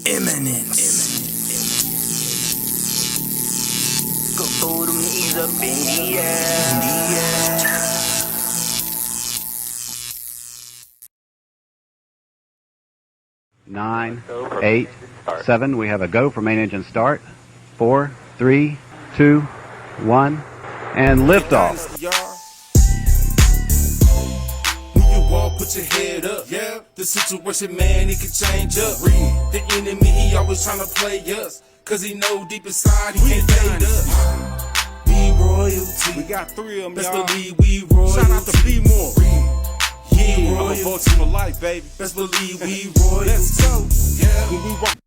Eminence. Go throw them knees up in the air. 9, 8, 7. We have a go for main engine start. 4, 3, 2, 1, and liftoff. When you walk, put your head up. Yeah, the situation, man, it can change up. The enemy, he always trying to play us, cause he know deep inside he can't fade us. We royalty. We got 3 of them, y'all. Best believe we royalty. Shout out to B-More. Yeah, I'm a vote for life, baby. Best believe we royalty. Let's go. Yeah, when we rock.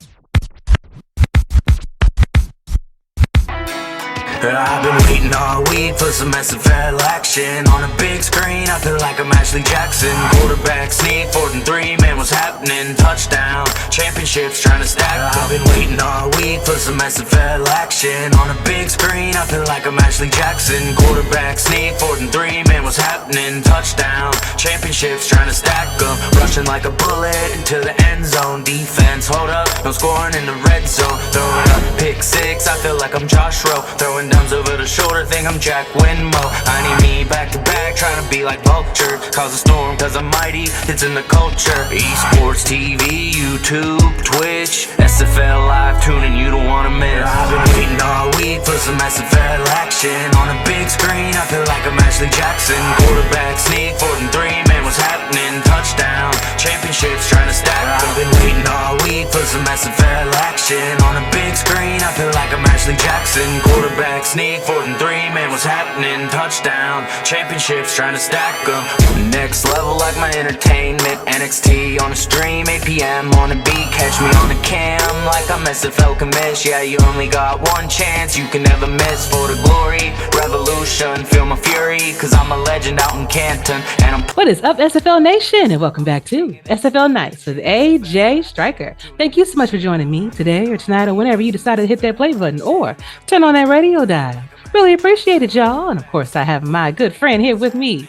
I've been waiting all week for some SFL action. On a big screen, I feel like I'm Ashley Jackson. Quarterback sneak, 4th and 3, man, what's happening? Touchdown, championships trying to stack up. I've been waiting all week for some SFL action. On a big screen, I feel like I'm Ashley Jackson. Quarterback sneak, 4th and 3, man, what's happening? Touchdown, championships trying to stack up. Rushing like a bullet into the end zone. Defense, hold up, no scoring in the red zone. Throwing up pick 6, I feel like I'm Josh Rowe. Throwing downs over the shoulder, think I'm Jack Winmo. I need me back to back, trying to be like Vulture. Cause a storm, cause I'm mighty, it's in the culture. Esports TV, YouTube, Twitch, SFL Live, tuning you don't wanna miss. I've been waiting all week for some SFL action. On a big screen, I feel like I'm Ashley Jackson. Quarterback sneak, 4th and 3, man, what's happening? Touchdown, championships trying to stack up. I've been waiting all week for some SFL action. On a big screen, I feel like I'm Ashley Jackson. Quarterback sneak, 4th and 3, man, what's happening? Touchdown, championships trying to stack them. Next level like my entertainment. NXT on the stream, 8 p.m. on the beat. Catch me on the cam like I'm SFL commish. Yeah, you only got one chance, you can never miss. For the glory, revolution, feel my fury, cause I'm a legend out in Canton. And I'm... What is up, SFL Nation? And welcome back to SFL Night with A.J.Striker. Thank you so much for joining me today or tonight or whenever you decide to hit that play button or turn on that radio dial. Really appreciate it, y'all. And of course, I have my good friend here with me,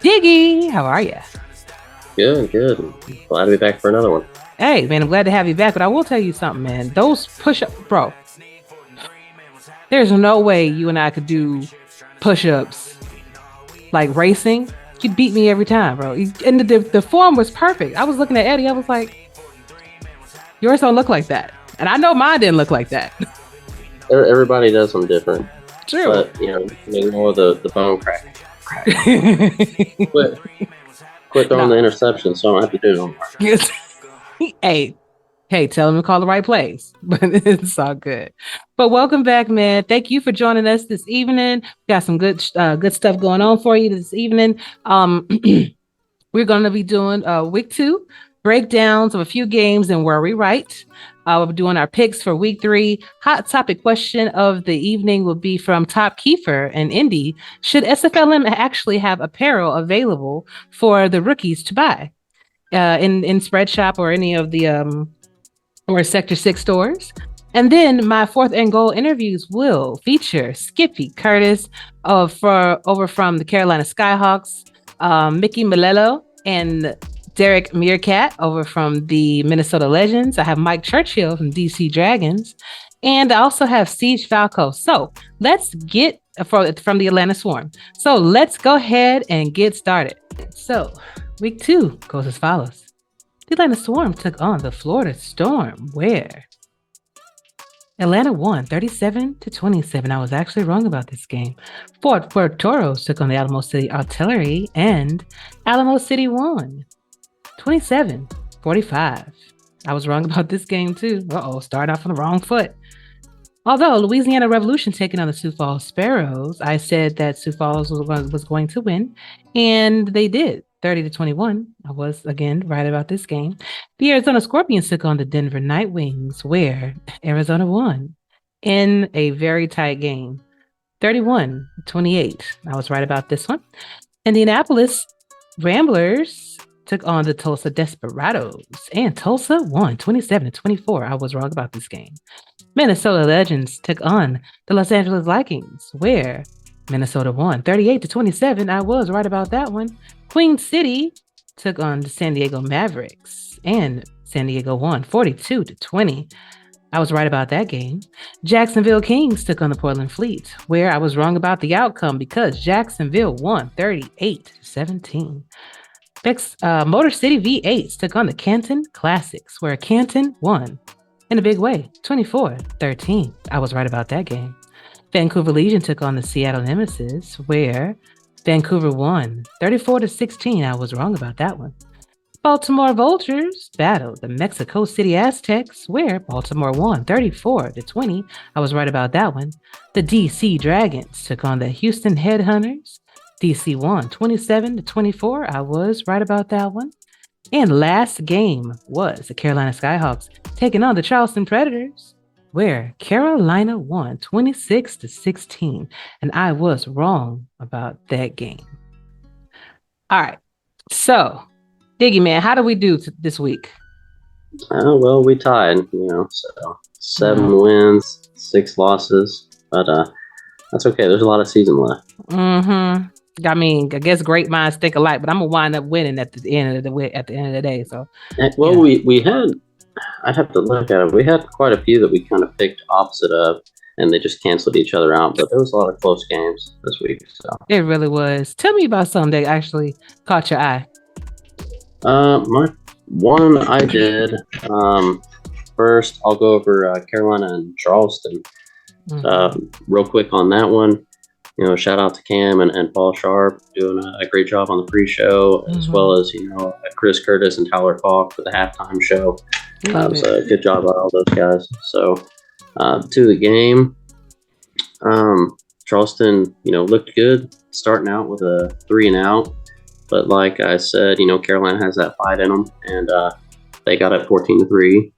Diggy. How are you? Good. Glad to be back for another one. Hey, man, I'm glad to have you back. But I will tell you something, man. Those push-ups, bro. There's no way you and I could do push-ups like racing. You'd beat me every time, bro. And the form was perfect. I was looking at Eddie. I was like, yours don't look like that. And I know mine didn't look like that. Everybody does them different. True. But, ignore the bone crack. Quit throwing the interception so I don't have to do it anymore. Hey, tell him to call the right place. But it's all good. But welcome back, man. Thank you for joining us this evening. We got some good stuff going on for you this evening. We're going to be doing week 2 breakdowns of a few games and where we right. We're doing our picks for week 3. Hot topic question of the evening will be from Top Kiefer and Indy. Should SFLm actually have apparel available for the rookies to buy in Spread Shop or any of the or Sector 6 stores? And then my 4th and goal interviews will feature Skippy Curtis over from the Carolina Skyhawks, Mickey Melillio, and Derek Meerkat over from the Minnesota Legends. I have Mike Churchill from DC Dragons, and I also have Siege Falco. So let's get from the Atlanta Swarm. So let's go ahead and get started. So week 2 goes as follows. The Atlanta Swarm took on the Florida Storm, where Atlanta won 37-27. I was actually wrong about this game. Fort Toros took on the Alamo City Artillery, and Alamo City won 27-45. I was wrong about this game too. Started off on the wrong foot. Although Louisiana Revolution taking on the Sioux Falls Sparrows, I said that Sioux Falls was going to win, and they did. 30-21. I was again right about this game. The Arizona Scorpions took on the Denver Nightwings, where Arizona won in a very tight game. 31-28. I was right about this one. Indianapolis Ramblers took on the Tulsa Desperados, and Tulsa won 27-24. I was wrong about this game. Minnesota Legends took on the Los Angeles Vikings, where Minnesota won 38-27. I was right about that one. Queen City took on the San Diego Mavericks, and San Diego won 42-20. I was right about that game. Jacksonville Kings took on the Portland Fleet, where I was wrong about the outcome because Jacksonville won 38-17. Motor City V8s took on the Canton Classics, where Canton won in a big way, 24-13. I was right about that game. Vancouver Legion took on the Seattle Nemesis, where Vancouver won 34-16. I was wrong about that one. Baltimore Vultures battled the Mexico City Aztecs, where Baltimore won 34-20. I was right about that one. The DC Dragons took on the Houston Headhunters. DC won 27-24. I was right about that one. And last game was the Carolina Skyhawks taking on the Charleston Predators, where Carolina won 26-16. And I was wrong about that game. All right. So, Diggy man, how do we do this week? Well, we tied, so 7 wins, 6 losses, but that's okay. There's a lot of season left. I mean, I guess great minds think alike, but I'm gonna wind up winning at the end of the day. So, well, we had. I'd have to look at it. We had quite a few that we kind of picked opposite of, and they just canceled each other out. But there was a lot of close games this week. So it really was. Tell me about something that actually caught your eye. My one I did. First, I'll go over Carolina and Charleston. Real quick on that one. Shout out to Cam and Paul Sharp doing a great job on the pre-show, as well as Chris Curtis and Tyler Falk for the halftime show. It was a good job by all those guys. So to the game, Charleston, looked good starting out with a 3-and-out. But like I said, Carolina has that fight in them, and they got it 14-3.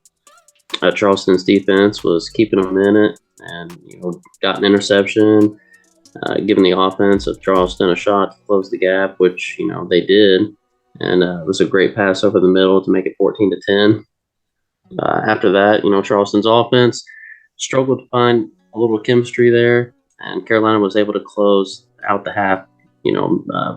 Charleston's defense was keeping them in it, and got an interception, giving the offense of Charleston a shot to close the gap, which they did, and it was a great pass over the middle to make it 14-10. After that, Charleston's offense struggled to find a little chemistry there, and Carolina was able to close out the half,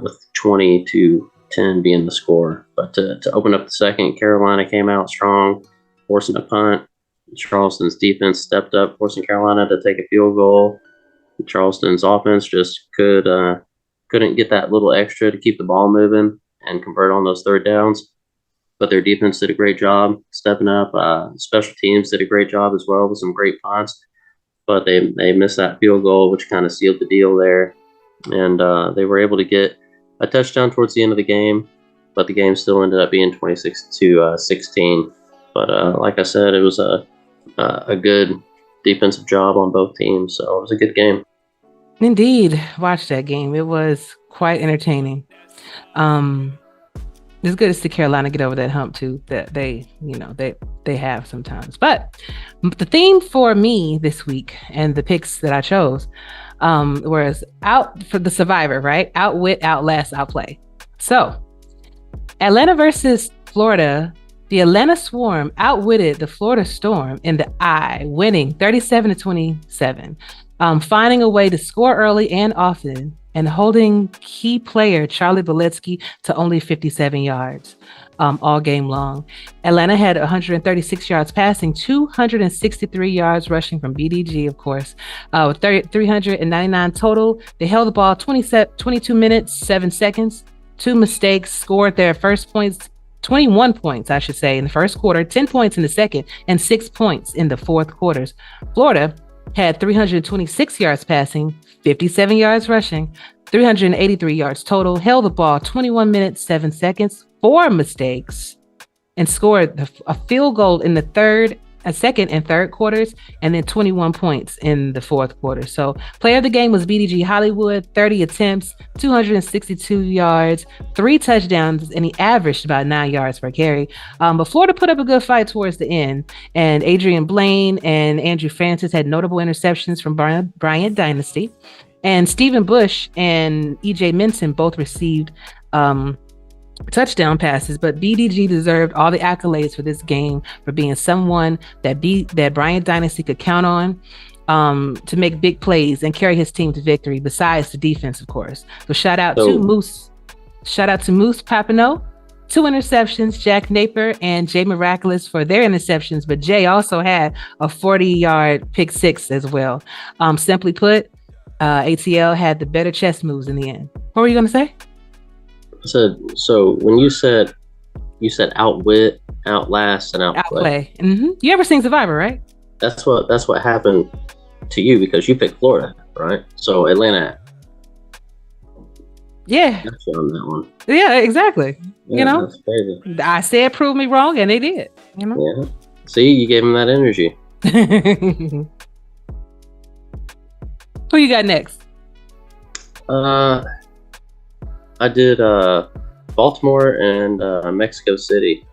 with 20-10 being the score. But to open up the second, Carolina came out strong, forcing a punt. Charleston's defense stepped up, forcing Carolina to take a field goal. Charleston's offense just couldn't get that little extra to keep the ball moving and convert on those third downs. But their defense did a great job stepping up. Special teams did a great job as well with some great punts. But they missed that field goal, which kind of sealed the deal there. And they were able to get a touchdown towards the end of the game, but the game still ended up being 26-16. But like I said, it was a good defensive job on both teams, so it was a good game. Indeed, watch that game. It was quite entertaining. It's good to see Carolina get over that hump too, that they have sometimes. But the theme for me this week and the picks that I chose was out for the survivor, right? Outwit, outlast, outplay. So Atlanta versus Florida. The Atlanta Swarm outwitted the Florida Storm in the eye, winning 37-27, finding a way to score early and often, and holding key player Charlie Boletsky to only 57 yards all game long. Atlanta had 136 yards passing, 263 yards rushing from BDG, of course, with 399 total. They held the ball 22 minutes, 7 seconds, 2 mistakes, scored their first points, 21 points, I should say, in the first quarter, 10 points in the second, and 6 points in the fourth quarters. Florida had 326 yards passing, 57 yards rushing, 383 yards total, held the ball 21 minutes, 7 seconds, 4 mistakes, and scored a field goal in the second and third quarters, and then 21 points in the fourth quarter. So player of the game was BDG Hollywood, 30 attempts, 262 yards, 3 touchdowns, and he averaged about 9 yards per carry. But Florida put up a good fight towards the end, and Adrian Blaine and Andrew Francis had notable interceptions from Bryant Dynasty, and Stephen Bush and EJ Minton both received touchdown passes, but BDG deserved all the accolades for this game for being someone that Bryant Dynasty could count on to make big plays and carry his team to victory, besides the defense, of course. So shout out to Moose Papineau 2 interceptions, Jack Napier and Jay Miraculous for their interceptions, but Jay also had a 40-yard pick six as well. Simply put, ATL had the better chess moves in the end. What were you going to say? I said, so when you said outwit, outlast, and outplay. Mm-hmm. You ever seen Survivor, right? That's what happened to you because you picked Florida, right? So Atlanta. Yeah. Got you on that one. Yeah, exactly. Yeah, you know, that's crazy. I said prove me wrong, and they did. You know. Yeah. See, you gave him that energy. Who you got next? I did Baltimore and Mexico City.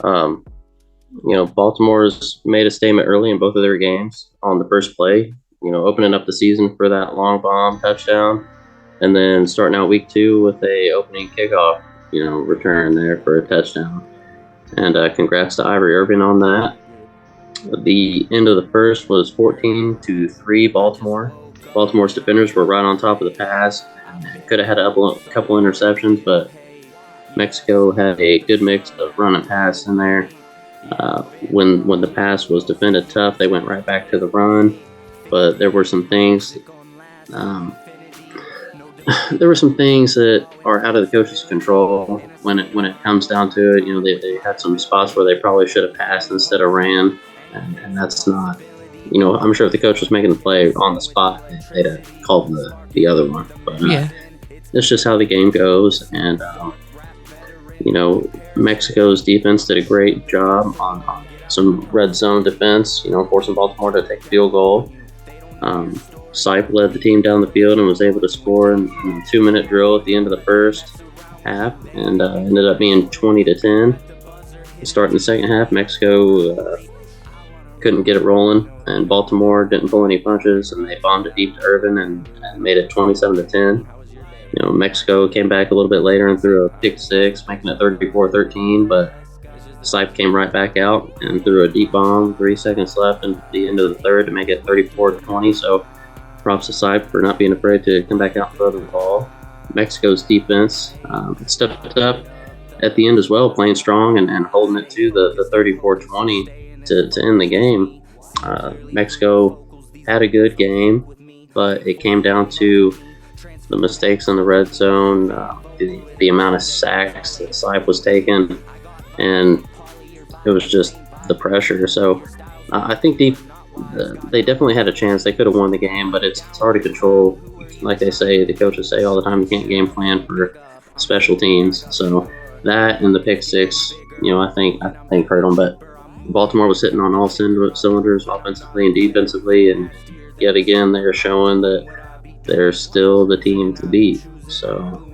Baltimore's made a statement early in both of their games on the first play, opening up the season for that long bomb touchdown, and then starting out week 2 with a opening kickoff, return there for a touchdown. And congrats to Ivory Irving on that. The end of the first was 14-3 Baltimore. Baltimore's defenders were right on top of the pass. Could have had a couple interceptions, but Mexico had a good mix of run and pass in there. When the pass was defended tough, they went right back to the run. But there were some things. That are out of the coach's control when it comes down to it. They had some spots where they probably should have passed instead of ran, and that's not. I'm sure if the coach was making the play on the spot, they'd have called the other one. But it's just how the game goes, and Mexico's defense did a great job on some red zone defense. Forcing Baltimore to take a field goal. Sipe led the team down the field and was able to score in a 2-minute drill at the end of the first half, and ended up being 20-10. Starting the second half, Mexico couldn't get it rolling, and Baltimore didn't pull any punches, and they bombed it deep to Irvin and made it 27-10. Mexico came back a little bit later and threw a pick six, making it 34-13, but Sipe came right back out and threw a deep bomb, 3 seconds left in the end of the third to make it 34-20. So props to Sipe for not being afraid to come back out and throw the ball. Mexico's defense stepped up at the end as well, playing strong and holding it to the 34-20 to end the game. Mexico had a good game, but it came down to the mistakes in the red zone, the amount of sacks that Sipe was taking, and it was just the pressure. So I think they definitely had a chance. They could have won the game, but it's hard to control. Like they say, the coaches say all the time, you can't game plan for special teams. So that and the pick six, I think hurt them. But Baltimore was hitting on all cylinders, offensively and defensively, and yet again they're showing that they're still the team to beat. So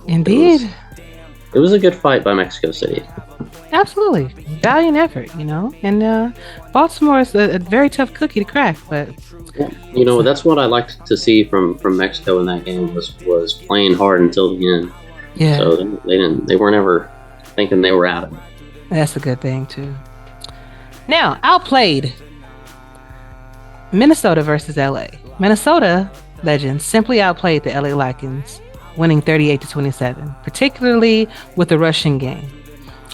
indeed, it was a good fight by Mexico City. Absolutely, valiant effort, and Baltimore is a very tough cookie to crack. But that's what I liked to see from Mexico in that game was playing hard until the end. Yeah. So they weren't ever thinking they were out of it. That's a good thing too. Now, outplayed Minnesota versus LA. Minnesota Legends simply outplayed the LA Lycans, winning 38-27, particularly with the rushing game.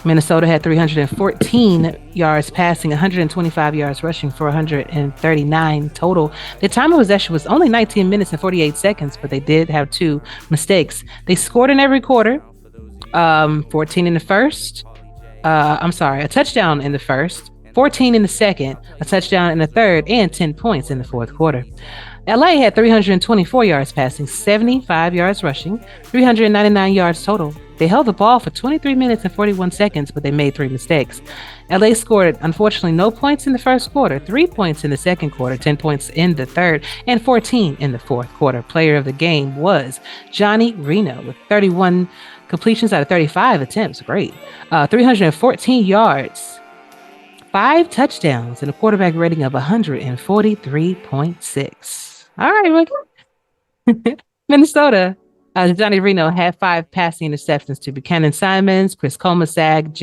Minnesota had 314 yards passing, 125 yards rushing for 139 total. The time of possession was only 19 minutes and 48 seconds, but they did have 2 mistakes. They scored in every quarter, 14 in the first. A touchdown in the first, 14 in the second, a touchdown in the third, and 10 points in the fourth quarter. LA had 324 yards passing, 75 yards rushing, 399 yards total. They held the ball for 23 minutes and 41 seconds, but they made 3 mistakes. LA scored, unfortunately, no points in the first quarter, 3 points in the second quarter, 10 points in the third, and 14 in the fourth quarter. Player of the game was Johnny Reno with 31 completions out of 35 attempts. Great. 314 yards, 5 touchdowns, and a quarterback rating of 143.6. All right, Minnesota. Johnny Reno had 5 passing interceptions to Buchanan Simons, Chris Comasag,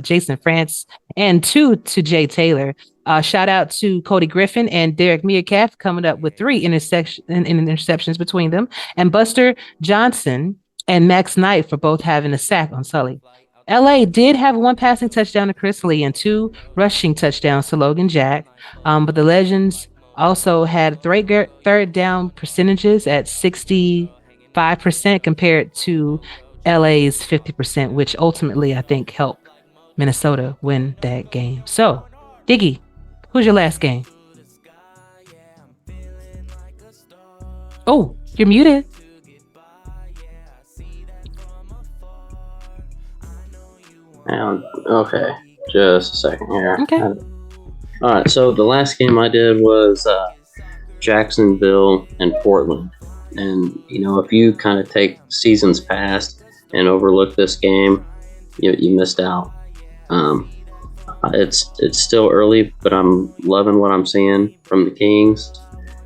Jason France, and 2 to Jay Taylor. Shout out to Cody Griffin and Derek Meerkat coming up with 3 interceptions between them. And Buster Johnson and Max Knight for both having a sack on Sully. LA did have one passing touchdown to Chris Lee and 2 rushing touchdowns to Logan Jack, but the Legends also had third down percentages at 65% compared to LA's 50%, which ultimately I think helped Minnesota win that game. So, Diggy, who's your last game? Oh, you're muted. Okay, just a second here. Okay. All right, so the last game I did was Jacksonville and Portland. And, if you kind of take seasons past and overlook this game, you missed out. It's still early, but I'm loving what I'm seeing from the Kings.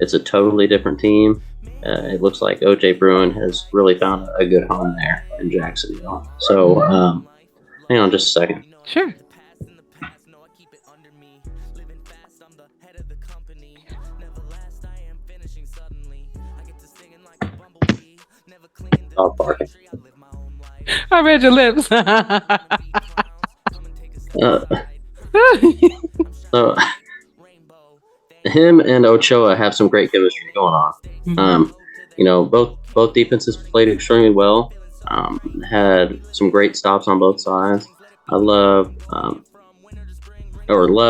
It's a totally different team. It looks like O.J. Bruin has really found a good home there in Jacksonville. So, hang on just a second. Sure. Oh, barking. I read your lips. So him and Ochoa have some great chemistry going on. Both defenses played extremely well. Had some great stops on both sides. Love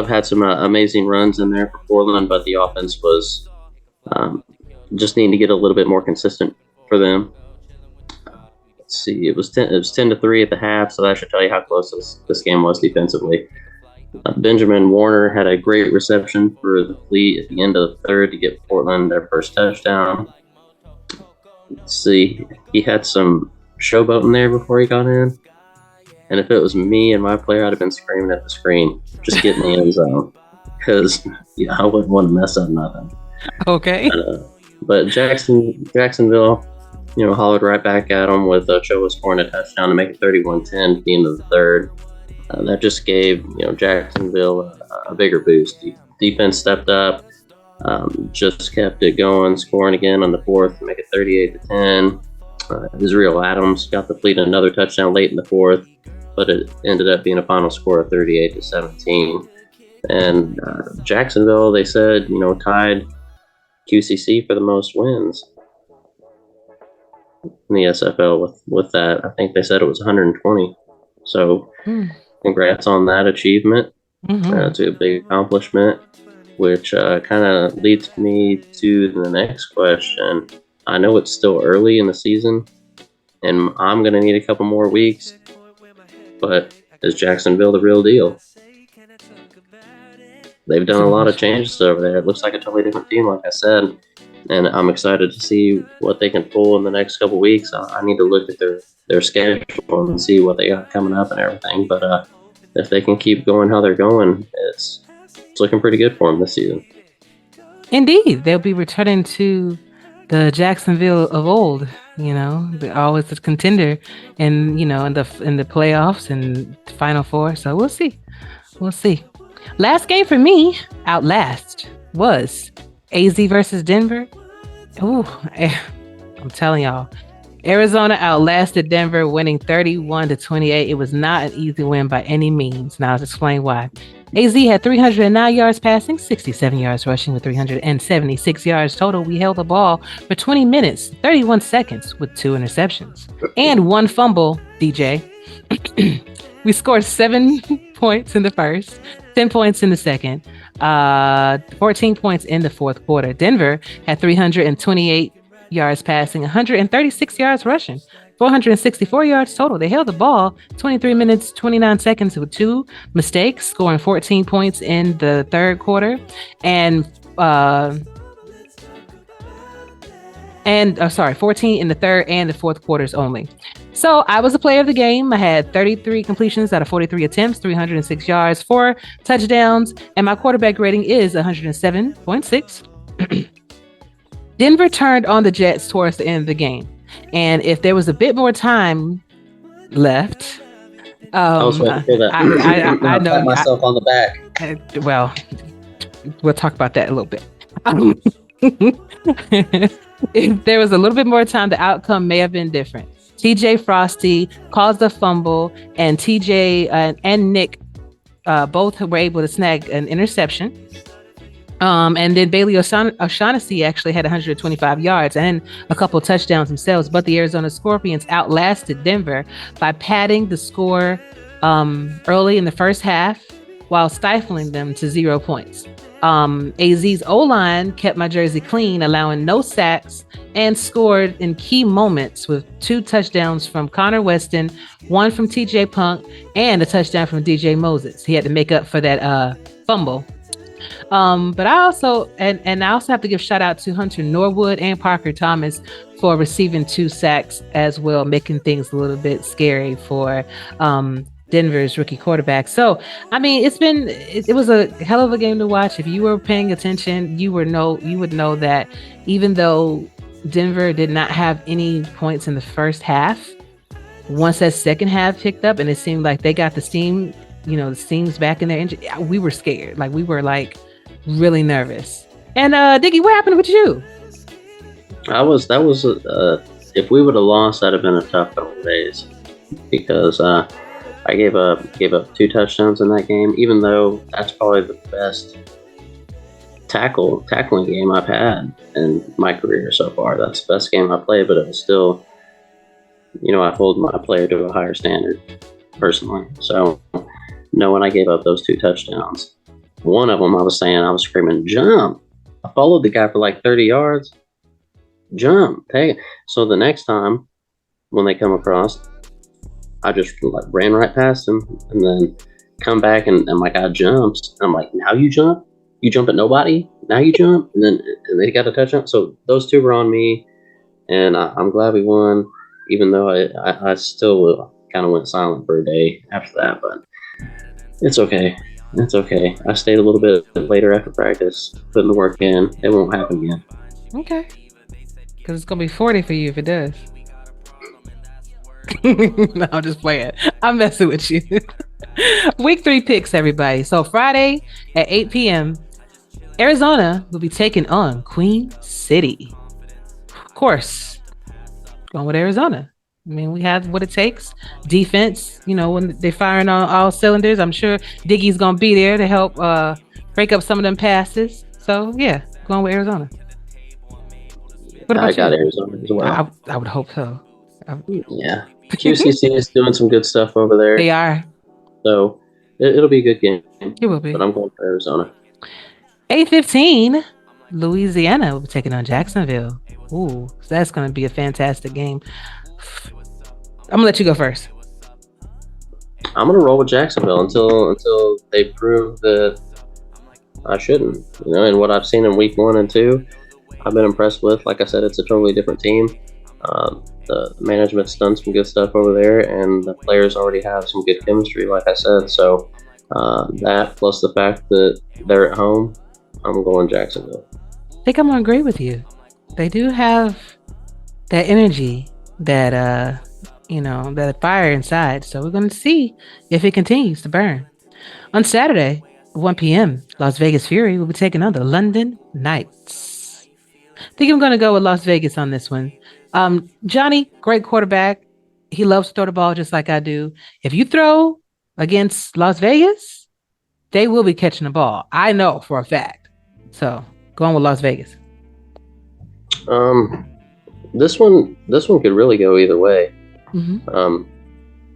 had some amazing runs in there for Portland, but the offense was just needing to get a little bit more consistent for them. Let's see, it was 10-3 at the half, so that should tell you how close this game was defensively. Benjamin Warner had a great reception for the Fleet at the end of the third to get Portland their first touchdown. Let's see, he had some showboating there before he got in. And if it was me and my player, I'd have been screaming at the screen, just get in the end zone. Because I wouldn't want to mess up nothing. Okay. But Jacksonville, hollered right back at him with Ochoa scoring a touchdown to make it 31-10 at the end of the third. That just gave Jacksonville a bigger boost. Defense stepped up, just kept it going, scoring again on the fourth to make it 38-10. Israel Adams got the Fleet another touchdown late in the fourth, but it ended up being a final score of 38-17. And Jacksonville, they said, tied QCC for the most wins in the SFL with that. I think they said it was 120. So congrats on that achievement. It's a big accomplishment, which kind of leads me to the next question. I know it's still early in the season, and I'm going to need a couple more weeks, but is Jacksonville the real deal? They've done a lot of changes over there. It looks like a totally different team, like I said, and I'm excited to see what they can pull in the next couple weeks. I need to look at their schedule and see what they got coming up and everything, but if they can keep going how they're going, it's looking pretty good for them this season. Indeed, they'll be returning to the Jacksonville of old. They're always a contender, and in the playoffs and Final Four. So we'll see. Last game for me, Outlast, was AZ versus Denver. Ooh, I'm telling y'all, Arizona outlasted Denver, winning 31-28. It was not an easy win by any means. Now I'll explain why. AZ had 309 yards passing, 67 yards rushing with 376 yards total. We held the ball for 20 minutes, 31 seconds with 2 interceptions and 1 fumble, DJ. We scored 7 points in the first, 10 points in the second, 14 points in the fourth quarter. Denver had 328 yards passing, 136 yards rushing, 464 yards total. They held the ball 23 minutes, 29 seconds with 2 mistakes, scoring 14 points in the third quarter and 14 in the third and the fourth quarters only. So I was a player of the game. I had 33 completions out of 43 attempts, 306 yards, 4 touchdowns, and my quarterback rating is 107.6. Denver turned on the Jets towards the end of the game. And if there was a bit more time left, I was waiting for that. I know pat myself on the back. Well, we'll talk about that a little bit. If there was a little bit more time, the outcome may have been different. TJ Frosty caused a fumble, and TJ and Nick both were able to snag an interception. And then Bailey O'Shaughnessy actually had 125 yards and a couple touchdowns themselves. But the Arizona Scorpions outlasted Denver by padding the score early in the first half while stifling them to 0 points. AZ's O-line kept my jersey clean, allowing no sacks, and scored in key moments with 2 touchdowns from Connor Weston, 1 from TJ Punk, and a touchdown from DJ Moses. He had to make up for that fumble. But I also have to give shout out to Hunter Norwood and Parker Thomas for receiving 2 sacks as well, making things a little bit scary for Denver's rookie quarterback. So, I mean, it was a hell of a game to watch. If you were paying attention, you would know that even though Denver did not have any points in the first half, once that second half picked up and it seemed like they got the steam back in their engine, we were scared. Like, we were like really nervous. And Diggy, what happened with you? If we would have lost, that'd have been a tough couple of days, because I gave up 2 touchdowns in that game, even though that's probably the best tackling game I've had in my career so far. That's the best game I played, but it was still, I hold my player to a higher standard personally. So knowing I gave up those 2 touchdowns, one of them I was screaming, jump. I followed the guy for like 30 yards. Jump. Take it. So the next time when they come across, I just ran right past him and then come back and my guy jumps. I'm like, now you jump? You jump at nobody? Now you jump? And they got a touchdown. So those 2 were on me, and I'm glad we won, even though I still kind of went silent for a day after that. But it's okay. It's okay. I stayed a little bit later after practice, putting the work in. It won't happen again. Okay. Because it's going to be 40 for you if it does. No, I'm just playing. I'm messing with you. Week 3 picks, everybody. So Friday at 8 p.m., Arizona will be taking on Queen City. Of course, going with Arizona. I mean, we have what it takes. Defense, when they're firing on all cylinders, I'm sure Diggy's going to be there to help break up some of them passes. So, yeah, going with Arizona. What about you? I got Arizona as well. I would hope so. Yeah. QCC is doing some good stuff over there. They are. So it'll be a good game. It will be. But I'm going for Arizona. 8:15, Louisiana will be taking on Jacksonville. Ooh, so that's going to be a fantastic game. I'm going to let you go first. I'm going to roll with Jacksonville until they prove that I shouldn't. And what I've seen in week 1 and 2, I've been impressed with. Like I said, it's a totally different team. The management's done some good stuff over there, and the players already have some good chemistry, like I said. So that plus the fact that they're at home, I'm going Jacksonville. I think I'm going to agree with you. They do have that energy, that fire inside. So we're going to see if it continues to burn. On Saturday, 1 p.m., Las Vegas Fury will be taking on the London Knights. I think I'm going to go with Las Vegas on this one. Johnny, great quarterback. He loves to throw the ball just like I do. If you throw against Las Vegas, they will be catching the ball. I know for a fact. So going with Las Vegas. This one could really go either way. Mm-hmm.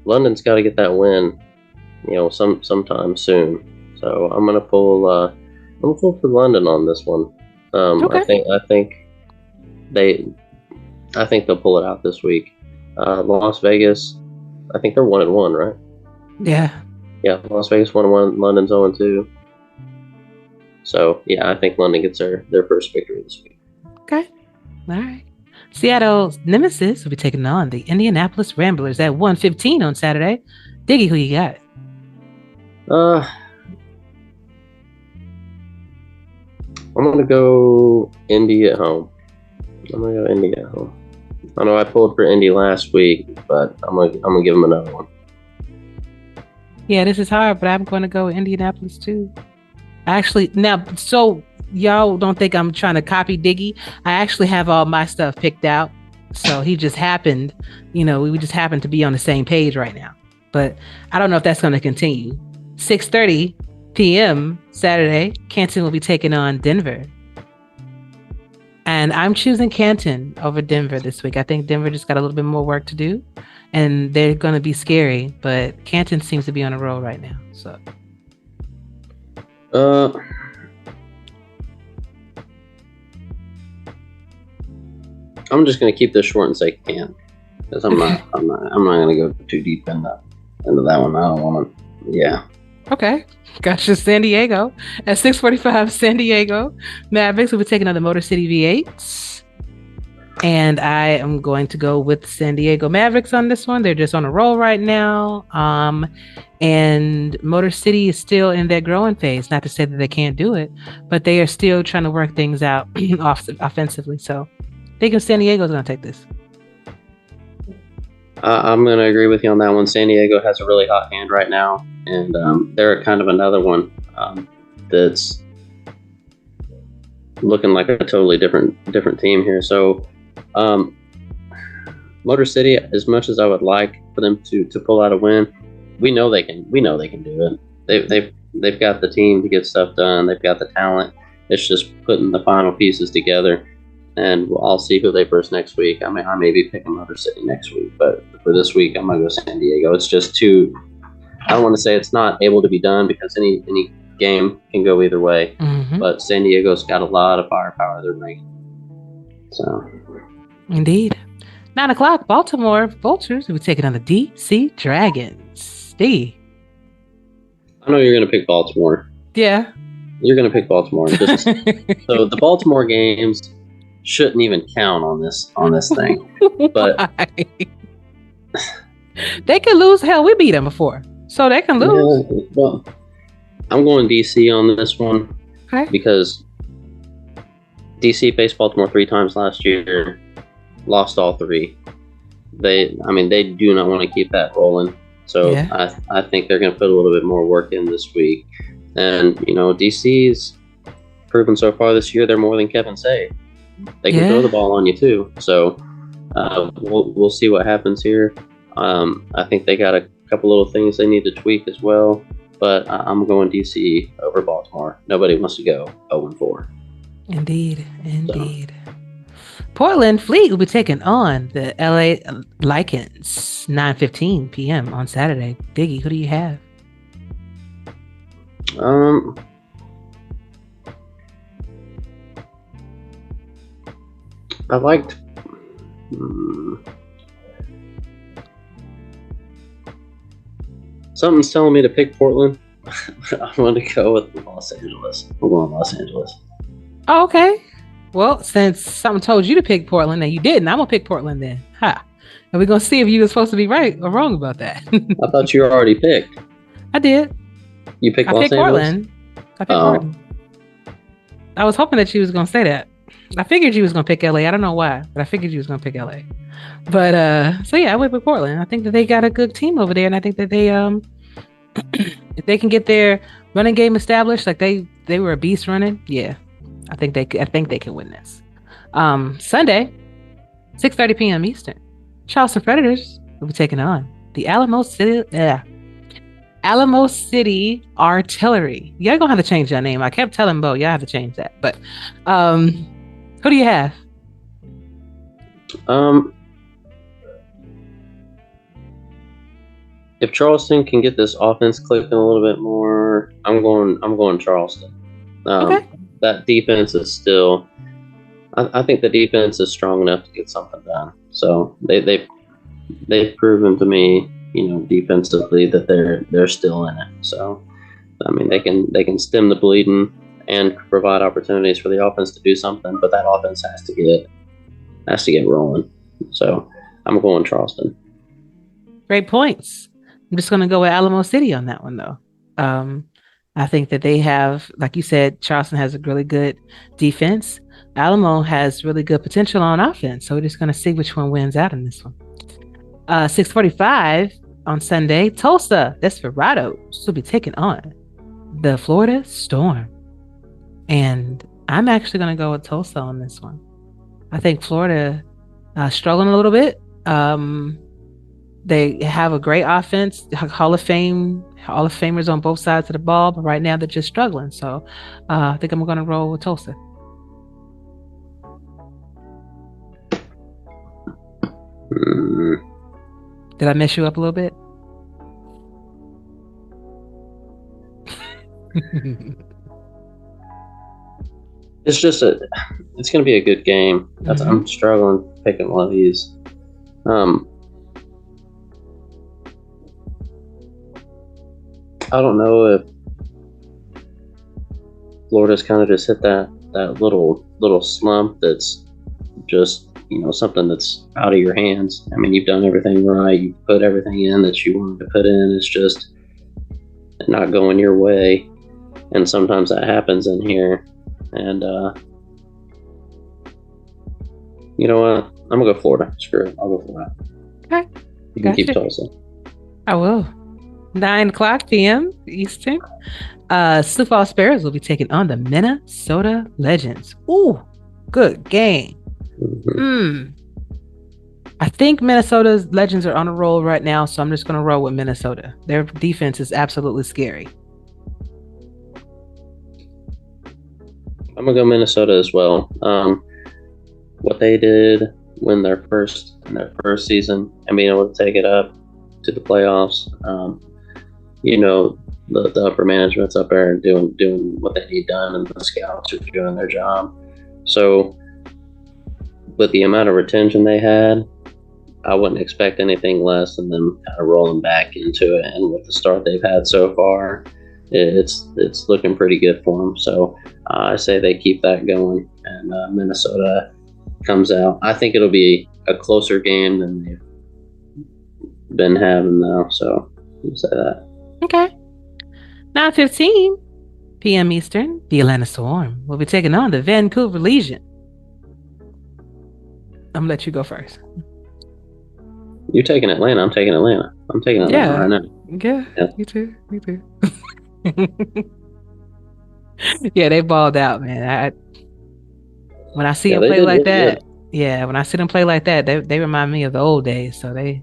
London's got to get that win, sometime soon. So I'm gonna pull for London on this one. Okay. I think they'll pull it out this week. Las Vegas, I think they're 1-1, right? Yeah. Yeah, Las Vegas 1-1, London's 0-2. So yeah, I think London gets their first victory this week. Okay. All right. Seattle's nemesis will be taking on the Indianapolis Ramblers at 1:15 on Saturday. Diggy, who you got? I'm gonna go Indy at home. I know I pulled for Indy last week, but I'm gonna give them another one. Yeah, this is hard, but I'm going to go with Indianapolis too. Actually, now, so y'all don't think I'm trying to copy Diggy. I actually have all my stuff picked out. So he just happened, we just happened to be on the same page right now. But I don't know if that's going to continue. 6:30 p.m. Saturday, Canton will be taking on Denver. And I'm choosing Canton over Denver this week. I think Denver just got a little bit more work to do. And they're going to be scary. But Canton seems to be on a roll right now. So. I'm just going to keep this short and say Canton. Because I'm not going to go too deep into that one. I don't want to. Yeah. Okay. Gotcha. San Diego at 6:45. San Diego Mavericks will be taking on the Motor City V8s, and I am going to go with San Diego Mavericks on this one. They're just on a roll right now, and Motor City is still in their growing phase. Not to say that they can't do it, but they are still trying to work things out offensively. So, I think San Diego is going to take this. I'm going to agree with you on that one. San Diego has a really hot hand right now, and they're kind of another one that's looking like a totally different team here. So, Motor City, as much as I would like for them to pull out a win, we know they can do it. They've got the team to get stuff done. They've got the talent. It's just putting the final pieces together. And I'll see who they verse next week. I may be picking Motor City next week, but for this week, I'm going to go San Diego. It's just too, I don't want to say it's not able to be done because any game can go either way. Mm-hmm. But San Diego's got a lot of firepower they're bringing. So. Indeed. 9 o'clock, Baltimore Vultures will be taking on the DC Dragons. D. I know you're going to pick Baltimore. Yeah. You're going to pick Baltimore. So the Baltimore games shouldn't even count on this thing. But they can lose. Hell, we beat them before, so they can lose. Yeah, well, I'm going DC on this one. Okay. Because DC faced Baltimore 3 times last year, lost all 3. They do not want to keep that rolling. So yeah. I think they're going to put a little bit more work in this week. And DC's proven so far this year they're more than Kevin Say. They can throw the ball on you too. So we'll see what happens here. I think they got a couple little things they need to tweak as well. But I'm going DC over Baltimore. Nobody wants to go 0-4. Indeed. So. Portland Fleet will be taking on the LA Lycans 9:15 p.m. on Saturday. Biggie, who do you have? I liked. Something's telling me to pick Portland. I'm going to go with Los Angeles. I'm going Los Angeles. Oh, okay. Well, since something told you to pick Portland and you didn't, I'm going to pick Portland then. Ha. And we're going to see if you were supposed to be right or wrong about that. I thought you already picked. I did. You picked Los Angeles? Portland. I picked Portland. I was hoping that you was going to say that. I figured you was going to pick LA. I don't know why, but I figured you was going to pick LA. But, so yeah, I went with Portland. I think that they got a good team over there. And I think that they, if they can get their running game established, like they were a beast running. Yeah, I think they can win this. Sunday, 6:30 p.m. Eastern, Charleston Predators will be taking on the Alamo City Artillery. Y'all gonna have to change that name. I kept telling Bo, y'all have to change that. But who do you have? If Charleston can get this offense clicking a little bit more, I'm going Charleston. Okay. That defense is still. I think the defense is strong enough to get something done. So they've proven to me, defensively that they're still in it. So, they can stem the bleeding and provide opportunities for the offense to do something, but that offense has to get rolling. So I'm going Charleston. Great points. I'm just going to go with Alamo City on that one, though. I think that they have, like you said, Charleston has a really good defense. Alamo has really good potential on offense. So we're just going to see which one wins out in this one. 6:45 on Sunday, Tulsa Desperados will be taking on the Florida Storm. And I'm actually going to go with Tulsa on this one. I think Florida struggling a little bit. They have a great offense, Hall of Famers on both sides of the ball, but right now they're just struggling. So I think I'm going to roll with Tulsa. Did I mess you up a little bit? It's going to be a good game. I'm struggling picking one of these. I don't know if Florida's kind of just hit that little slump that's just, something that's out of your hands. I mean, you've done everything right. You've put everything in that you wanted to put in. It's just not going your way. And sometimes that happens in here. And, you know what? I'm going to go Florida. Screw it. I'll go Florida. Okay. You can keep Tulsa. I will. 9:00 p.m. Eastern. Sioux Falls Sparrows will be taking on the Minnesota Legends. Ooh, good game. I think Minnesota's Legends are on a roll right now, so I'm just going to roll with Minnesota. Their defense is absolutely scary. I'm going to go Minnesota as well. What they did in their first season and being able to take it up to the playoffs, the upper management's up there doing what they need done, and the scouts are doing their job. So with the amount of retention they had, I wouldn't expect anything less than them kind of rolling back into it. And with the start they've had so far, it's looking pretty good for them. So I say they keep that going, and Minnesota comes out. I think it'll be a closer game than they've been having now. So I'll say that. Okay. 9:15 p.m. Eastern, the Atlanta Swarm will be taking on the Vancouver Legion. I'm gonna let you go first. You're taking Atlanta. I'm taking Atlanta. I'm taking Atlanta right now. Yeah. Me too. Yeah, they balled out, man. When I see them play like that, when I see them play like that, they remind me of the old days. So they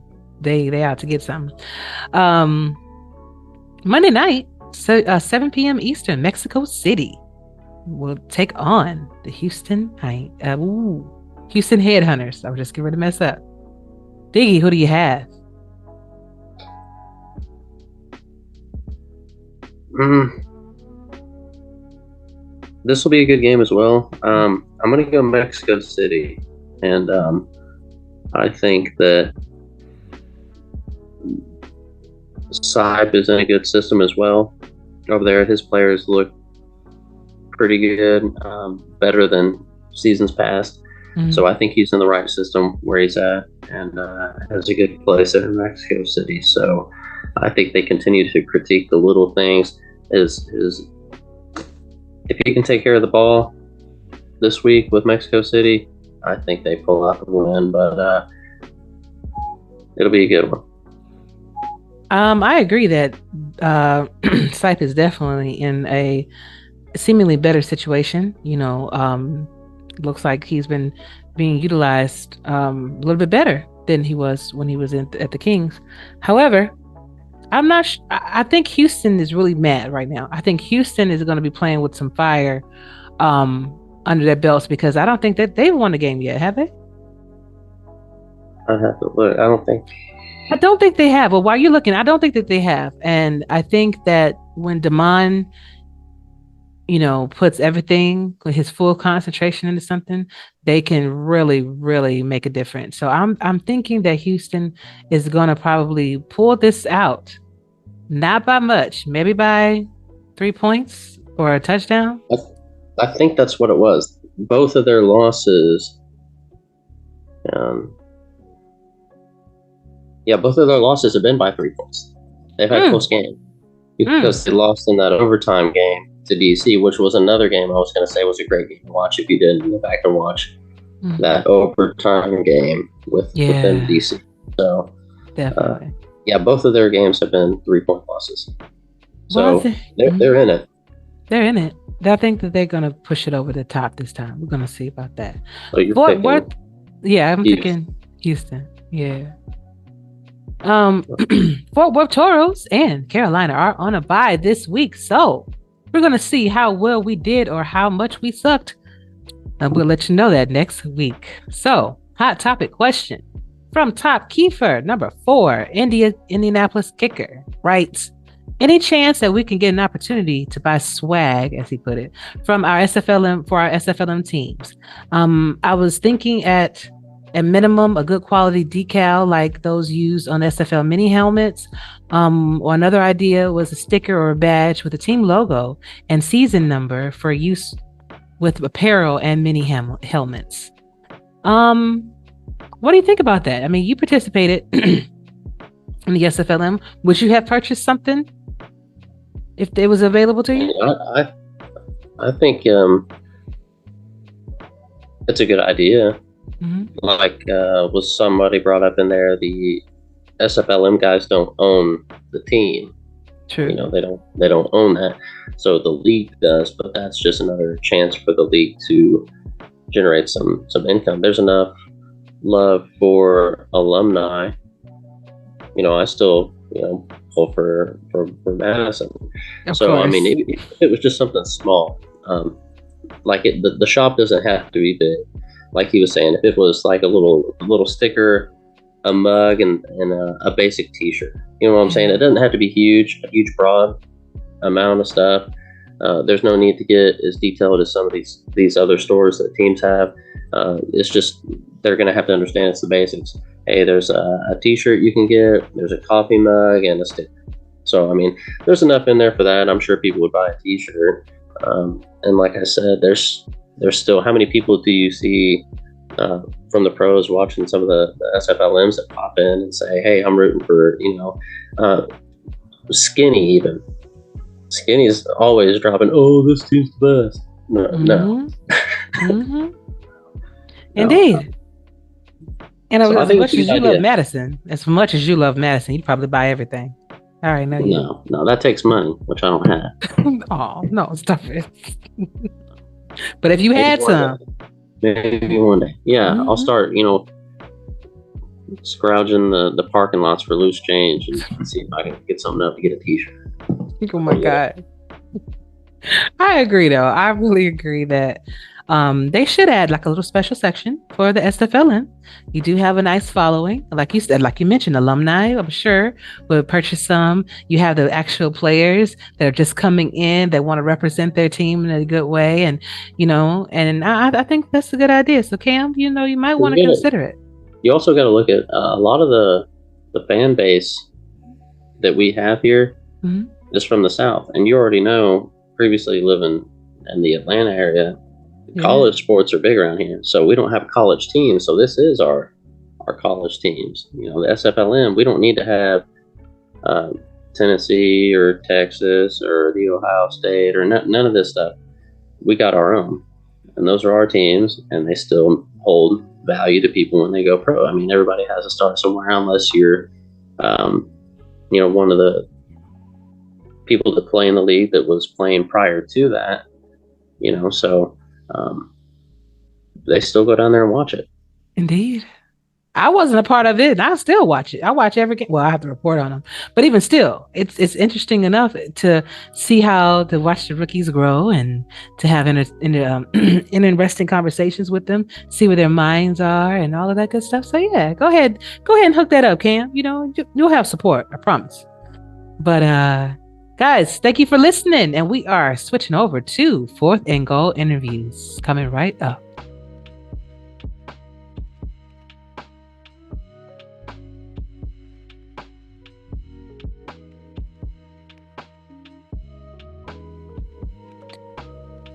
out to get something. Monday night, 7 p.m. Eastern, Mexico City will take on the Houston Headhunters. I was just getting ready to mess up. Diggy, who do you have? This will be a good game as well. I'm going to go Mexico City, and I think that Saib is in a good system as well over there. His players look pretty good, better than seasons past. So I think he's in the right system where he's at, and has a good place in Mexico City. So I think they continue to critique the little things. Is if he can take care of the ball this week with Mexico City, I think they pull out the win. But it'll be a good one. I agree that Sipe is definitely in a seemingly better situation. Looks like he's been being utilized a little bit better than he was when he was at the Kings. However, I'm not. I think Houston is really mad right now. I think Houston is going to be playing with some fire under their belts, because I don't think that they've won the game yet, have they? I have to look. I don't think they have. Well, while you're looking, I don't think that they have. And I think that when Damon, puts everything, his full concentration into something, they can really, really make a difference. So I'm thinking that Houston is going to probably pull this out, not by much, maybe by 3 points or a touchdown. I think that's what it was. Both of their losses. Both of their losses have been by 3 points. They've had close games because they lost in that overtime game to DC, which was another game I was going to say was a great game to watch if you didn't go back and watch that overtime game with them DC. So, definitely. Both of their games have been 3 point losses. So they're in it. They're in it. I think that they're going to push it over the top this time. We're going to see about that. So you're Yeah, I'm thinking Houston. Yeah. Fort Worth Toros and Carolina are on a bye this week, so we're gonna see how well we did or how much we sucked. And we'll let you know that next week. So, hot topic question from Top Kiefer, number 4, Indianapolis kicker, writes, any chance that we can get an opportunity to buy swag, as he put it, from our SFLm for our SFLm teams? I was thinking at minimum a good quality decal like those used on SFL mini helmets. Or another idea was a sticker or a badge with a team logo and season number for use with apparel and mini helmets. What do you think about that? I mean, you participated in the SFLm. Would you have purchased something if it was available to you? I think it's a good idea. Mm-hmm. Like was somebody brought up in there, the SFLm guys don't own the team. True. They don't own that. So the league does, but that's just another chance for the league to generate some income. There's enough love for alumni. I still pull for Madison. Of so course. I mean, if it was just something small, like the shop doesn't have to be big. Like he was saying, if it was like a little sticker, a mug, and a basic T-shirt, you know what I'm saying? It doesn't have to be huge, a huge broad amount of stuff. There's no need to get as detailed as some of these other stores that teams have. It's just they're going to have to understand it's the basics. Hey, there's a T-shirt you can get. There's a coffee mug and a sticker. So I mean, there's enough in there for that. I'm sure people would buy a T-shirt. And like I said, there's still, how many people do you see from the pros watching some of the SFLMs that pop in and say, hey, I'm rooting for, Skinny even. Skinny's always dropping, oh, this team's the best. No. Mm-hmm. Indeed. And So as much as you love Madison, you'd probably buy everything. All right, no, that takes money, which I don't have. Oh, no, stop it. But if you had some. Maybe one day. Yeah, I'll start, scrounging the parking lots for loose change and see if I can get something up to get a T-shirt. Oh my God. I agree though. I really agree that they should add like a little special section for the SFLN. You do have a nice following. Like you said, like you mentioned, alumni, I'm sure, will purchase some. You have the actual players that are just coming in that want to represent their team in a good way. And, and I think that's a good idea. So Cam, you might want to consider it. You also got to look at a lot of the fan base that we have here is from the South. And you already know, previously living in the Atlanta area, college sports are big around here. So we don't have college teams. So this is our college teams. The SFLM, we don't need to have Tennessee or Texas or the Ohio State or none of this stuff. We got our own. And those are our teams. And they still hold value to people when they go pro. I mean, everybody has to start somewhere unless you're, one of the people that play in the league that was playing prior to that, so they still go down there and watch it. Indeed. I wasn't a part of it, and I still watch it. I watch every game. Well, I have to report on them, but even still, it's interesting enough to see to watch the rookies grow and to have interesting conversations with them, see where their minds are, and all of that good stuff. So yeah, go ahead and hook that up, Cam. You'll have support, I promise. But guys, thank you for listening, and we are switching over to 4th and Goal interviews coming right up.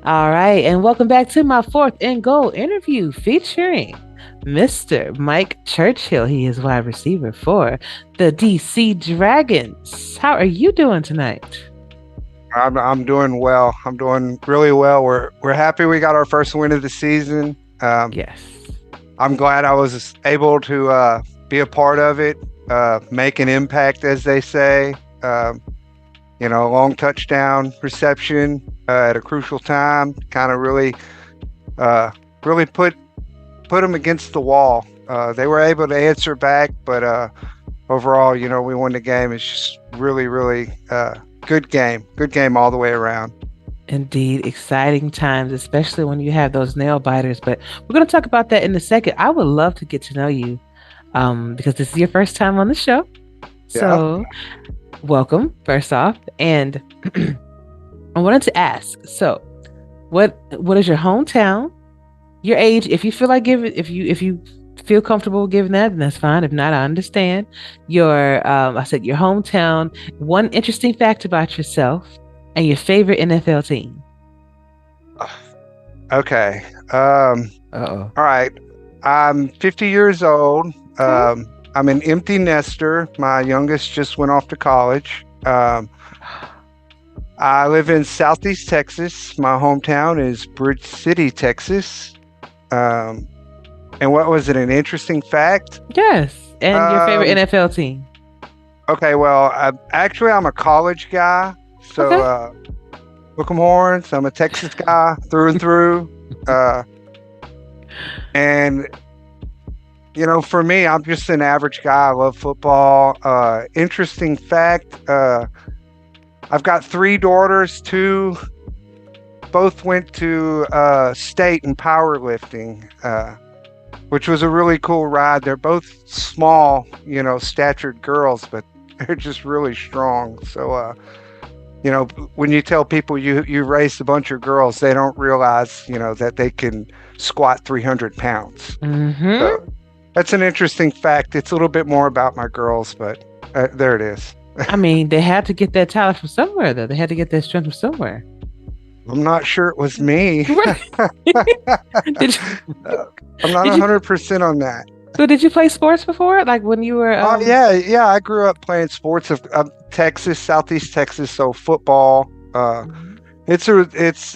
All right, and welcome back to my 4th and Goal interview featuring Mr. Mike Churchill. He is wide receiver for the DC Dragons. How are you doing tonight? I'm doing well. I'm doing really well. We're happy we got our first win of the season. Yes. I'm glad I was able to be a part of it, make an impact, as they say. Long touchdown reception at a crucial time, kind of really put put them against the wall. They were able to answer back, but overall, you know, we won the game. It's just really, really good game. Good game all the way around. Indeed, exciting times, especially when you have those nail biters. But we're going to talk about that in a second. I would love to get to know you because this is your first time on the show. So, welcome, first off. And I wanted to ask, so what is your hometown, your age? If you feel like if you feel comfortable giving that, then that's fine. If not, I understand. I said your hometown, one interesting fact about yourself, and your favorite NFL team. Okay. All right. I'm 50 years old. I'm an empty nester. My youngest just went off to college. I live in Southeast Texas. My hometown is Bridge City, Texas. And what was it? An interesting fact? Yes. And your favorite NFL team. Okay. Well, I'm a college guy. So, hook 'em horns. I'm a Texas guy through and through. And, you know, for me, I'm just an average guy. I love football. Interesting fact, I've got 3 daughters, 2 both went to state in powerlifting, which was a really cool ride. They're both small, you know, statured girls, but they're just really strong. So, you know, when you tell people you raised a bunch of girls, they don't realize, you know, that they can squat 300 pounds. Mm-hmm. So that's an interesting fact. It's a little bit more about my girls, but there it is. I mean, they had to get that talent from somewhere, though. They had to get that strength from somewhere. I'm not sure it was me. I'm not 100% on that. So did you play sports before? Like when you were... Yeah. I grew up playing sports of Texas, Southeast Texas, so football. It's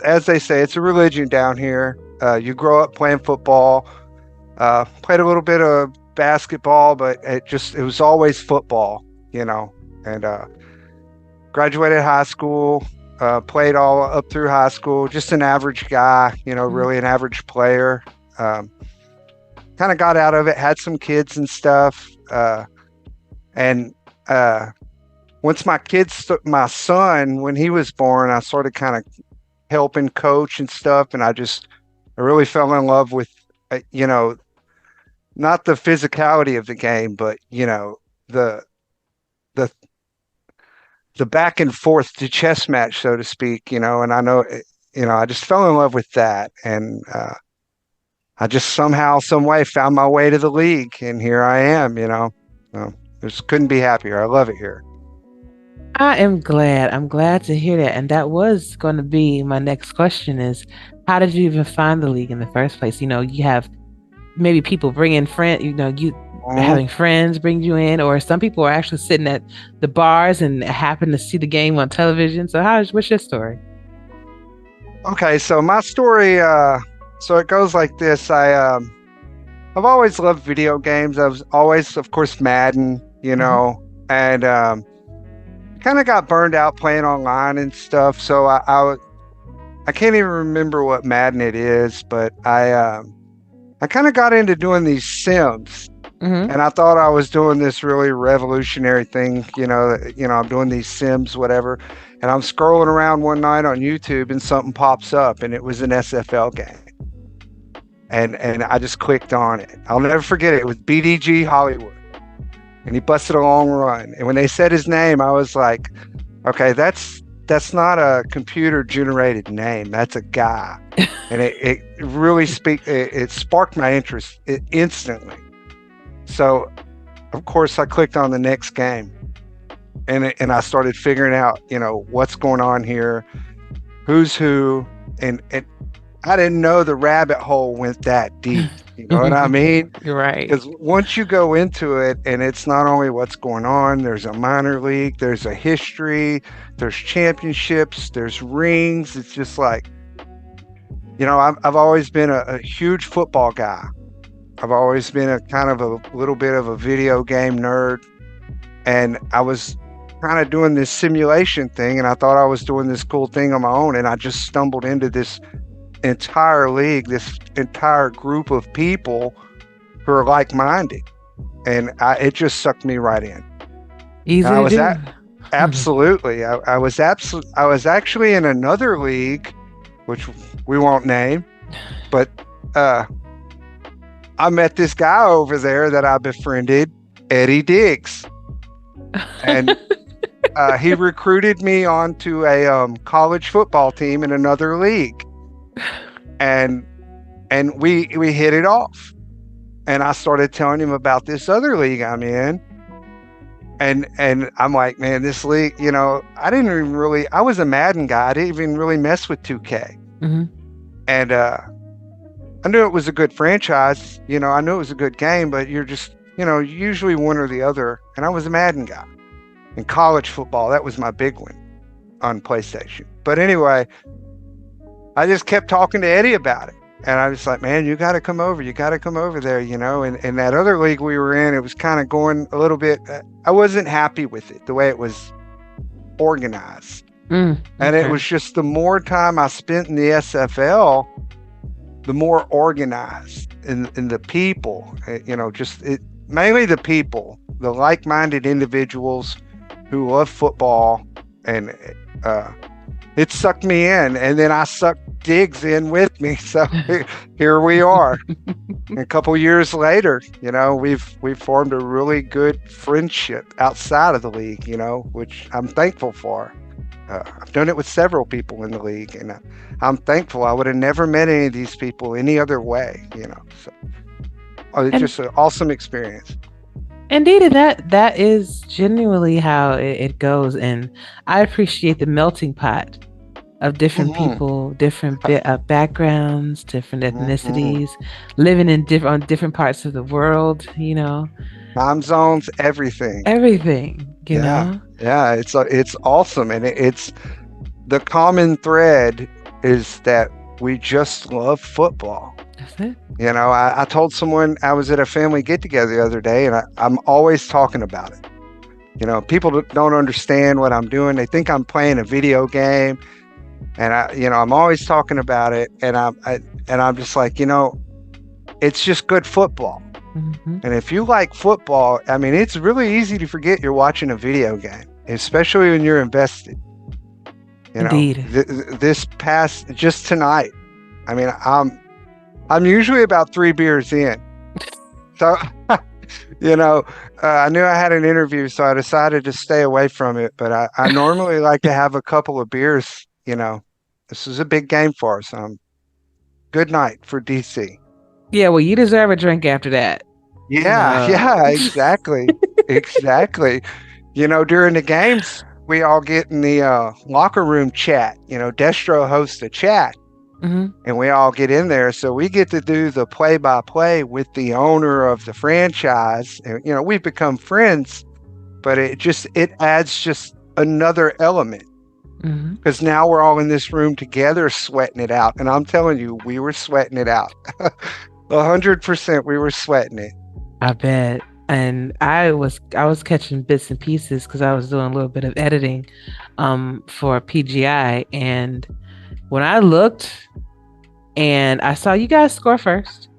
as they say, it's a religion down here. You grow up playing football. Played a little bit of basketball, but it was always football, you know. And graduated high school, played all up through high school. Just an average guy, you know, really an average player. Kind of got out of it, had some kids and stuff. And once my son, when he was born, I started kind of helping coach and stuff. And I really fell in love with, you know, not the physicality of the game, but, you know, the back and forth, the chess match, so to speak, you know. And I know, you know, I just fell in love with that. And, I just somehow, some way found my way to the league, and here I am, you know. Just couldn't be happier. I love it here. I am glad. I'm glad to hear that. And that was going to be my next question is, how did you even find the league in the first place? You know, you have maybe people bring in friends, you know, having friends bring you in, or some people are actually sitting at the bars and happen to see the game on television. So what's your story? Okay, so my story, so it goes like this. I've always loved video games. I was always, of course, Madden, you know, and kind of got burned out playing online and stuff. So I can't even remember what Madden it is, but I kind of got into doing these Sims, and I thought I was doing this really revolutionary thing, you know, I'm doing these Sims, whatever. And I'm scrolling around one night on YouTube and something pops up, and it was an SFL game. And I just clicked on it. I'll never forget it. It was BDG Hollywood. And he busted a long run. And when they said his name, I was like, okay, that's not a computer generated name. That's a guy. And it really it sparked my interest instantly. So, of course, I clicked on the next game. And I started figuring out, you know, what's going on here, who's who, and I didn't know the rabbit hole went that deep. You know what I mean? You're right. Because once you go into it, and it's not only what's going on, there's a minor league, there's a history, there's championships, there's rings. It's just like, you know, I've always been a huge football guy. I've always been a kind of a little bit of a video game nerd. And I was kind of doing this simulation thing, and I thought I was doing this cool thing on my own, and I just stumbled into this entire league, this entire group of people who are like-minded, and it just sucked me right in. Easy I to was do. absolutely. I was actually in another league, which we won't name, but I met this guy over there that I befriended, Eddie Diggs, and he recruited me onto a college football team in another league, and we hit it off. And I started telling him about this other league I'm in. And I'm like, man, this league, I was a Madden guy. I didn't even really mess with 2K. Mm-hmm. And I knew it was a good franchise. I knew it was a good game, but you're just, usually one or the other. And I was a Madden guy. And college football, that was my big one on PlayStation. But anyway, I just kept talking to Eddie about it. And I was like, man, you got to come over. You got to come over there, And that other league we were in, it was kind of going a little bit. I wasn't happy with it, the way it was organized. And it was just the more time I spent in the SFL, the more organized in the people, mainly the people, the like-minded individuals who love football. And it sucked me in. And then I sucked Diggs in with me, so here we are. A couple years later, we've formed a really good friendship outside of the league, which I'm thankful for. I've done it with several people in the league, and I'm thankful. I would have never met any of these people any other way, So it's just an awesome experience. Indeed, that is genuinely how it goes, and I appreciate the melting pot of different people, different backgrounds, different ethnicities, living in different parts of the world. Time zones, everything. You know. Yeah, it's awesome, and it's the common thread is that we just love football. That's it. I told someone I was at a family get-together the other day, and I'm always talking about it. People don't understand what I'm doing. They think I'm playing a video game. And I'm always talking about it, and I'm just like, it's just good football. Mm-hmm. And if you like football, I mean, it's really easy to forget you're watching a video game, especially when you're invested. Indeed. This past just tonight, I mean, I'm usually about 3 beers in, so I knew I had an interview, so I decided to stay away from it. But I normally like to have a couple of beers. This is a big game for us. Good night for DC. Yeah, well, you deserve a drink after that. Yeah, exactly. Exactly. During the games, we all get in the locker room chat. Destro hosts a chat, and we all get in there. So we get to do the play-by-play with the owner of the franchise. And, we've become friends, but it adds just another element. Because now we're all in this room together sweating it out. And I'm telling you, we were sweating it out. 100% we were sweating it. I bet. And I was catching bits and pieces because I was doing a little bit of editing for PGI. And when I looked and I saw you guys score first,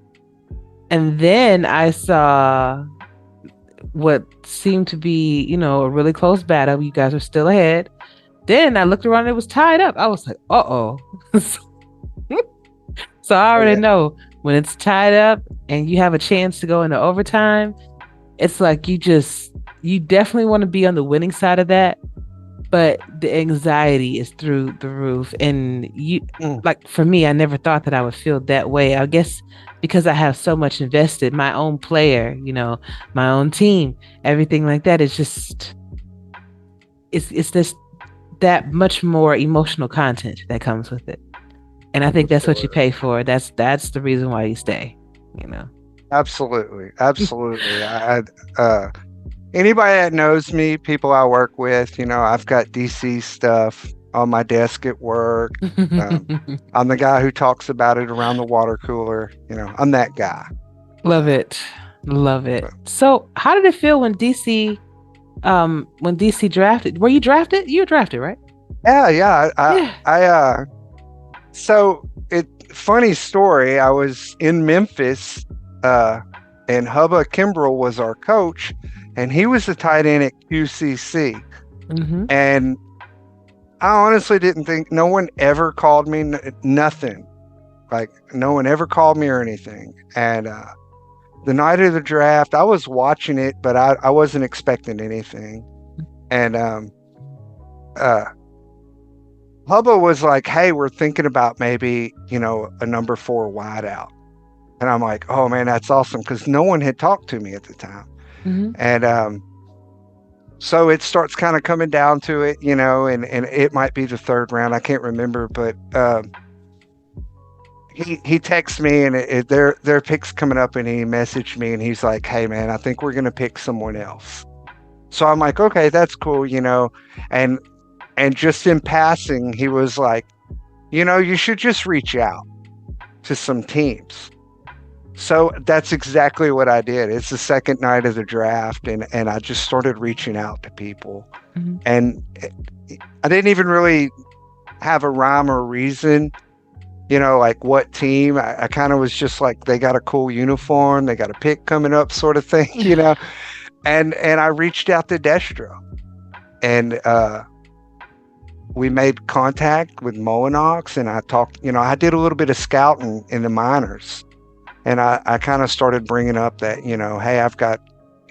and then I saw what seemed to be, a really close battle. You guys are still ahead. Then I looked around and it was tied up. I was like, uh-oh. So I already know when it's tied up and you have a chance to go into overtime, it's like you definitely want to be on the winning side of that. But the anxiety is through the roof. And like for me, I never thought that I would feel that way. I guess because I have so much invested, my own player, my own team, everything like that. It's just, it's this, that much more emotional content that comes with it. And I think that's what you pay for. That's the reason why you stay, Absolutely. Anybody that knows me, people I work with, I've got DC stuff on my desk at work. I'm the guy who talks about it around the water cooler. I'm that guy. Love it. So how did it feel when DC drafted? Were you drafted? You were drafted, right? Yeah. So funny story. I was in Memphis, and Hubba Kimbrell was our coach, and he was the tight end at QCC. Mm-hmm. And I honestly didn't think, no one ever called me, nothing. Like, no one ever called me or anything. And the night of the draft, I was watching it, but I wasn't expecting anything. And Hubba was like, hey, we're thinking about maybe, a number 4 wideout. And I'm like, oh man, that's awesome. Because no one had talked to me at the time. Mm-hmm. And so it starts kind of coming down to it, and it might be the 3rd round. I can't remember, but he texts me, and their pick's coming up, and he messaged me, and he's like, hey man, I think we're going to pick someone else. So I'm like, okay, that's cool, and just in passing, he was like, you should just reach out to some teams. So that's exactly what I did. It's the second night of the draft, and I just started reaching out to people. Mm-hmm. And I didn't even really have a rhyme or reason, like what team. I kind of was just like, they got a cool uniform, they got a pick coming up sort of thing, And I reached out to Destro, and we made contact with Molinox, and I talked, I did a little bit of scouting in the minors. And I kind of started bringing up that, hey, I've got,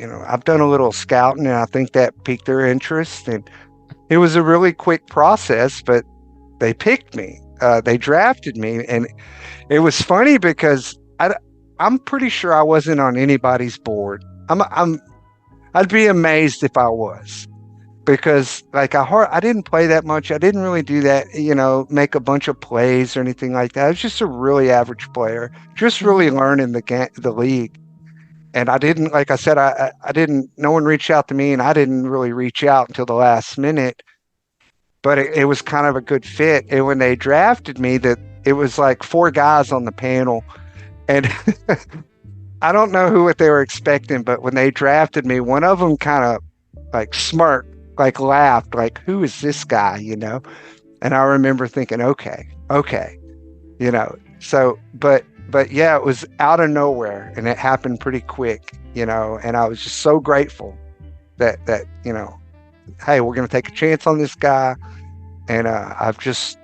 I've done a little scouting, and I think that piqued their interest. And it was a really quick process, but they picked me. They drafted me. And it was funny because I'm pretty sure I wasn't on anybody's board. I'd be amazed if I was. Because I didn't play that much. I didn't really do that, make a bunch of plays or anything like that. I was just a really average player, just really learning the league. And I didn't, like I said, I didn't, no one reached out to me, and I didn't really reach out until the last minute. But it was kind of a good fit. And when they drafted me, it was like 4 guys on the panel. And I don't know what they were expecting, but when they drafted me, one of them kind of like smirked, like laughed, like, who is this guy, And I remember thinking, okay, so, but yeah, it was out of nowhere, and it happened pretty quick, and I was just so grateful that hey, we're going to take a chance on this guy. And I've just,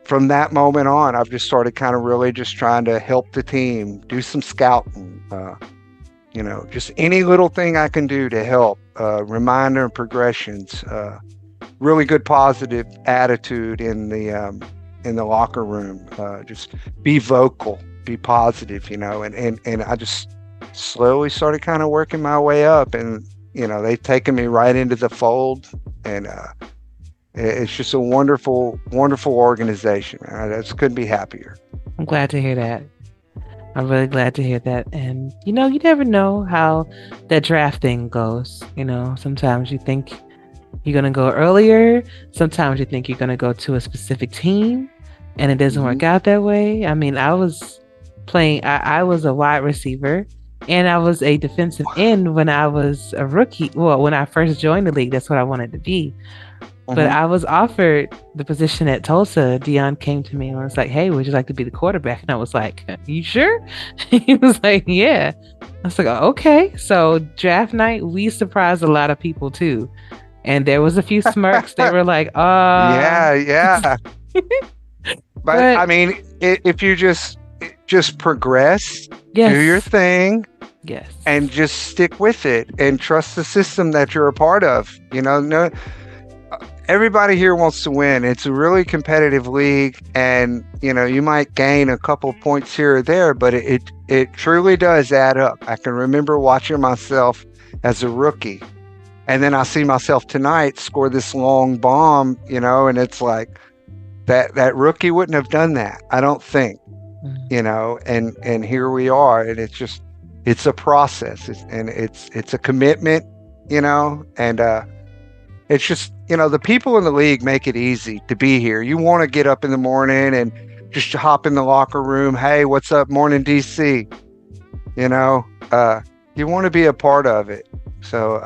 from that moment on, I've just started kind of really just trying to help the team, do some scouting, just any little thing I can do to help, reminder and progressions, really good positive attitude in the locker room, just be vocal, be positive, and I just slowly started kind of working my way up, and, they've taken me right into the fold, and it's just a wonderful, wonderful organization, man. I just couldn't be happier. I'm glad to hear that. I'm really glad to hear that. And, you never know how that draft thing goes. Sometimes you think you're going to go earlier. Sometimes you think you're going to go to a specific team, and it doesn't work out that way. I mean, I was playing, I was a wide receiver, and I was a defensive end when I was a rookie. Well, when I first joined the league, that's what I wanted to be. But I was offered the position at Tulsa. Dion came to me and was like, hey, would you like to be the quarterback? And I was like, you sure? He was like, yeah. I was like, oh, okay. So draft night, we surprised a lot of people too. And there was a few smirks. They were like, yeah. But I mean, if you just progress, yes, do your thing. Yes. And just stick with it and trust the system that you're a part of. Everybody here wants to win. It's a really competitive league, and you might gain a couple points here or there, but it truly does add up. I can remember watching myself as a rookie, and then I see myself tonight score this long bomb, and it's like that rookie wouldn't have done that, I don't think. And here we are, and it's a process, it's a commitment, and it's just, the people in the league make it easy to be here. You want to get up in the morning and just hop in the locker room. Hey, what's up, morning DC? You want to be a part of it. So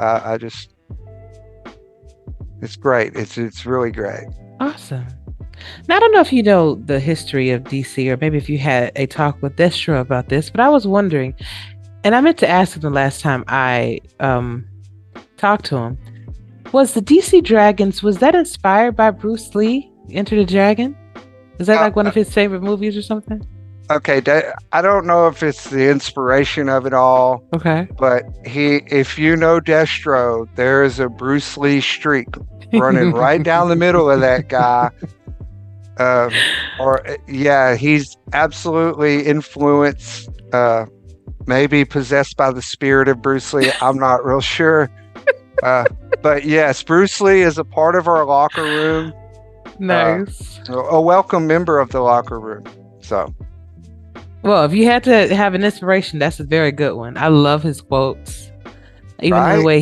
it's great. It's really great. Awesome. Now, I don't know if you know the history of DC, or maybe if you had a talk with Destro about this, but I was wondering, and I meant to ask him the last time I talked to him, was the DC Dragons, was that inspired by Bruce Lee, Enter the Dragon? Is that like one of his favorite movies or something? Okay, I don't know if it's the inspiration of it all. Okay. But if you know Destro, there is a Bruce Lee streak running right down the middle of that guy. He's absolutely influenced, maybe possessed by the spirit of Bruce Lee. I'm not real sure. But yes, Bruce Lee is a part of our locker room. Nice. A welcome member of the locker room. So. Well, if you had to have an inspiration, that's a very good one. I love his quotes, even the way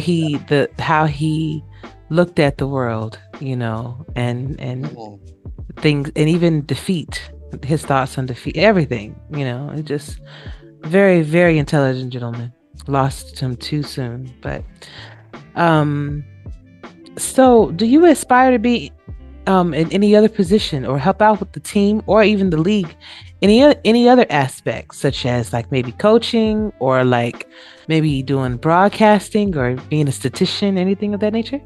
how he looked at the world, and things, and even defeat, his thoughts on defeat, everything, it just very, very intelligent gentleman. Lost him too soon, but so do you aspire to be in any other position or help out with the team or even the league? Any other aspects, such as like maybe coaching or like maybe doing broadcasting or being a statistician, anything of that nature?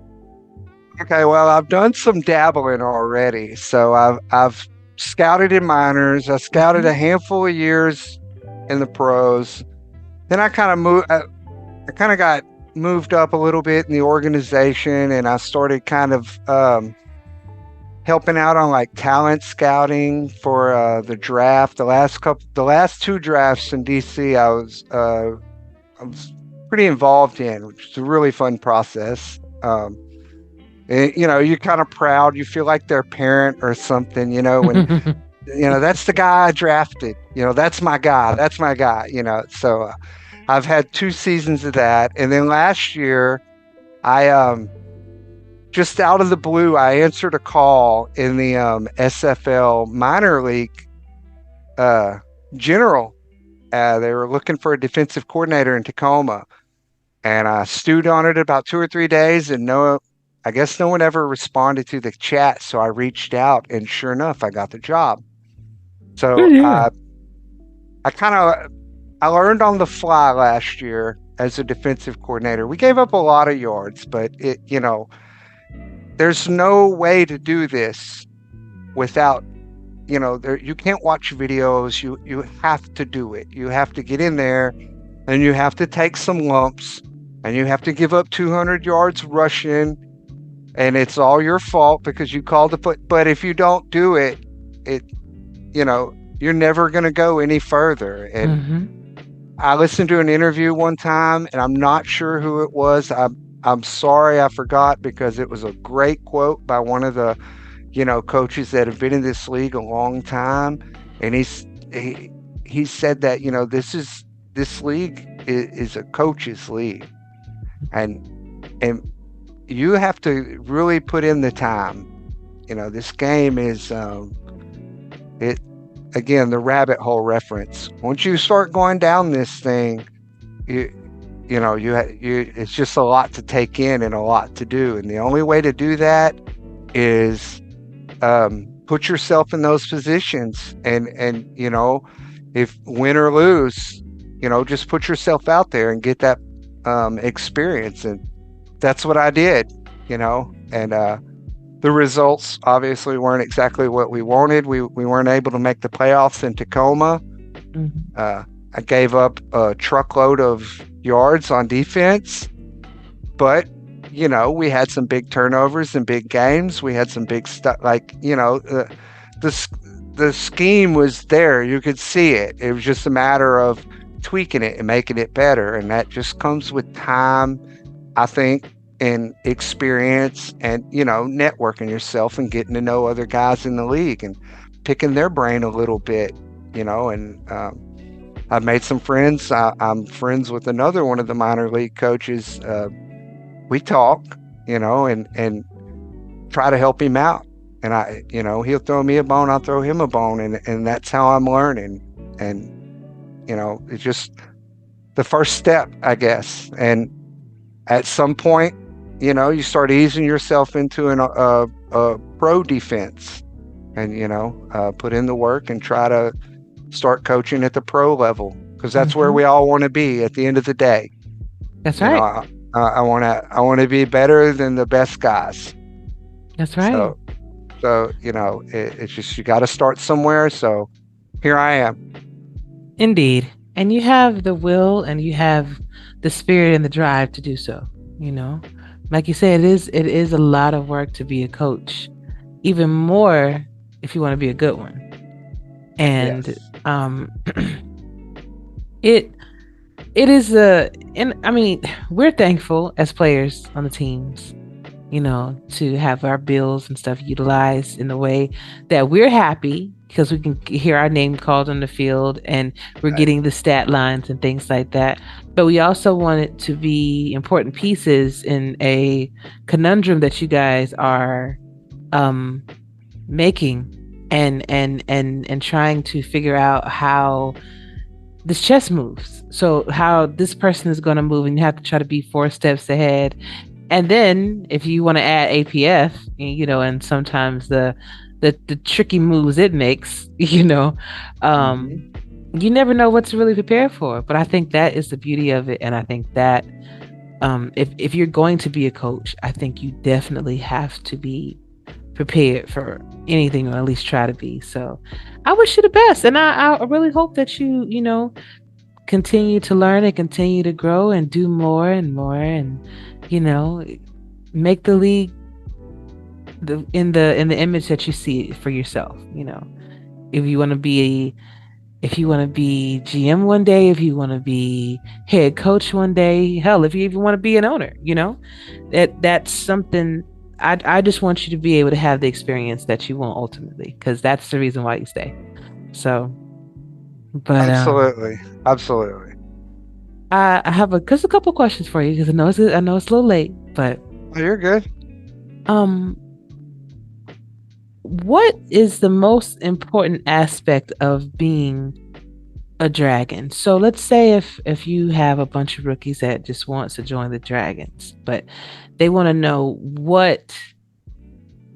Okay, well, I've done some dabbling already. So I've scouted in minors. I scouted a handful of years in the pros. Then I kind of moved. I kind of got moved up a little bit in the organization, and I started kind of helping out on like talent scouting for the draft. The last two drafts in DC, I was pretty involved in, which is a really fun process. And, you're kind of proud. You feel like their parent or something. When that's the guy I drafted. That's my guy. That's my guy. So I've had 2 seasons of that, and then last year, I just out of the blue, I answered a call in the SFL minor league general. They were looking for a defensive coordinator in Tacoma, and I stewed on it about 2 or 3 days, and I guess no one ever responded to the chat, so I reached out, and sure enough, I got the job. So I learned on the fly last year as a defensive coordinator. We gave up a lot of yards, but there's no way to do this without, you can't watch videos. You have to do it. You have to get in there, and you have to take some lumps, and you have to give up 200 yards rushing, and it's all your fault because you called the play. But if you don't do it, you're never going to go any further. And I listened to an interview one time, and I'm not sure who it was. I'm sorry, I forgot, because it was a great quote by one of the, coaches that have been in this league a long time, and he said that this league is a coach's league, and you have to really put in the time. This game is again, the rabbit hole reference. Once you start going down this thing, it's just a lot to take in and a lot to do. And the only way to do that is put yourself in those positions. And if win or lose, just put yourself out there and get that experience. And that's what I did, and the results obviously weren't exactly what we wanted. We weren't able to make the playoffs in Tacoma. I gave up a truckload of yards on defense, but we had some big turnovers in big games. We had some big stuff, like the scheme was there. You could see it. It was just a matter of tweaking it and making it better, and that just comes with time, I think, and experience, and networking yourself and getting to know other guys in the league and picking their brain a little bit, and I've made some friends. I'm friends with another one of the minor league coaches. We talk, and try to help him out. And he'll throw me a bone, I'll throw him a bone. And that's how I'm learning. And, it's just the first step, I guess. And at some point, you start easing yourself into a pro defense. and put in the work and try to start coaching at the pro level, because that's where we all want to be at the end of the day. That's right. I want to be better than the best guys. That's right. So it's just, you got to start somewhere. So here I am. Indeed. And you have the will and you have the spirit and the drive to do so. Like you said, it is a lot of work to be a coach, even more if you want to be a good one. And yes. It is we're thankful as players on the teams, to have our bills and stuff utilized in the way that we're happy, because we can hear our name called on the field and we're getting the stat lines and things like that. But we also want it to be important pieces in a conundrum that you guys are making and trying to figure out how this chess moves. So how this person is going to move, and you have to try to be 4 steps ahead. And then if you want to add APF, and sometimes the tricky moves it makes, you never know what to really prepare for. But I think that is the beauty of it. And I think that if you're going to be a coach, I think you definitely have to be prepared for anything, or at least try to be. So I wish you the best. And I really hope that you continue to learn and continue to grow and do more and more, and make the league in the image that you see for yourself. If you want to be GM one day, if you want to be head coach one day, hell, if you even want to be an owner, that's something. I just want you to be able to have the experience that you want ultimately, because that's the reason why you stay. So, but absolutely. I have a couple questions for you, because I know it's a little late, but you're good. What is the most important aspect of being a dragon? So let's say if you have a bunch of rookies that just wants to join the Dragons, but they want to know what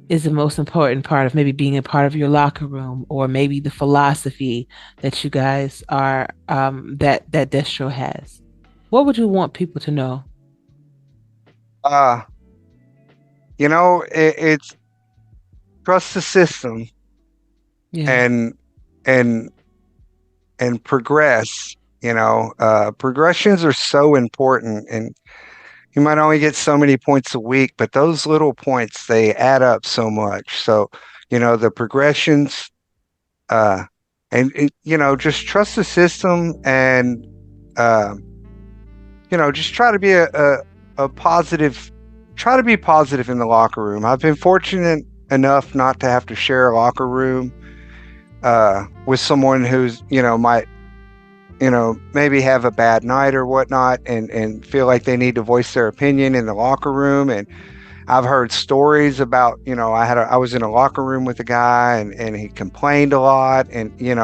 is the most important part of maybe being a part of your locker room, or maybe the philosophy that you guys are that Destro has. What would you want people to know? It's trust the system, and progress. Progressions are so important, and you might only get so many points a week, but those little points, they add up so much. So, the progressions, just trust the system, and, just try to be a positive, try to be positive in the locker room. I've been fortunate enough not to have to share a locker room with someone who's, might, maybe have a bad night or whatnot, and feel like they need to voice their opinion in the locker room. And I've heard stories about, I was in a locker room with a guy, and he complained a lot, and you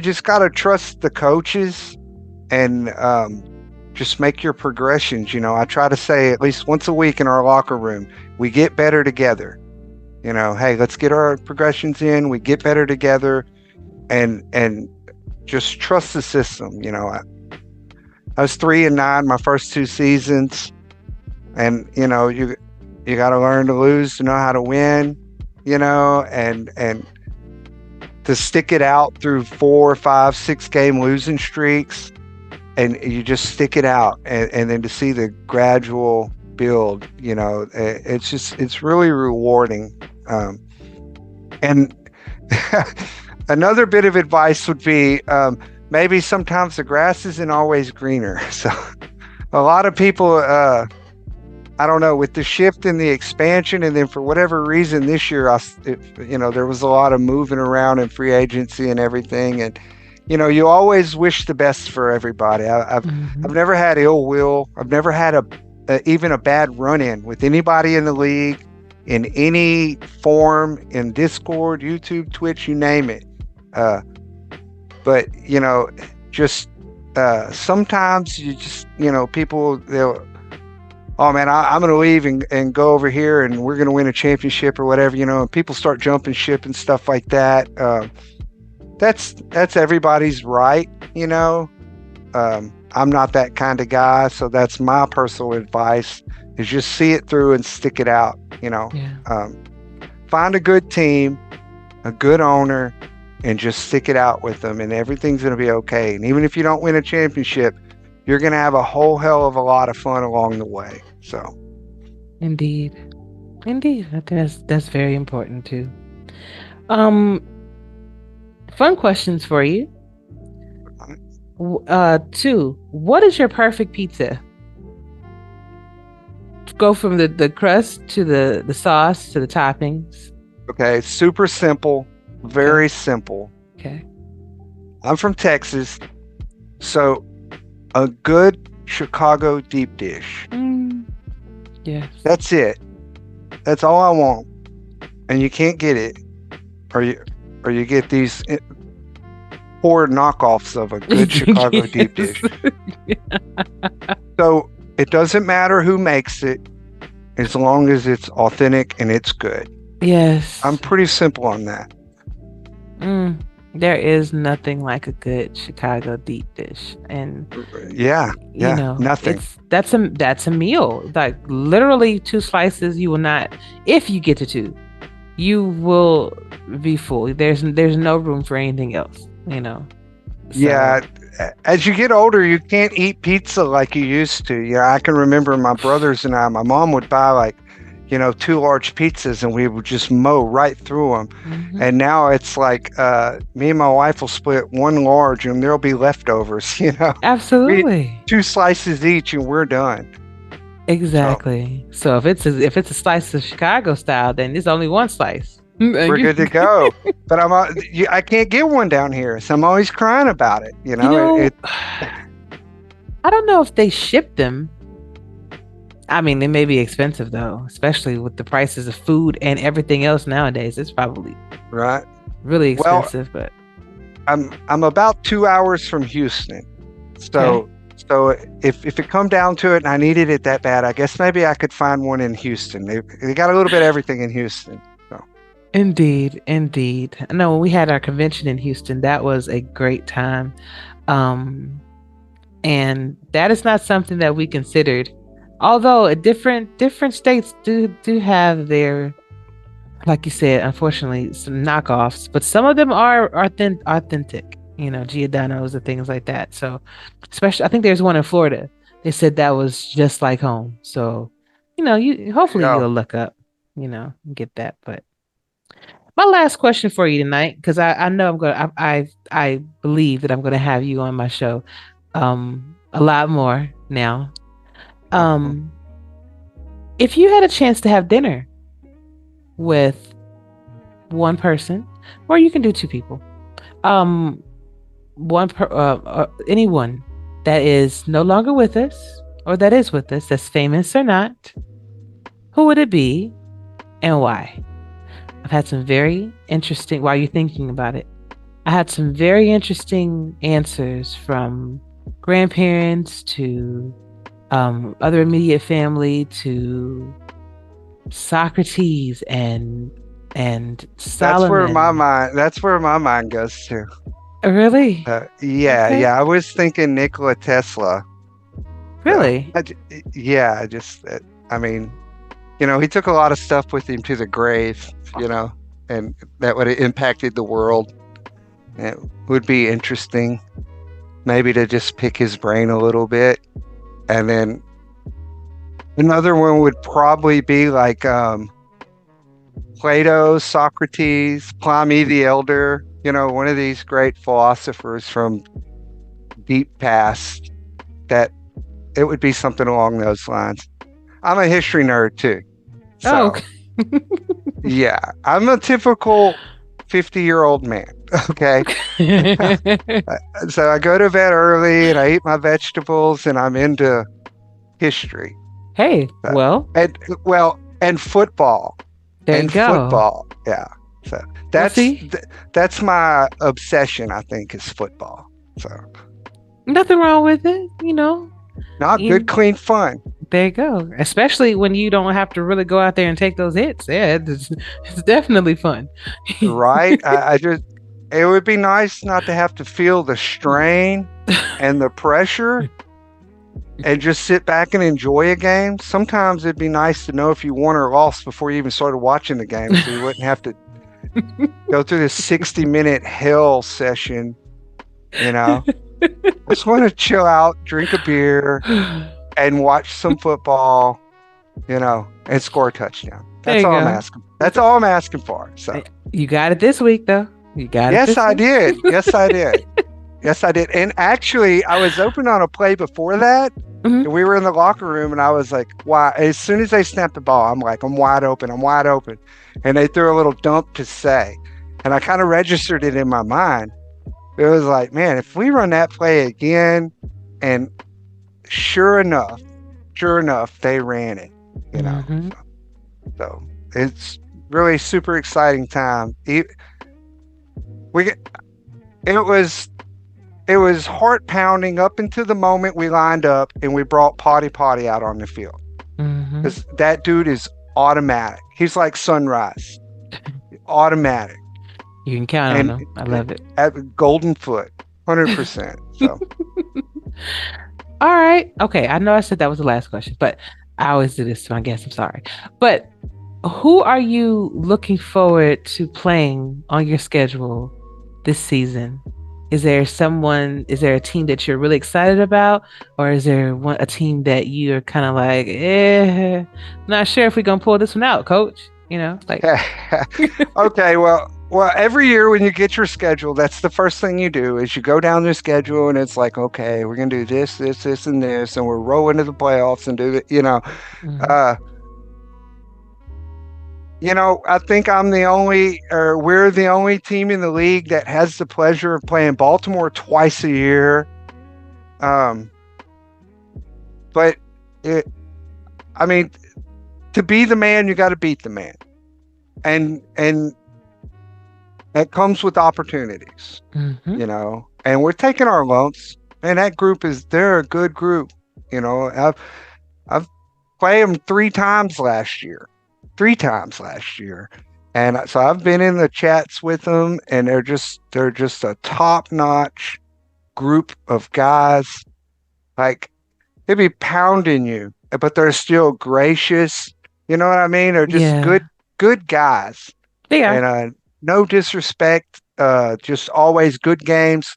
just got to trust the coaches, and just make your progressions. I try to say at least once a week in our locker room, we get better together. Hey, let's get our progressions in. We get better together. And just trust the system. I was 3-9 my first 2 seasons, and you got to learn to lose to know how to win. And to stick it out through 4, 5, 6 game losing streaks, and you just stick it out, and then to see the gradual build. It's really rewarding. And another bit of advice would be, maybe sometimes the grass isn't always greener. So a lot of people, I don't know, with the shift in the expansion, and then for whatever reason this year, there was a lot of moving around in free agency and everything. And, you always wish the best for everybody. I've never had ill will. I've never had even a bad run-in with anybody in the league, in any form, in Discord, YouTube, Twitch, you name it. But sometimes you just, people, they'll oh man, I'm going to leave and go over here and we're going to win a championship or whatever, and people start jumping ship and stuff like that. That's everybody's right. I'm not that kind of guy. So that's my personal advice, is just see it through and stick it out. Find a good team, a good owner, and just stick it out with them, and everything's going to be okay. And even if you don't win a championship, you're going to have a whole hell of a lot of fun along the way. So, Indeed. I think that's very important too. Fun questions for you. 2. What is your perfect pizza? Go from the crust to the sauce to the toppings. Okay, super simple, very simple. Okay. I'm from Texas, so a good Chicago deep dish. Yes. That's it. That's all I want. And you can't get it, or you get these poor knockoffs of a good Chicago deep dish. So it doesn't matter who makes it, as long as it's authentic and it's good. Yes. I'm pretty simple on that. There is nothing like a good Chicago deep dish, and nothing. That's a meal. Like literally 2 slices. You will not, if you get to 2, you will be full. There's no room for anything else. So. Yeah. As you get older, you can't eat pizza like you used to. I can remember my brothers and my mom would buy 2 large pizzas and we would just mow right through them. Mm-hmm. And now it's like me and my wife will split 1 large and there'll be leftovers, Absolutely. 2 slices each and we're done. Exactly. So if it's a slice of Chicago style, then it's only 1 slice. We're good to go. But I can't get one down here, so I'm always crying about it. I don't know if they ship them. I mean, they may be expensive though, especially with the prices of food and everything else nowadays. It's probably right, really expensive. But I'm about 2 hours from Houston, so if it come down to it and I needed it that bad, I guess maybe I could find one in Houston. They got a little bit of everything in Houston. So. Indeed. No, when we had our convention in Houston, that was a great time, and that is not something that we considered. Although different states do have their, like you said, unfortunately, some knockoffs, but some of them are authentic, Giordano's and things like that. So, especially, I think there's one in Florida. They said that was just like home. So, hopefully you'll look up, and get that. But my last question for you tonight, because I know I believe that I'm gonna have you on my show, a lot more now. If you had a chance to have dinner with one person, or you can do 2 people, anyone that is no longer with us, or that is with us, that's famous or not, who would it be and why? I've had some very interesting, while you're thinking about it, I had some very interesting answers from grandparents to other immediate family to Socrates and Solomon. That's where my mind goes to. Really? Okay. I was thinking Nikola Tesla. Really? He took a lot of stuff with him to the grave, and that would have impacted the world. It would be interesting, maybe to just pick his brain a little bit. And then another one would probably be like Plato, Socrates, Pliny the Elder, one of these great philosophers from deep past. That it would be something along those lines. I'm a history nerd too. So, okay. Yeah, I'm a typical 50-year-old man. Okay. So I go to bed early and I eat my vegetables and I'm into history. Hey, and football. There you go. Football. Yeah. So that's my obsession, I think, is football. So nothing wrong with it, Not good, clean fun. There you go. Especially when you don't have to really go out there and take those hits. Yeah, it's definitely fun. Right? It would be nice not to have to feel the strain and the pressure and just sit back and enjoy a game. Sometimes it'd be nice to know if you won or lost before you even started watching the game, so you wouldn't have to go through this 60-minute hell session. I just want to chill out, drink a beer, and watch some football, and score a touchdown. That's all I'm asking. That's all I'm asking for. So you got it this week, though. You got it. Yes, I did. Yes, I did. Yes, I did. And actually, I was open on a play before that. Mm-hmm. And we were in the locker room, and I was like, "Wow!" As soon as they snapped the ball, I'm like, "I'm wide open. I'm wide open." And they threw a little dump to say, and I kind of registered it in my mind. It was like, man, if we run that play again, and sure enough, they ran it. Mm-hmm. So it's really super exciting time. It was heart pounding up into the moment we lined up and we brought Pauly out on the field. Because that dude is automatic. He's like Sunrise. Automatic. You can count on him. I love it. At golden foot. 100%. So. All right. Okay. I know I said that was the last question, but I always do this to my guests. I'm sorry. But who are you looking forward to playing on your schedule this season? Is there a team that you're really excited about? Or is there a team that you're kind of like, not sure if we're going to pull this one out, coach? Okay, well, every year when you get your schedule, that's the first thing you do is you go down the schedule and it's like, okay, we're going to do this, this, this, and this, and we're rolling to the playoffs and do it, I think we're the only team in the league that has the pleasure of playing Baltimore twice a year. But to be the man, you got to beat the man. And that comes with opportunities, and we're taking our lumps, and that group they're a good group. I've played them three times last year. And so I've been in the chats with them, and they're just a top-notch group of guys. Like, they'd be pounding you, but they're still gracious. You know what I mean? They're just good guys. They are. And no disrespect, just always good games.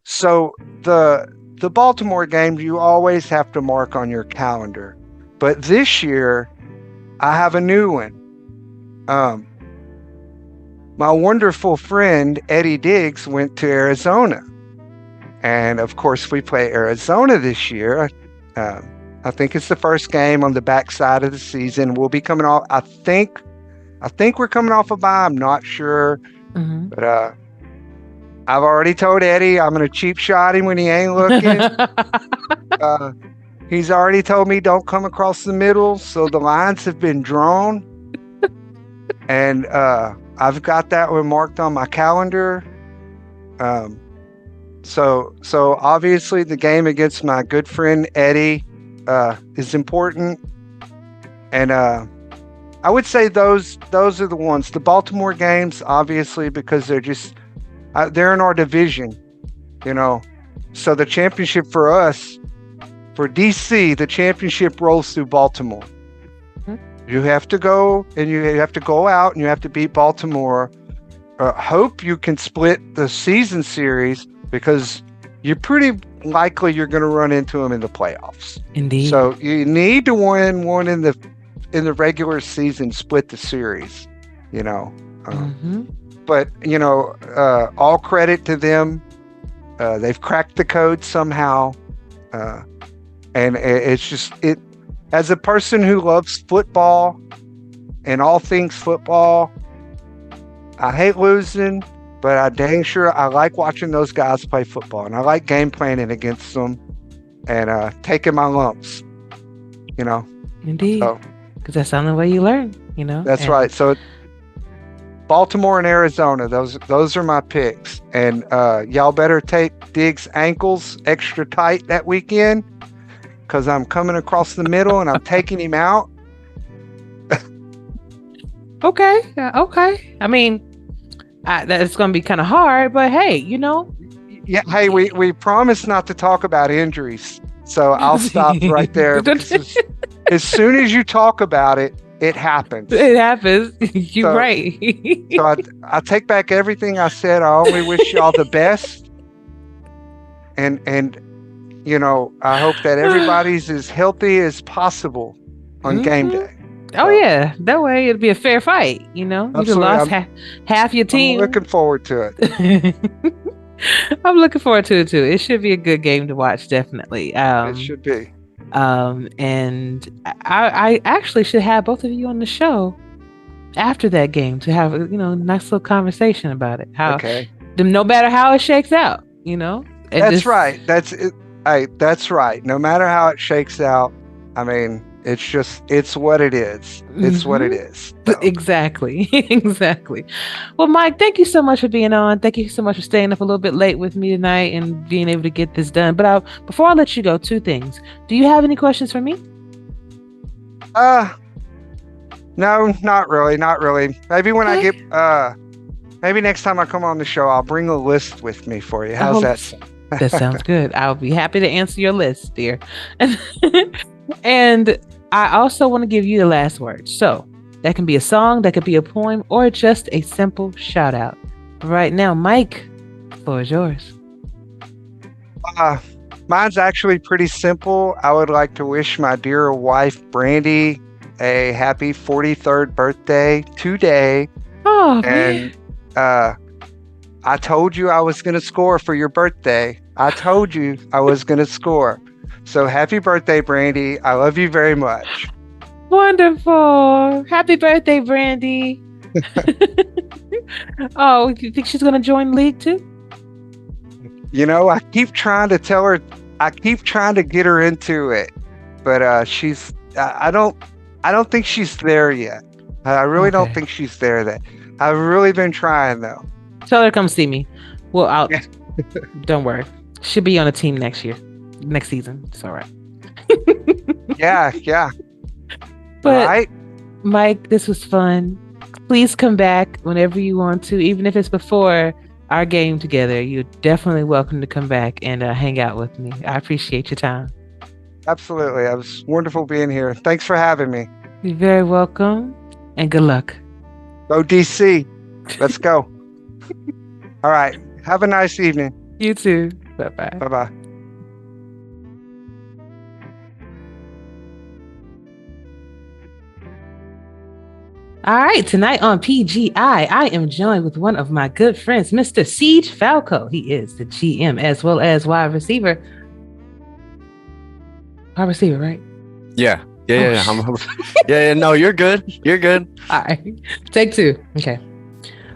So the Baltimore games you always have to mark on your calendar. But this year, I have a new one. My wonderful friend Eddie Diggs went to Arizona, and of course we play Arizona this year. I think it's the first game on the backside of the season. We'll be coming off. I think we're coming off a bye. I'm not sure, but I've already told Eddie I'm going to cheap shot him when he ain't looking. He's already told me don't come across the middle, so the lines have been drawn. And I've got that one marked on my calendar. So obviously the game against my good friend Eddie is important. And I would say those are the ones. The Baltimore games, obviously, because they're in our division, So the championship for us, for DC, the championship rolls through Baltimore. You have to go, and you have to go out, and you have to beat Baltimore. Hope you can split the season series, because you're pretty likely you're going to run into them in the playoffs. Indeed. So you need to win one in the regular season, split the series. But all credit to them. They've cracked the code somehow. And it's just, as a person who loves football and all things football, I hate losing, but I dang sure I like watching those guys play football, and I like game planning against them and taking my lumps, Indeed. Because that's the only way you learn, That's right. So Baltimore and Arizona, those are my picks. And y'all better take Diggs' ankles extra tight that weekend. because I'm coming across the middle and I'm taking him out. Okay. Okay. I mean, that's going to be kind of hard, but hey, Yeah. Hey, we promised not to talk about injuries, so I'll stop right there. Because as soon as you talk about it, it happens. It happens. You're So- right. So I take back everything I said. I only wish y'all the best, and I hope that everybody's as healthy as possible on game day. Oh yeah, that way it'd be a fair fight. You could Absolutely. lost half your team. I'm looking forward to it. I'm looking forward to it too. It should be a good game to watch, definitely. It should be. And I actually should have both of you on the show after that game to have a nice little conversation about it. How Okay. no matter how it shakes out, That's right. That's it. Hey, that's right. No matter how it shakes out, I mean, it's what it is. It's what it is. So, Exactly. Exactly. Well, Mike, thank you so much for being on. Thank you so much for staying up a little bit late with me tonight and being able to get this done. But before I let you go, two things. Do you have any questions for me? no, not really. Not really. Maybe when I get, maybe next time I come on the show, I'll bring a list with me for you. How's that sound? That sounds good. I'll be happy to answer your list, dear. And I also want to give you the last word. So that can be a song, that could be a poem, or just a simple shout out. Right now, Mike, the floor is yours. Mine's actually pretty simple. I would like to wish my dear wife, Brandy, a happy 43rd birthday today. Oh, man. And I told you I was going to score for your birthday. I told you I was going to score. So happy birthday, Brandy. I love you very much. Wonderful. Happy birthday, Brandy. Oh, you think she's going to join the league too? I keep trying to tell her, I keep trying to get her into it, but I don't think she's there yet. I really don't think she's there yet. I've really been trying though. Tell her to come see me. Well, don't worry. She'll be on a team next season. It's all right. Yeah. But Right? Mike, this was fun. Please come back whenever you want to, even if it's before our game together. You're definitely welcome to come back and hang out with me. I appreciate your time. Absolutely. It was wonderful being here. Thanks for having me. You're very welcome, and good luck. Go DC. Let's go. All right. Have a nice evening. You too. Bye-bye. Bye-bye. All right, tonight on PGI, I am joined with one of my good friends, Mr. Siege Falco. He is the GM as well as wide receiver. Wide receiver, right? Yeah. Oh, Yeah. No, you're good. You're good. All right, take two. Okay.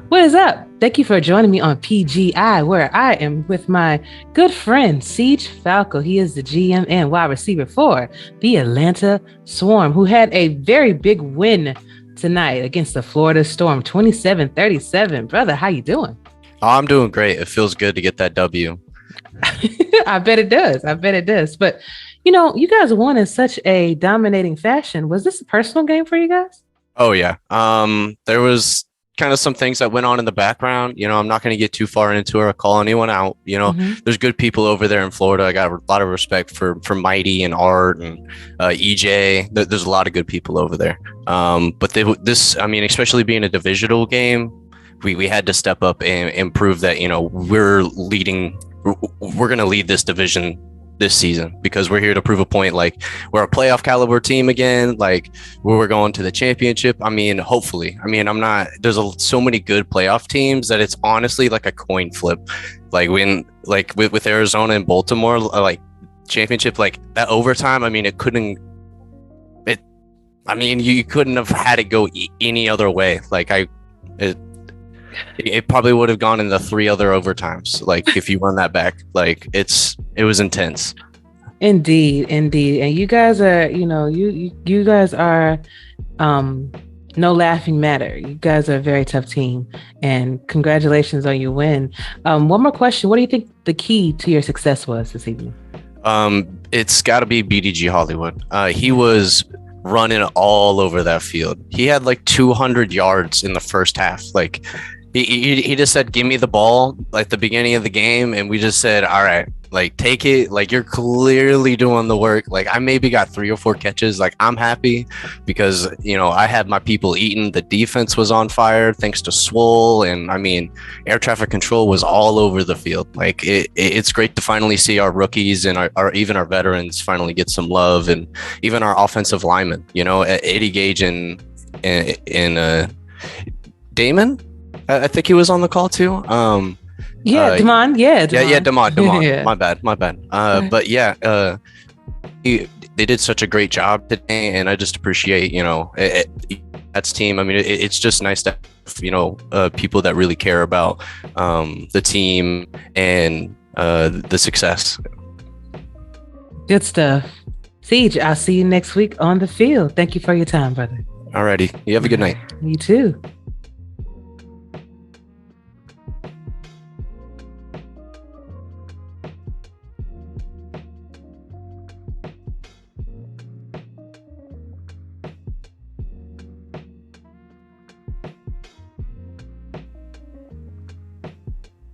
What is up? Thank you for joining me on PGI, where I am with my good friend, Siege Falco. He is the GM and wide receiver for the Atlanta Swarm, who had a very big win tonight against the Florida Storm, 27-37. Brother, how you doing? Oh, I'm doing great. It feels good to get that W. I bet it does. But, you guys won in such a dominating fashion. Was this a personal game for you guys? Oh, yeah. There was kind of some things that went on in the background. I'm not going to get too far into it or call anyone out. There's good people over there in Florida. I got a lot of respect for Mighty and Art and EJ. There's a lot of good people over there. But especially being a divisional game, we had to step up and prove that, we're going to lead this division this season, because we're here to prove a point. Like, we're a playoff caliber team again, like we're going to the championship. Hopefully. There's so many good playoff teams that it's honestly like a coin flip. Like with Arizona and Baltimore, like championship, like that overtime, you couldn't have had it go any other way. Like it probably would have gone in the 3 other overtimes. Like if you run that back, like it was intense. Indeed. And you guys are, you guys are no laughing matter. You guys are a very tough team, and congratulations on your win. One more question. What do you think the key to your success was this evening? It's got to be BDG Hollywood. He was running all over that field. He had like 200 yards in the first half. Like he just said, "Give me the ball," like the beginning of the game, and we just said, "All right, like take it. Like you're clearly doing the work." Like I maybe got 3 or 4 catches. Like I'm happy because I had my people eating. The defense was on fire thanks to Swole, and I mean, air traffic control was all over the field. Like it's great to finally see our rookies and even our veterans finally get some love, and even our offensive linemen. Eddie Gage and Damon. I think he was on the call too. Damon. Damon. Yeah. My bad. But yeah, they did such a great job today, and I just appreciate that's team. I mean, it's just nice to have, people that really care about the team and the success. Good stuff. Siege, I'll see you next week on the field. Thank you for your time, brother. Alrighty, you have a good night. You too.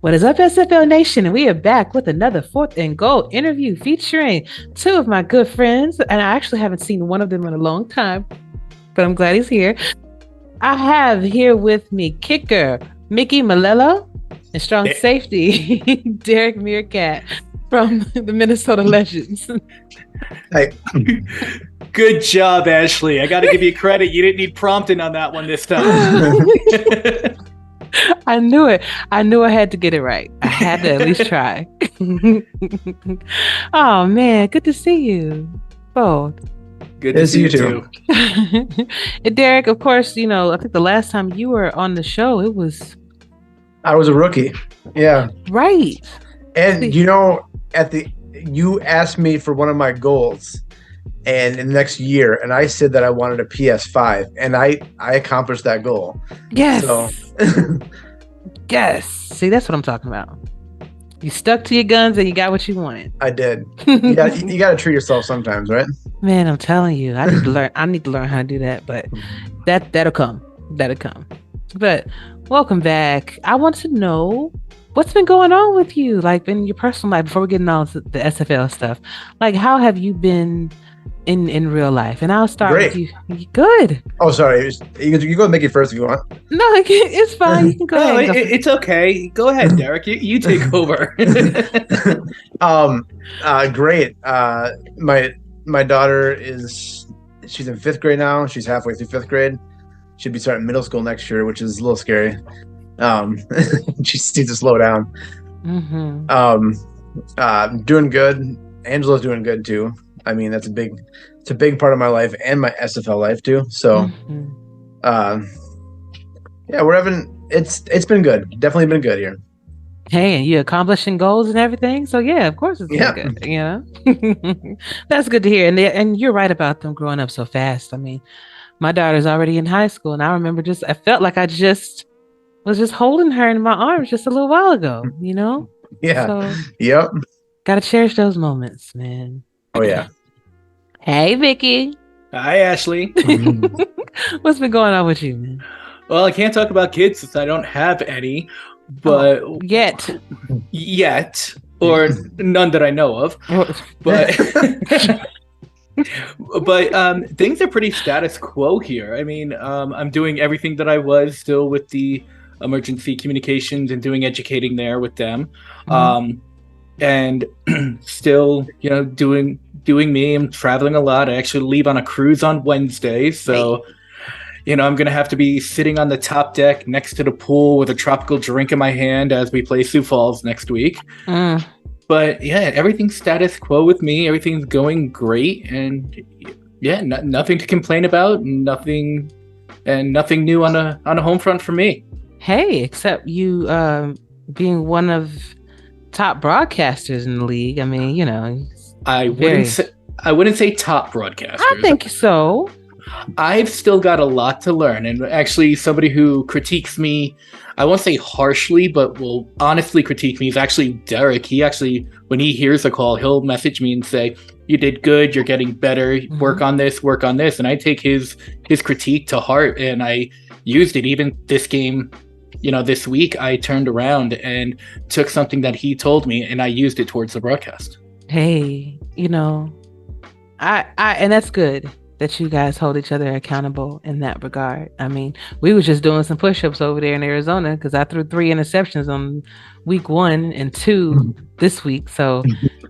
What is up, SFL Nation? And we are back with another 4th and Goal interview featuring 2 of my good friends. And I actually haven't seen one of them in a long time, but I'm glad he's here. I have here with me kicker Mickey Melillio and strong safety Derek Meerkat from the Minnesota Legends. Hey. Good job, Ashley. I got to give you credit. You didn't need prompting on that one this time. I knew it. I knew I had to get it right. I had to at least try. Oh man, good to see you both. Good to see you too. And Derek, of course, I think the last time you were on the show, I was a rookie. Yeah. Right. And you asked me for one of my goals and in the next year, and I said that I wanted a PS5, and I accomplished that goal. Yes. So. Yes. See, that's what I'm talking about. You stuck to your guns and you got what you wanted. I did. You got to treat yourself sometimes, right? Man, I'm telling you, I need to learn how to do that, but that'll come. But welcome back. I want to know what's been going on with you, like in your personal life, before we get into all the SFL stuff. Like, how have you been in real life? And I'll start with you. Good. Oh, sorry. You go Mickey first if you want. No, it's fine. You can go ahead. It's okay. Go ahead, Derek. You take over. Great. My daughter she's in 5th grade now. She's halfway through 5th grade. She'll be starting middle school next year, which is a little scary. She needs to slow down. Mm-hmm. Doing good. Angela's doing good too. I mean, it's a big part of my life and my SFL life too. So, yeah, it's been good. Definitely been good here. Hey, and you accomplishing goals and everything. So yeah, of course it's good. That's good to hear. And you're right about them growing up so fast. I mean, my daughter's already in high school, and I remember I felt like I was just holding her in my arms just a little while ago. Yeah. So, yep. Gotta cherish those moments, man. Oh yeah. Hey, Vicky. Hi, Ashley. What's been going on with you, man? Well, I can't talk about kids since I don't have any, but yet, or none that I know of. But things are pretty status quo here. I mean, I'm doing everything that I was still with the emergency communications and doing educating there with them. And still, doing me. I'm traveling a lot. I actually leave on a cruise on Wednesday. So, I'm going to have to be sitting on the top deck next to the pool with a tropical drink in my hand as we play Sioux Falls next week. But yeah, everything's status quo with me. Everything's going great. And yeah, nothing to complain about. Nothing new on a home front for me. Hey, except you being one of top broadcasters in the league. I mean, I wouldn't say top broadcasters. I think so. I've still got a lot to learn. And actually, somebody who critiques me, I won't say harshly, but will honestly critique me is actually Derek. He actually, when he hears a call, he'll message me and say, "You did good. You're getting better. Work on this. Work on this." And I take his critique to heart, and I used it. Even this game, this week, I turned around and took something that he told me, and I used it towards the broadcast. Hey, I and that's good that you guys hold each other accountable in that regard. I mean, we were just doing some push-ups over there in Arizona because I threw 3 interceptions on week 1 and 2 this week. So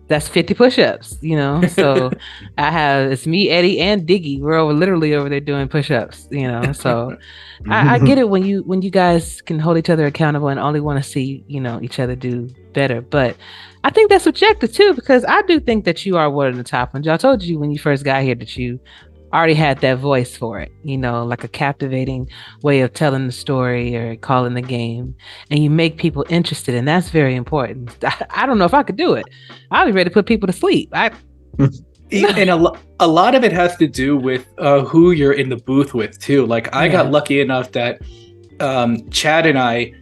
that's 50 push-ups, So it's me, Eddie, and Diggy. We're literally over there doing push-ups, So I get it when you guys can hold each other accountable and only want to see, each other do better. But I think that's subjective too, because I do think that you are one of the top ones. I told you when you first got here that you already had that voice for it, like a captivating way of telling the story or calling the game, and you make people interested, and that's very important. I don't know if I could do it. I'll be ready to put people to sleep. And a lot of it has to do with who you're in the booth with too. Like I got lucky enough that Chad and I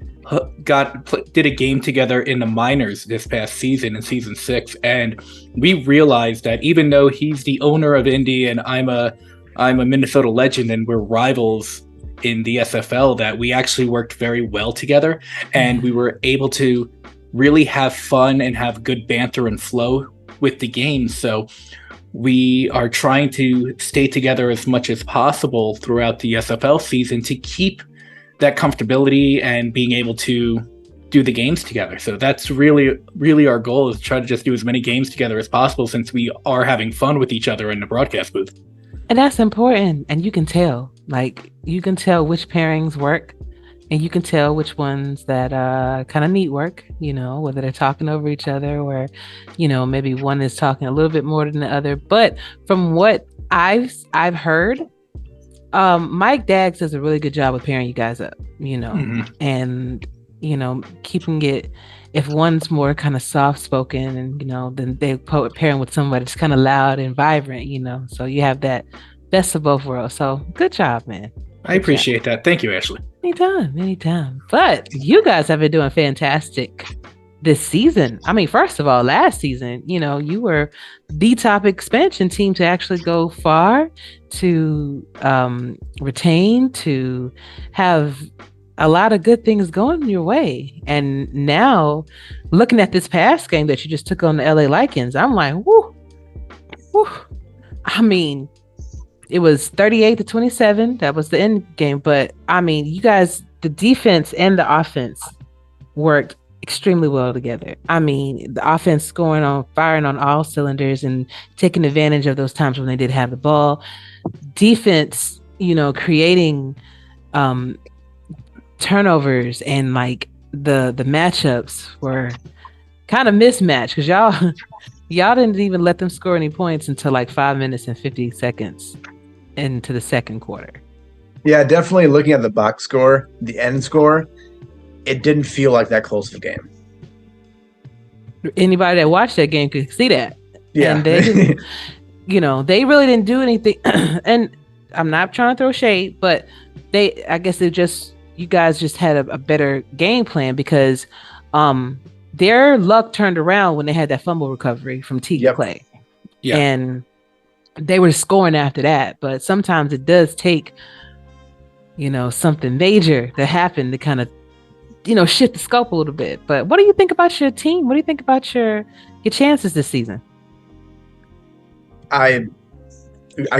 did a game together in the minors this past season, in season 6, and we realized that even though he's the owner of Indy and I'm a Minnesota Legend and we're rivals in the SFL, that we actually worked very well together, and we were able to really have fun and have good banter and flow with the game. So we are trying to stay together as much as possible throughout the SFL season to keep that comfortability and being able to do the games together. So that's really, really our goal, is try to just do as many games together as possible, since we are having fun with each other in the broadcast booth. And that's important. And you can tell which pairings work, and you can tell which ones that kind of need work, whether they're talking over each other or, maybe one is talking a little bit more than the other. But from what I've heard, Mike Daggs does a really good job of pairing you guys up, and, keeping it, if one's more kind of soft spoken and, then they pairing with somebody that's kind of loud and vibrant, so you have that best of both worlds. So good job, man. I appreciate that. Thank you, Ashley. Anytime. But you guys have been doing fantastic this season. I mean, first of all, last season, you were the top expansion team to actually go far, to retain, to have a lot of good things going your way. And now, looking at this past game that you just took on the LA Lycans, I'm like, whoo. I mean, it was 38-27. That was the end game. But I mean, you guys, the defense and the offense worked extremely well together. I mean, the offense firing on all cylinders and taking advantage of those times when they did have the ball. Defense, creating turnovers, and like the matchups were kind of mismatched because y'all didn't even let them score any points until like 5 minutes and 50 seconds into the second quarter. Yeah, definitely looking at the box score, the end score, it didn't feel like that close of a game. Anybody that watched that game could see that. Yeah. And they didn't, they really didn't do anything. And I'm not trying to throw shade, but I guess you guys just had a better game plan, because their luck turned around when they had that fumble recovery from T. Clay. Yeah. And they were scoring after that. But sometimes it does take, something major to happen to kind of, shift the scope a little bit. But what do you think about your team? What do you think about your chances this season? I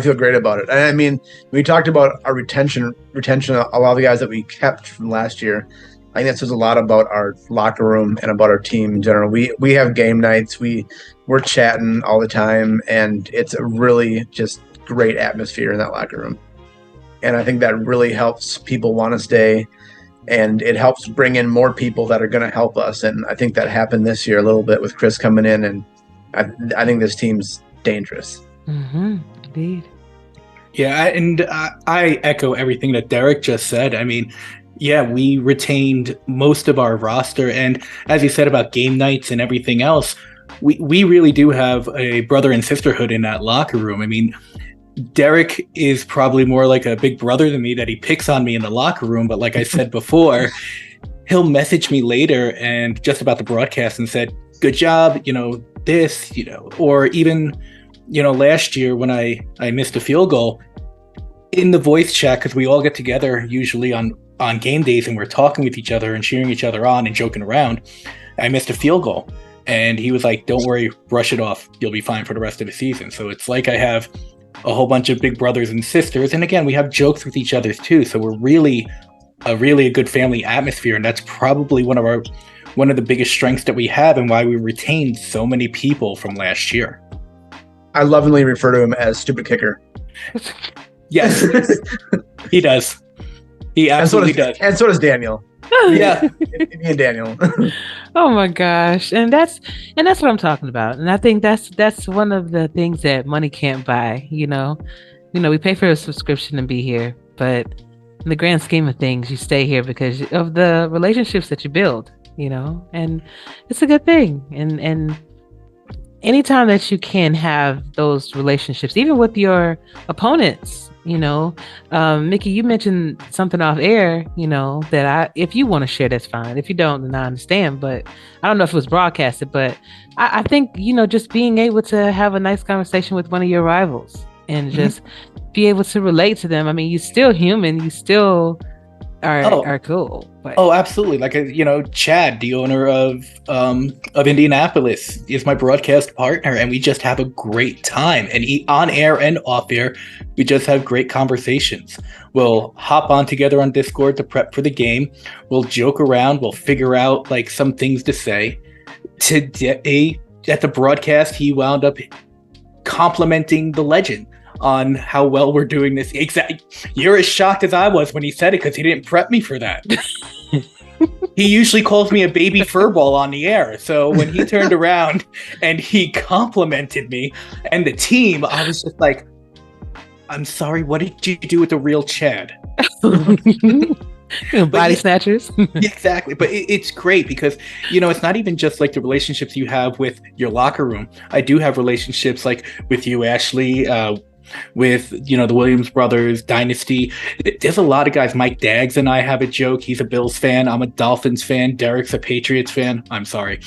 feel great about it. And I mean, we talked about our retention, a lot of the guys that we kept from last year. I think that says a lot about our locker room and about our team in general. We have game nights. We're chatting all the time, and it's a really just great atmosphere in that locker room. And I think that really helps people want to stay, and it helps bring in more people that are going to help us. And I think that happened this year a little bit with Chris coming in, and I think this team's dangerous. Mm-hmm. Indeed. Yeah, and I echo everything that Derek just said. I mean, yeah, we retained most of our roster, and as you said about game nights and everything else, we really do have a brother and sisterhood in that locker room. I mean, Derek is probably more like a big brother than me, that he picks on me in the locker room. But like I said before, he'll message me later and just about the broadcast and said, good job, this, or even, last year when I missed a field goal in the voice chat, because we all get together usually on game days and we're talking with each other and cheering each other on and joking around. I missed a field goal and he was like, don't worry, brush it off. You'll be fine for the rest of the season. So it's like I have a whole bunch of big brothers and sisters. And again, we have jokes with each other too. So we're really a good family atmosphere. And that's probably one of the biggest strengths that we have and why we retained so many people from last year. I lovingly refer to him as Stupid Kicker. Yes, he does. He absolutely does. And so does Daniel. Yeah. Me and Daniel. Oh my gosh. And that's what I'm talking about. And I think that's one of the things that money can't buy, we pay for a subscription to be here, but in the grand scheme of things, you stay here because of the relationships that you build, and it's a good thing. And anytime that you can have those relationships, even with your opponents, Mickey, you mentioned something off air, that if you want to share, that's fine. If you don't, then I understand. But I don't know if it was broadcasted, but I think, just being able to have a nice conversation with one of your rivals and just be able to relate to them. I mean, you're still human. You still are cool. But. Oh, absolutely. Like, Chad, the owner of Indianapolis, is my broadcast partner, and we just have a great time. And on air and off air, we just have great conversations. We'll hop on together on Discord to prep for the game. We'll joke around. We'll figure out like some things to say. Today at the broadcast, he wound up complimenting the legend on how well we're doing this. Exactly. You're as shocked as I was when he said it because he didn't prep me for that. He usually calls me a baby furball on the air. So when he turned around and he complimented me and the team, I was just like, I'm sorry, what did you do with the real Chad? Body snatchers. Exactly. But it's great because, it's not even just like the relationships you have with your locker room. I do have relationships like with you, Ashley, with the Williams brothers, Dynasty. There's a lot of guys. Mike Daggs and I have a joke. He's a Bills fan. I'm a Dolphins fan. Derek's a Patriots fan. I'm sorry.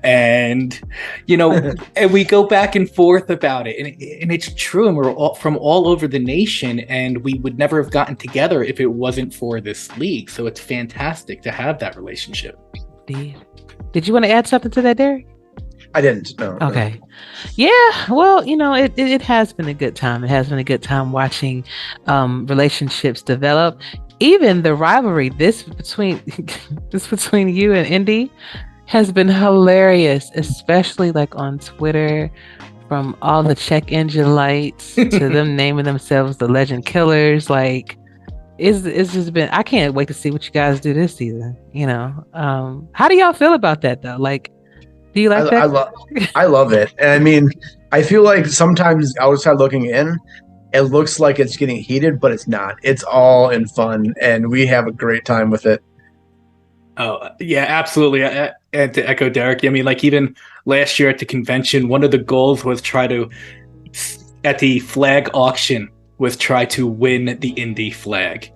And and we go back and forth about it, and it's true. And we're all from all over the nation, and we would never have gotten together if it wasn't for this league. So it's fantastic to have that relationship. Did you want to add something to that, Derek? I didn't. No. Okay. Yeah. Well, it has been a good time. It has been a good time watching relationships develop. Even the rivalry between you and Indy has been hilarious, especially like on Twitter, from all the check engine lights to them naming themselves the Legend Killers. Like, it's just been. I can't wait to see what you guys do this season. How do y'all feel about that though? Like, do you like that? I love it. And I mean, I feel like sometimes outside looking in, it looks like it's getting heated, but it's not. It's all in fun, and we have a great time with it. Oh, yeah, absolutely. And to echo Derek, I mean, like even last year at the convention, one of the goals was at the flag auction, was try to win the Indy flag.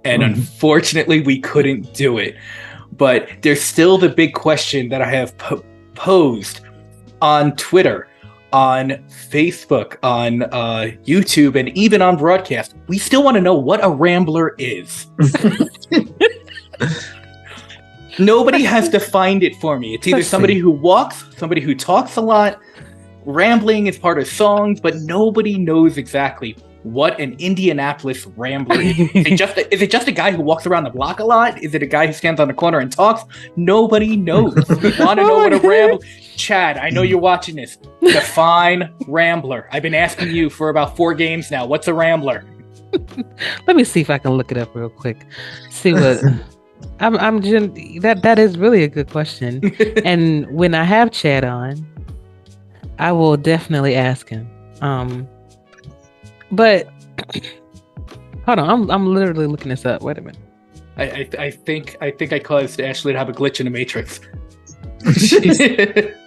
And unfortunately, we couldn't do it. But there's still the big question that I have posed on Twitter, on Facebook, on YouTube, and even on broadcast. We still want to know what a rambler is. Nobody has defined it for me. It's either somebody who walks, somebody who talks a lot. Rambling is part of songs, but nobody knows exactly what an Indianapolis rambler is. Is it just a guy who walks around the block a lot? Is it a guy who stands on the corner and talks? Nobody knows. We want to know what a rambler. Chad, I know you're watching this. Define rambler. I've been asking you for about 4 games now. What's a rambler? Let me see if I can look it up real quick. See what that is really a good question. And when I have Chad on, I will definitely ask him. But hold on, I'm literally looking this up. Wait a minute. I think I caused Ashley to have a glitch in the Matrix.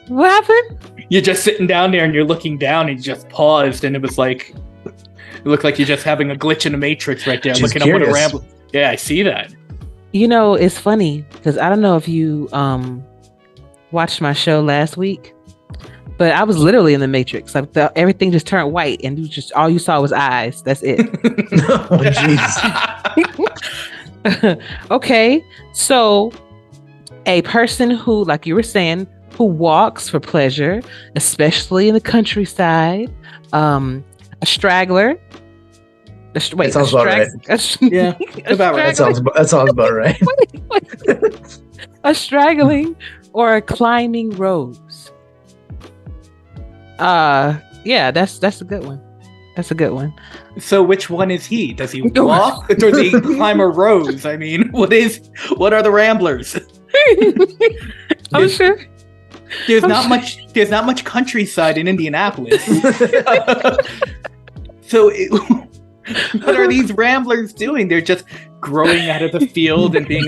What happened? You're just sitting down there and you're looking down and you just paused and it was like It looked like you're just having a glitch in the matrix right there, She's looking curious. up what a rambler. Yeah, I see that. You know, it's funny because I don't know if you watched my show last week, but I was literally in the matrix. Like everything just turned white, and all you saw was eyes. That's it. Oh, jeez. Okay, so a person who, like you were saying, who walks for pleasure, especially in the countryside, a straggler. That sounds about right. Yeah, about right. That sounds about right. Wait. A straggling or a climbing rose. Yeah, that's a good one. That's a good one. So which one is he? Does he walk or does he climb a rose? I mean, what are the ramblers? I'm sure. There's not much countryside in Indianapolis. So what are these ramblers doing? They're just growing out of the field and being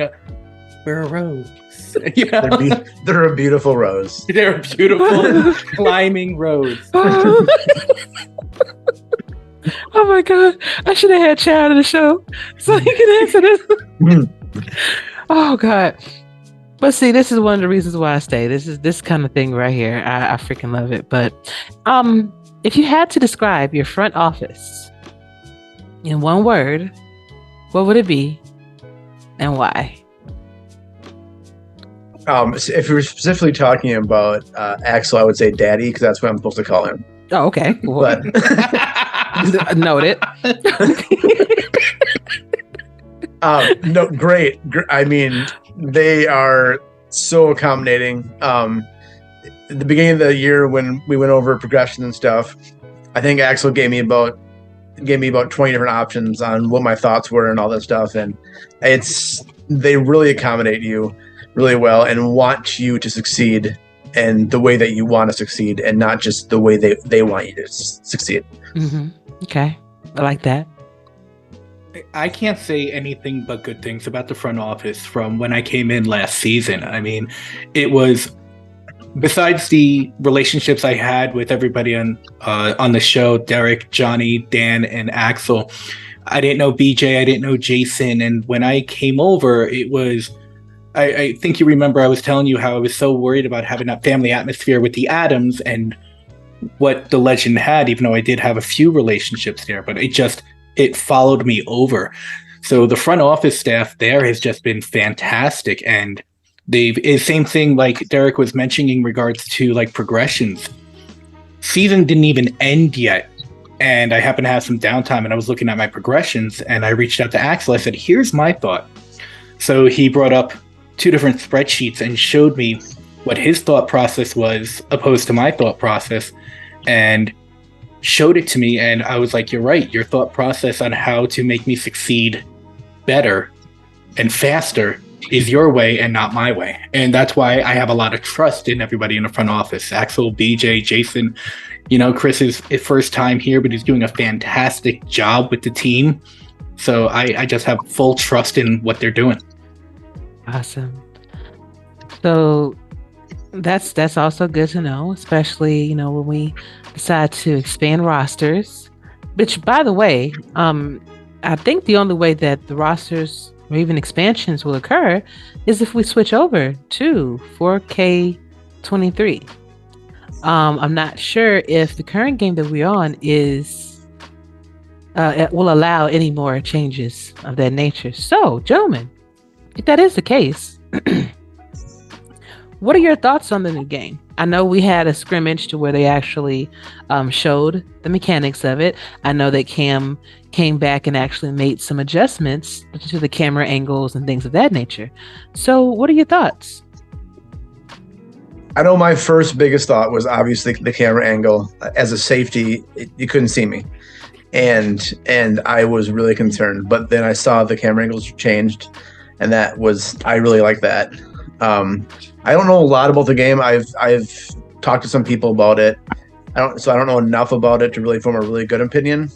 we're a rose. You know? They're a beautiful rose. They're a beautiful climbing rose. Oh my god! I should have had Chad in the show so he could answer this. Oh god! But see, this is one of the reasons why I stay. This kind of thing right here. I freaking love it. But if you had to describe your front office in one word, what would it be, and why? So if you're specifically talking about Axel, I would say Daddy, because that's what I'm supposed to call him. Oh, okay. Well, But noted. No, great. I mean, they are so accommodating. At the beginning of the year, when we went over progression and stuff, I think Axel gave me about 20 different options on what my thoughts were and all that stuff, and they really accommodate you really well and want you to succeed and the way that you want to succeed, and not just the way they want you to succeed. Mm-hmm. Okay, I like that. I can't say anything but good things about the front office from when I came in last season. I mean, it was, besides the relationships I had with everybody on the show, Derek, Johnny, Dan, and Axel, I didn't know BJ, I didn't know Jason, and when I came over, it was, I think you remember I was telling you how I was so worried about having that family atmosphere with the Adams and what the legend had, even though I did have a few relationships there, but it followed me over. So the front office staff there has just been fantastic, and same thing like Derek was mentioning in regards to like progressions. Season didn't even end yet, and I happened to have some downtime, and I was looking at my progressions, and I reached out to Axel. I said, here's my thought. So he brought up 2 different spreadsheets and showed me what his thought process was opposed to my thought process, and showed it to me, and I was like, you're right, your thought process on how to make me succeed better and faster is your way and not my way. And that's why I have a lot of trust in everybody in the front office. Axel, BJ, Jason, Chris is his first time here, but he's doing a fantastic job with the team. So I just have full trust in what they're doing. Awesome. So that's also good to know, especially when we decide to expand rosters. Which, by the way, I think the only way that the rosters or even expansions will occur is if we switch over to 4K23. I'm not sure if the current game that we're on will allow any more changes of that nature. So, gentlemen, if that is the case, what are your thoughts on the new game? I know we had a scrimmage to where they actually showed the mechanics of it. I know that Cam came back and actually made some adjustments to the camera angles and things of that nature. So what are your thoughts? I know my first biggest thought was obviously the camera angle. As a safety, you couldn't see me. And I was really concerned. But then I saw the camera angles changed, and I really like that. I don't know a lot about the game. I've talked to some people about it. I don't know enough about it to really form a really good opinion.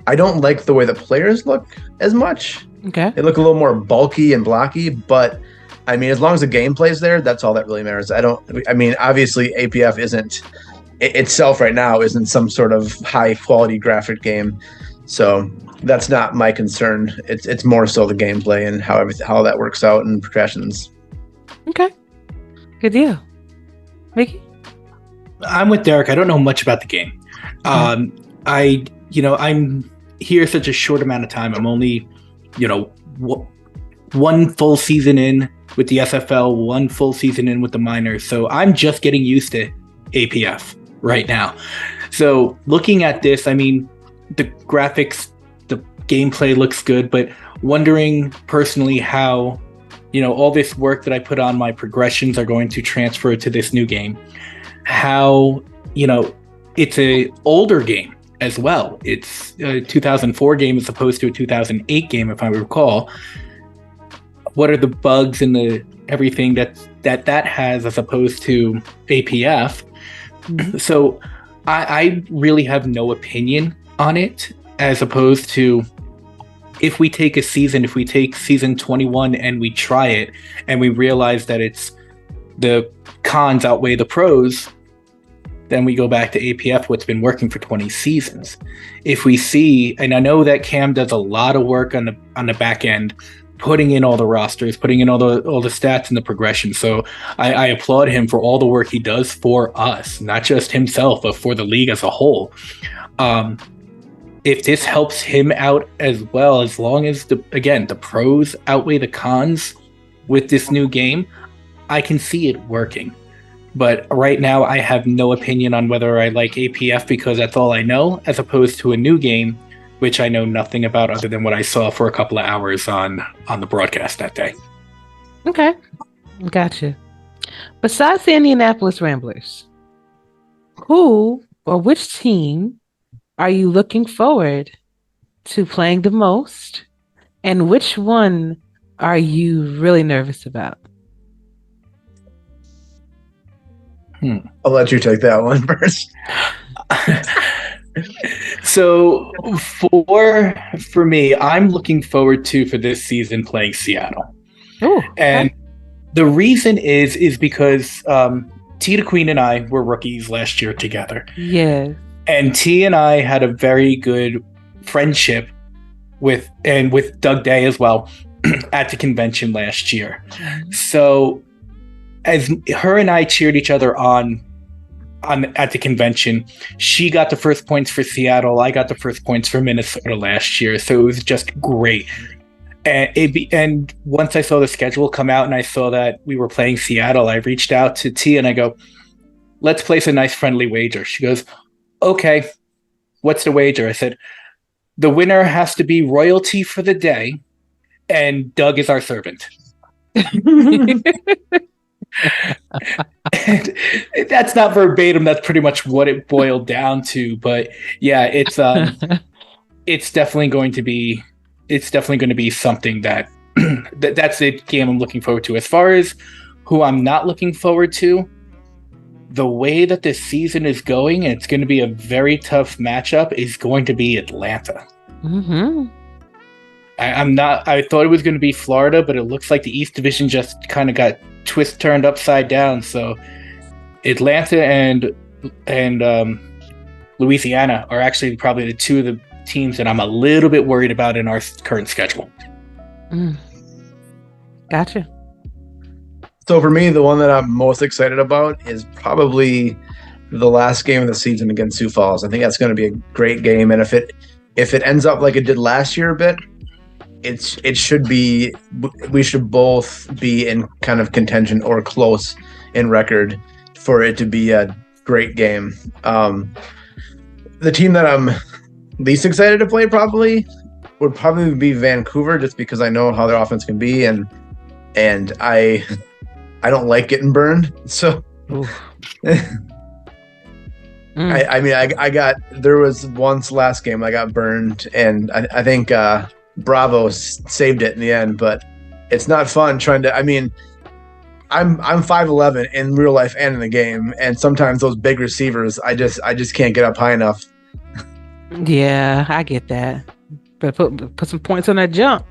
I don't like the way the players look as much. Okay. They look a little more bulky and blocky, but I mean, as long as the gameplay's there, that's all that really matters. Obviously APF isn't itself right now isn't some sort of high quality graphic game. So that's not my concern. It's more so the gameplay and how that works out and progressions. Okay, good deal. Mickey? I'm with Derek. I don't know much about the game. I'm here such a short amount of time. I'm only, one full season in with the SFL, one full season in with the minors. So I'm just getting used to APF right now. So looking at this, I mean, the graphics, the gameplay looks good, but wondering personally how, all this work that I put on my progressions are going to transfer to this new game. How, it's a older game as well. It's a 2004 game as opposed to a 2008 game, if I recall. What are the bugs and the everything that has as opposed to APF? So I really have no opinion on it, as opposed to if we take season 21 and we try it and we realize that it's the cons outweigh the pros, then we go back to APF, what's been working for 20 seasons. If we see, and I know that Cam does a lot of work on the back end, putting in all the rosters, putting in all the stats and the progression. So I applaud him for all the work he does for us, not just himself, but for the league as a whole. If this helps him out as well, as long as the pros outweigh the cons with this new game, I can see it working. But right now I have no opinion on whether I like APF because that's all I know, as opposed to a new game, which I know nothing about other than what I saw for a couple of hours on the broadcast that day. Okay, gotcha. Besides the Indianapolis Ramblers, who or which team are you looking forward to playing the most, and which one are you really nervous about? I'll let you take that one first. So for me, I'm looking forward to, for this season, playing Seattle. Ooh, and the reason is because T Queen and I were rookies last year together. Yeah. And T and I had a very good friendship with Doug Day as well at the convention last year. So as her and I cheered each other on at the convention, she got the first points for Seattle. I got the first points for Minnesota last year. So it was just great. And once I saw the schedule come out and I saw that we were playing Seattle, I reached out to T and I go, let's place a nice friendly wager. She goes, okay, what's the wager? I said, the winner has to be royalty for the day, and Doug is our servant. And that's not verbatim. That's pretty much what it boiled down to. But yeah, it's definitely going to be something that that's the game I'm looking forward to. As far as who I'm not looking forward to, the way that this season is going, and it's going to be a very tough matchup, is going to be Atlanta. Mm-hmm. I thought it was going to be Florida, but it looks like the East Division just kind of got turned upside down. So Atlanta and Louisiana are actually probably the two of the teams that I'm a little bit worried about in our current schedule. Gotcha. So for me, the one that I'm most excited about is probably the last game of the season against Sioux Falls. I think that's going to be a great game, and if it ends up like it did last year a bit, it should be, we should both be in kind of contention or close in record for it to be a great game. The team that I'm least excited to play would probably be Vancouver, just because I know how their offense can be, and I don't like getting burned. So I mean, there was once last game I got burned, and I think Bravo saved it in the end, but it's not fun trying to, I mean, I'm 5'11" in real life and in the game, and sometimes those big receivers, I just can't get up high enough. Yeah, I get that. Better put some points on that jump.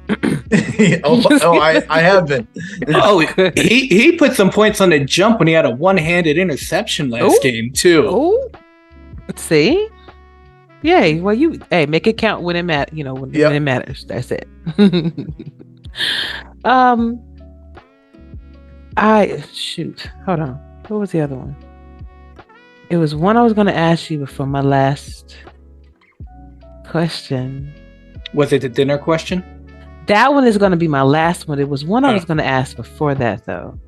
I have been. Oh, he put some points on the jump when he had a one-handed interception last game too. Oh, let's see. Yay! Well, make it count when it matters. You know, when it matters. That's it. Hold on. What was the other one? It was one I was going to ask you before my last question. Was it the dinner question? That one is going to be my last one. It was one I was going to ask before that, though.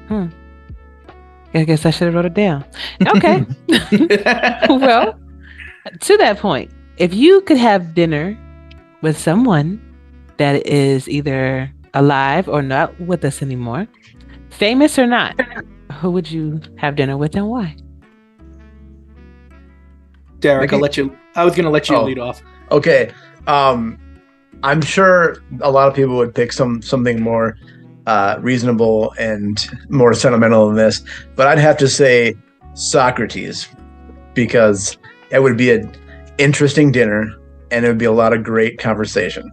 I guess I should have wrote it down. Okay. Well, to that point, if you could have dinner with someone that is either alive or not with us anymore, famous or not, who would you have dinner with and why? Derek, I was going to let you lead off. Okay. I'm sure a lot of people would pick something more reasonable and more sentimental than this, but I'd have to say Socrates, because it would be an interesting dinner and it would be a lot of great conversation.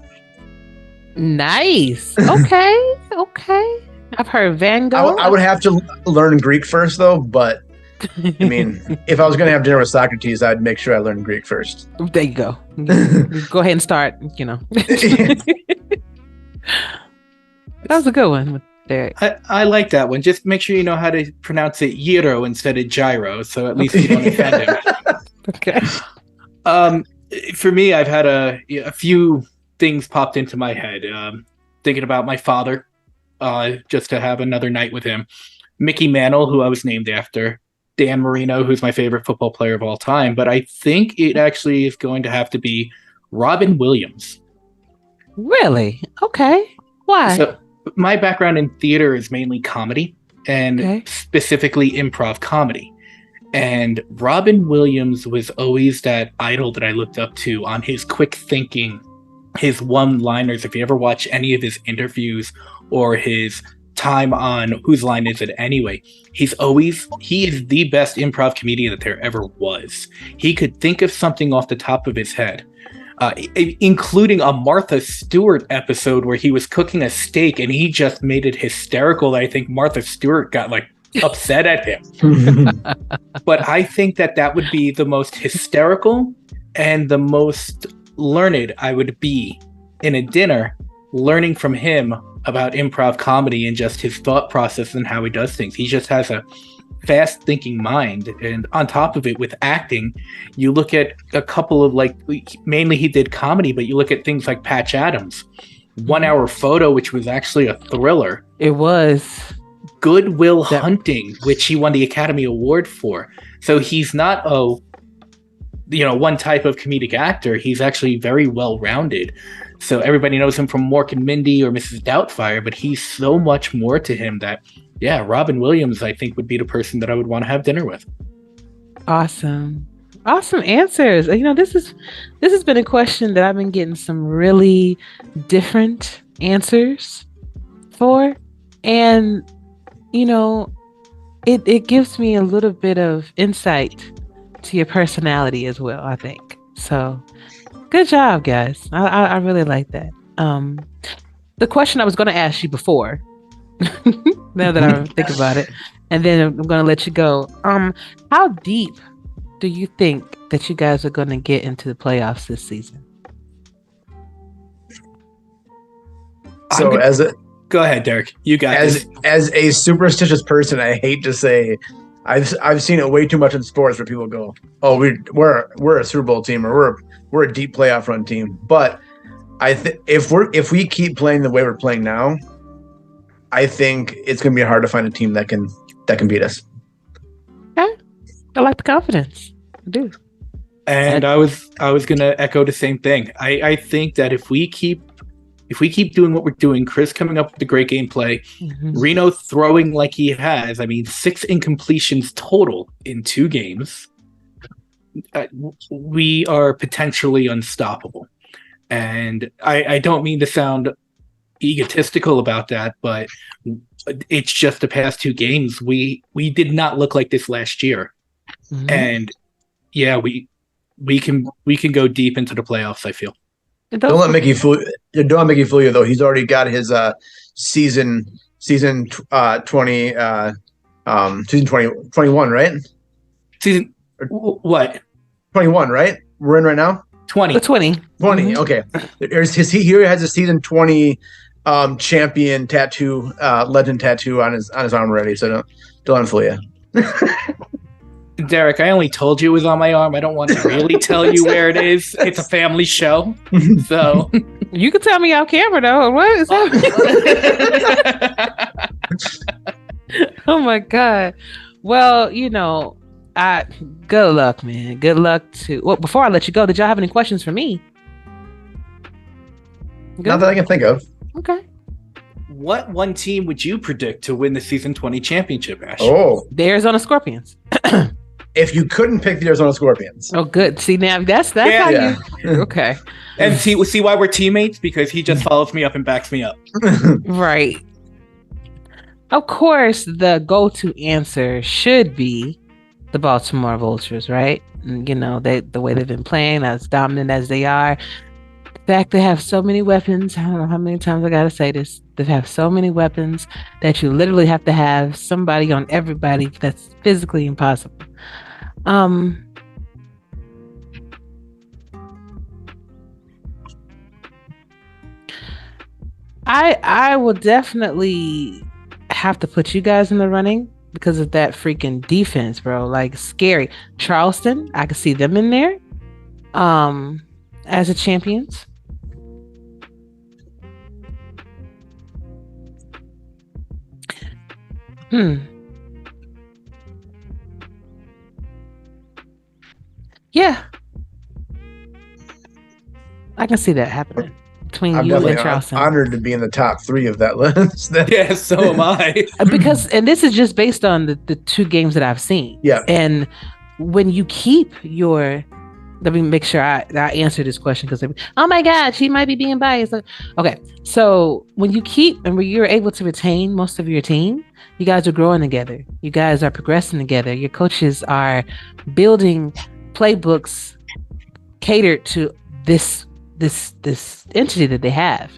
Nice. Okay. Okay. I've heard Van Gogh. I would have to learn Greek first, though, but I mean, if I was going to have dinner with Socrates, I'd make sure I learned Greek first. There you go. Go ahead and start, That was a good one, Derek. I like that one. Just make sure you know how to pronounce it gyro instead of gyro, so at least you don't offend him. Okay. For me, I've had a few things popped into my head. Thinking about my father, just to have another night with him. Mickey Mantle, who I was named after. Dan Marino, who's my favorite football player of all time. But I think it actually is going to have to be Robin Williams. Really? Okay. Why? So, my background in theater is mainly comedy, and specifically improv comedy. And Robin Williams was always that idol that I looked up to on his quick thinking, his one-liners. If you ever watch any of his interviews or his time on Whose Line Is It Anyway, he is the best improv comedian that there ever was. He could think of something off the top of his head, including a Martha Stewart episode where he was cooking a steak and he just made it hysterical. I think Martha Stewart got upset at him. But I think that would be the most hysterical and the most learned I would be in a dinner, learning from him about improv comedy and just his thought process and how he does things. He just has a fast thinking mind, and on top of it, with acting, you look at a couple of mainly he did comedy, but you look at things like Patch Adams, 1 Hour Photo, which was actually a thriller. It was. Good Will Hunting, which he won the Academy Award for. So he's not one type of comedic actor. He's actually very well rounded. So everybody knows him from Mork and Mindy or Mrs. Doubtfire, but he's so much more to him that, Robin Williams, I think, would be the person that I would want to have dinner with. Awesome answers. This has been a question that I've been getting some really different answers for, and it gives me a little bit of insight to your personality as well, I think. So good job, guys. I really like that. The question I was going to ask you before, now that I think about it, and then I'm going to let you go. How deep do you think that you guys are going to get into the playoffs this season? So go ahead, Derek. You got this. As a superstitious person, I hate to say, I've seen it way too much in sports where people go, "Oh, we're a Super Bowl team, or we're a deep playoff run team." But I think if we keep playing the way we're playing now, I think it's going to be hard to find a team that can beat us. Okay. I like the confidence. I do. And I was going to echo the same thing. I think that if we keep doing what we're doing, Chris coming up with the great gameplay, Reno throwing like he has, 6 incompletions total in 2 games, we are potentially unstoppable. And I don't mean to sound egotistical about that, but it's just the past 2 games. We did not look like this last year. And we can go deep into the playoffs. I feel. Don't let Mickey fool. Don't let Mickey fool you though. He's already got his season 20 season 21, right? Season what? 21, right? We're in right now. 20. 20. Okay. He has a season 20 champion tattoo, legend tattoo on his arm already. So don't let him fool you. Derek, I only told you it was on my arm. I don't want to really tell you where it is. It's a family show. So you can tell me off camera though. What is happening? Oh my God. Well, good luck, man. Good luck to before I let you go, did y'all have any questions for me? Good? Not that I can think of. Okay. What one team would you predict to win the season 20 championship, Ash? Oh, the Arizona Scorpions. If you couldn't pick the Arizona Scorpions. Oh, good. See, now that's how you. Okay. And see why we're teammates? Because he just follows me up and backs me up. Right. Of course, the go-to answer should be the Baltimore Vultures, right? And, the way they've been playing, as dominant as they are. The fact they have so many weapons. I don't know how many times I gotta say this. They have so many weapons that you literally have to have somebody on everybody. That's physically impossible. I will definitely have to put you guys in the running because of that freaking defense, bro. Like, scary. Charleston, I could see them in there as a champions. Yeah. I can see that happening between you and Charleston. I'm honored to be in the top 3 of that list. Yeah, so am I. And this is just based on the 2 games that I've seen. Yeah. And when you keep let me make sure I answer this question because, oh my God, she might be being biased. Okay. So when you keep and when you're able to retain most of your team, you guys are growing together. You guys are progressing together. Your coaches are building playbooks catered to this entity that they have.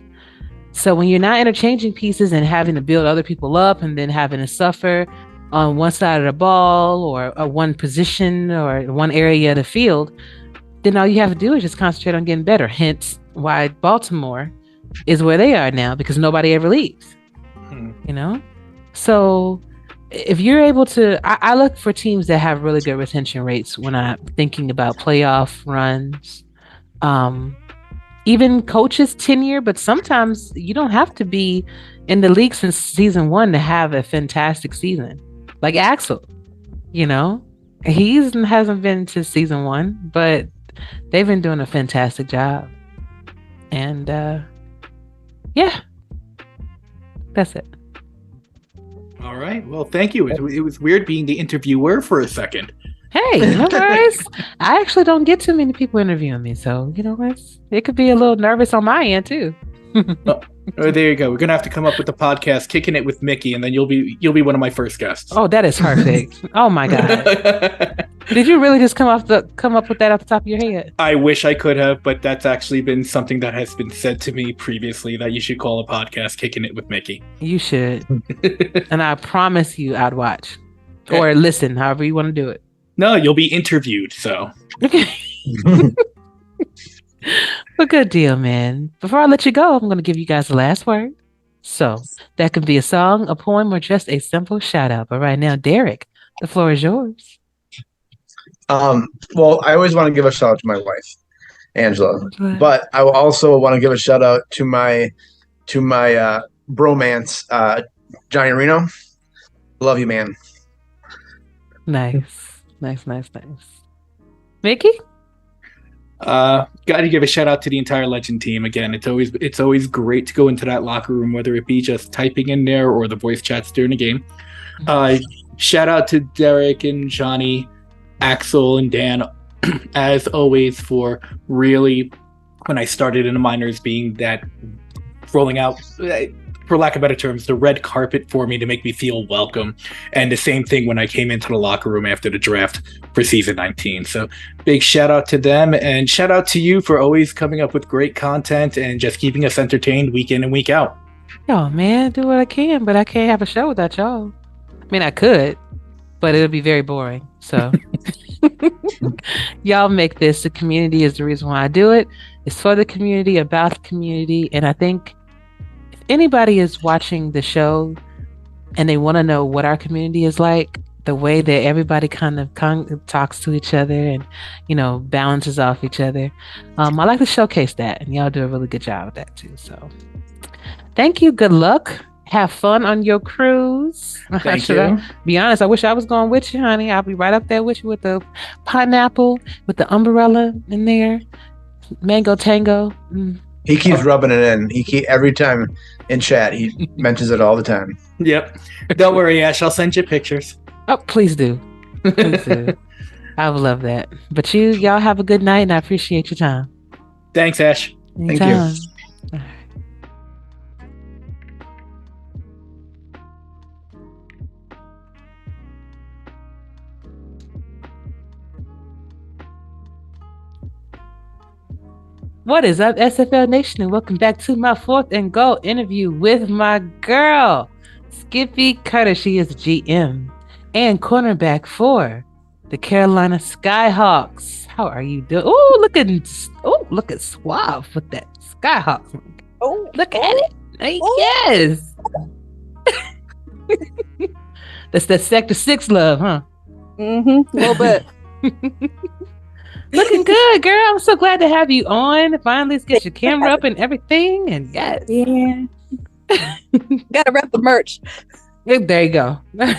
So when you're not interchanging pieces and having to build other people up and then having to suffer on one side of the ball or one position or one area of the field, then all you have to do is just concentrate on getting better. Hence why Baltimore is where they are now, because nobody ever leaves. So if you're able to, I look for teams that have really good retention rates when I'm thinking about playoff runs. Even coaches tenure, but sometimes you don't have to be in the league since season 1 to have a fantastic season. Like Axel, he hasn't been to season 1, but they've been doing a fantastic job. And yeah, that's it. All right. Well, thank you. It was weird being the interviewer for a second. Hey, no worries. I actually don't get too many people interviewing me, so it could be a little nervous on my end too. Oh, there you go. We're gonna have to come up with the podcast "Kicking It with Mickey," and then you'll be one of my first guests. Oh, that is perfect. Oh my God. Did you really just come up with that off the top of your head? I wish I could have, but that's actually been something that has been said to me previously, that you should call a podcast "Kicking It with Mickey." You should. And I promise you I'd watch or listen, however you want to do it. No, you'll be interviewed, so. Okay. Well, good deal, man. Before I let you go, I'm going to give you guys the last word. So that could be a song, a poem, or just a simple shout out. But right now, Derek, the floor is yours. Well, I always want to give a shout out to my wife, Angela, but I also want to give a shout out to my bromance, Johnny Reno. Love you, man. Nice. Mickey? Got to give a shout out to the entire Legend team. Again, it's always great to go into that locker room, whether it be just typing in there or the voice chats during the game. Shout out to Derek and Johnny, Axel and Dan, as always, for really, when I started in the minors, being that rolling out for lack of better terms, the red carpet for me to make me feel welcome. And the same thing when I came into the locker room after the draft for season 19. So big shout out to them, and shout out to you for always coming up with great content and just keeping us entertained week in and week out. Oh man, do what I can, but I can't have a show without y'all. I mean, I could, but it would be very boring. So y'all make this. The community is the reason why I do it. It's for the community, about the community. And I think if anybody is watching the show and they want to know what our community is like, the way that everybody kind of talks to each other and, you know, balances off each other, I like to showcase that. And y'all do a really good job with that too. So thank you. Good luck. Have fun on your cruise. Thank you. Be honest, I wish I was going with you, honey. I'll be right up there with you with the pineapple, with the umbrella in there. Mango tango. He keeps rubbing it in. Every time in chat, he mentions it all the time. Yep. Don't worry, Ash. I'll send you pictures. Oh, please do. Please do. I would love that. But y'all have a good night, and I appreciate your time. Thanks, Ash. Anytime. Thank you. What is up, SFL Nation, and welcome back to my 4th and goal interview with my girl, Skippy Curtis. She is GM and cornerback for the Carolina Skyhawks. How are you doing? Look at Suave with that Skyhawks. Oh, look at it. Yes. That's that Sector 6 love, huh? Mm-hmm. A little bit. Looking good, girl. I'm so glad to have you on. Finally, let's get your camera up and everything. And yes. Yeah. Gotta rep the merch. There you go. But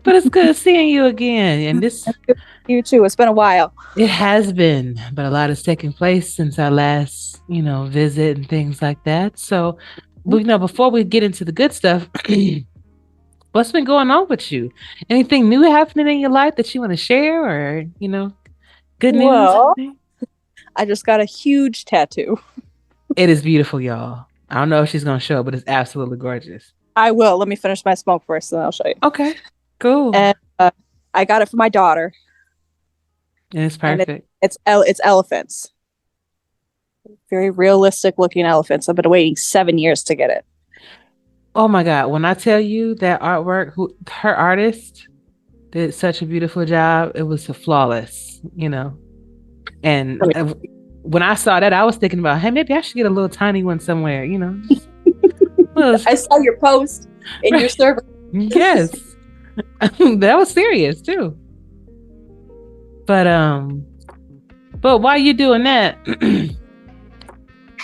it's good seeing you again. And this, you too. It's been a while. It has been, but a lot has taken place since our last, visit and things like that. So, before we get into the good stuff, what's been going on with you? Anything new happening in your life that you want to share, or good news? Well, I just got a huge tattoo. It is beautiful, y'all. I don't know if she's gonna show, but it's absolutely gorgeous. I will. Let me finish my smoke first, and then I'll show you. Okay, cool. And I got it for my daughter. And it's perfect. It's elephants. Very realistic looking elephants. I've been waiting 7 years to get it. Oh my God. When I tell you that artwork, her artist did such a beautiful job. It was flawless, And when I saw that, I was thinking about, hey, maybe I should get a little tiny one somewhere, I saw your post in your server. Yes. That was serious too. But while you're doing that,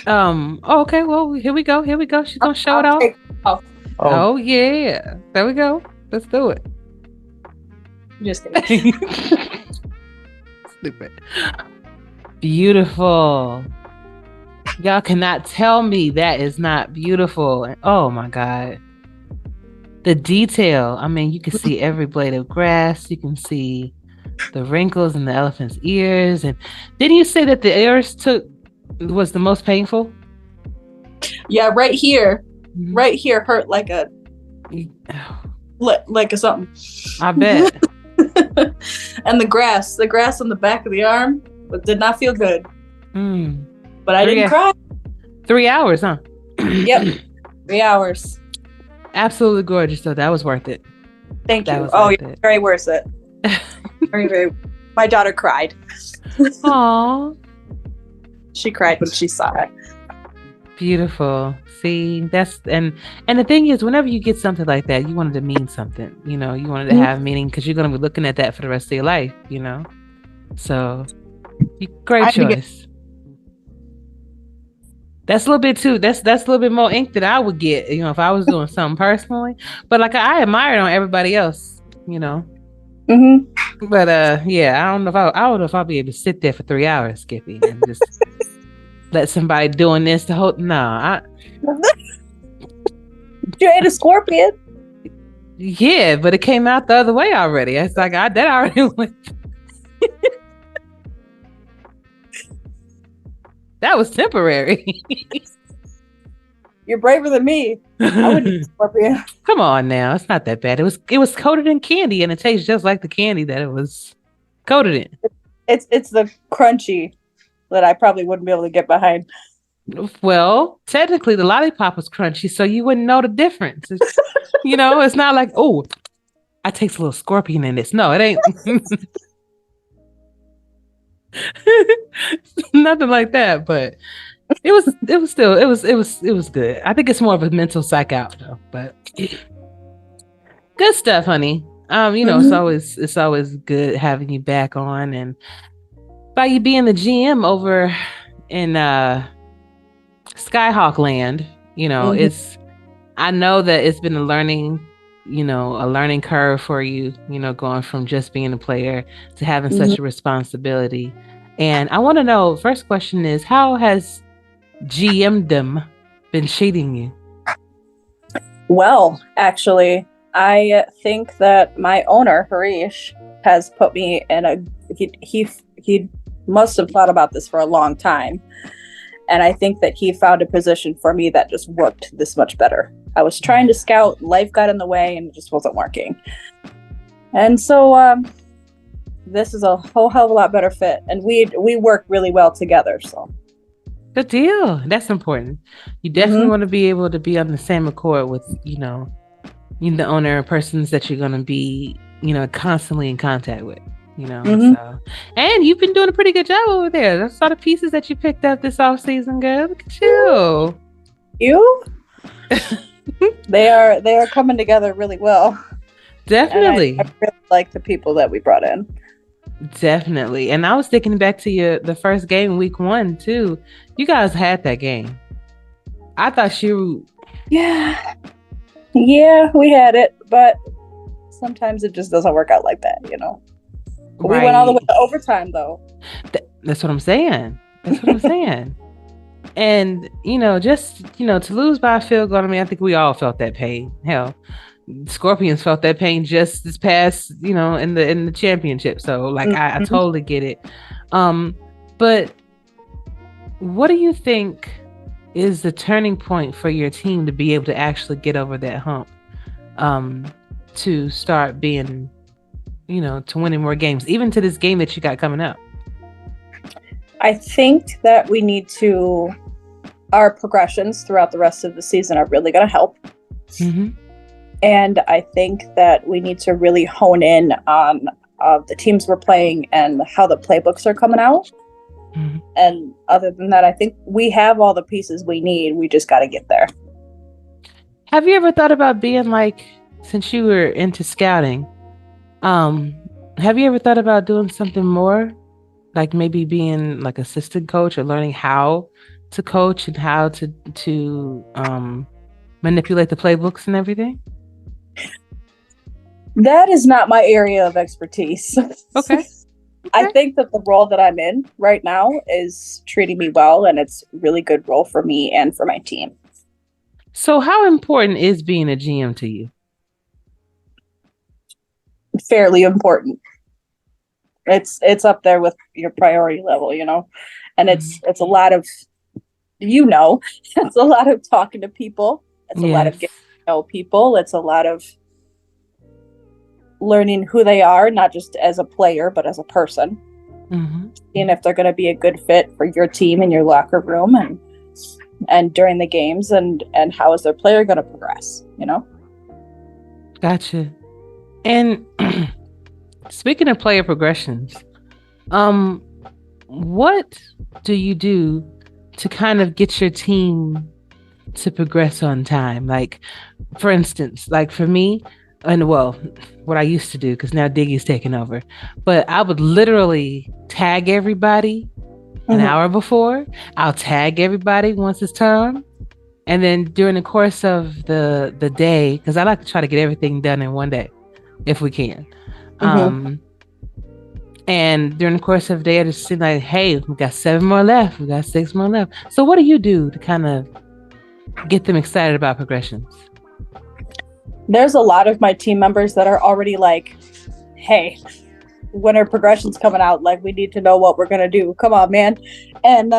okay, well, here we go. She's gonna show it off. Oh yeah, there we go. Let's do it. Just kidding. Stupid. Beautiful. Y'all cannot tell me that is not beautiful. Oh my God. The detail. I mean, you can see every blade of grass. You can see the wrinkles in the elephant's ears. And didn't you say that the ears was the most painful? Yeah, right here. Right here hurt like a something. I bet. And the grass on the back of the arm did not feel good. But I didn't cry. 3 hours, huh? Yep. 3 hours. Absolutely gorgeous. So that was worth it. Thank you. Oh, you're very worth it. Very, very. My daughter cried. Aww. She cried when she saw it. Beautiful. See, and the thing is, whenever you get something like that, you want it to mean something. You want it to have meaning, because you're going to be looking at that for the rest of your life. So great choice. That's a little bit too. That's a little bit more ink than I would get, if I was doing something personally. But I admire it on everybody else, Mm-hmm. But yeah, I don't know if I'll be able to sit there for 3 hours, Skippy, and just let somebody doing this the whole. No, you ate a scorpion. Yeah, but it came out the other way already. It's like that already went. That was temporary. You're braver than me. I wouldn't eat scorpion. Come on now, it's not that bad. It was coated in candy, and it tastes just like the candy that it was coated in. It's the crunchy that I probably wouldn't be able to get behind. Well, technically, the lollipop was crunchy, so you wouldn't know the difference. You know, it's not like, oh, I taste a little scorpion in this. No, it ain't. Nothing like that, but it was good. I think it's more of a mental psych out though, but good stuff, honey. You know, it's always good having you back on, and by you being the GM over in Skyhawk Land, you know, I know that it's been a learning curve for you, you know, going from just being a player to having such a responsibility. And I want to know, first question is, how has GMdom been treating you? Well, actually, I think that my owner, Harish, has put me in he must have thought about this for a long time. And I think that he found a position for me that just worked this much better. I was trying to scout, life got in the way, and it just wasn't working. And so this is a whole hell of a lot better fit. And we work really well together. So good deal. That's important. You definitely want to be able to be on the same accord with, you know, the owner and persons that you're going to be, you know, constantly in contact with. You know, so, and you've been doing a pretty good job over there. I saw the pieces that you picked up this off season, girl. Look at you. You? They are coming together really well. Definitely. I really like the people that we brought in. Definitely. And I was thinking back to the first game, week 1 too. You guys had that game. I thought you. Yeah, we had it, but sometimes it just doesn't work out like that, you know. Right. We went all the way to overtime, though. That's what I'm saying. And, you know, just, you know, to lose by a field goal, I mean, I think we all felt that pain. Hell, Scorpions felt that pain just this past, you know, in the championship. So, like, I totally get it. But what do you think is the turning point for your team to be able to actually get over that hump, to start being, you know, to winning more games, even to this game that you got coming up? I think that we need to, our progressions throughout the rest of the season are really going to help. And I think that we need to really hone in on the teams we're playing and how the playbooks are coming out. And other than that, I think we have all the pieces we need. We just got to get there. Have you ever thought about being like, since you were into scouting, have you ever thought about doing something more, like maybe being like assistant coach or learning how to coach and how to manipulate the playbooks and everything? That is not my area of expertise. Okay. I think that the role that I'm in right now is treating me well, and it's a really good role for me and for my team. So how important is being a GM to you? Fairly important. It's up there with your priority level, you know, and it's a lot of, you know, it's a lot of talking to people. It's a lot of getting to know people. It's a lot of learning who they are, not just as a player, but as a person. Seeing if they're going to be a good fit for your team and your locker room and during the games, and how is their player going to progress, you know? Gotcha. And speaking of player progressions, what do you do to kind of get your team to progress on time? Like, for instance, like for me, and well, what I used to do, because now Diggy's taking over, but I would literally tag everybody an hour before. I'll tag everybody once it's time. And then during the course of the day, because I like to try to get everything done in one day, if we can. And during the course of the day, I just see like, hey, we got 7 more left. We got 6 more left. So what do you do to kind of get them excited about progressions? There's a lot of my team members that are already like, hey, when are progressions coming out? Like, we need to know what we're going to do. Come on, man. And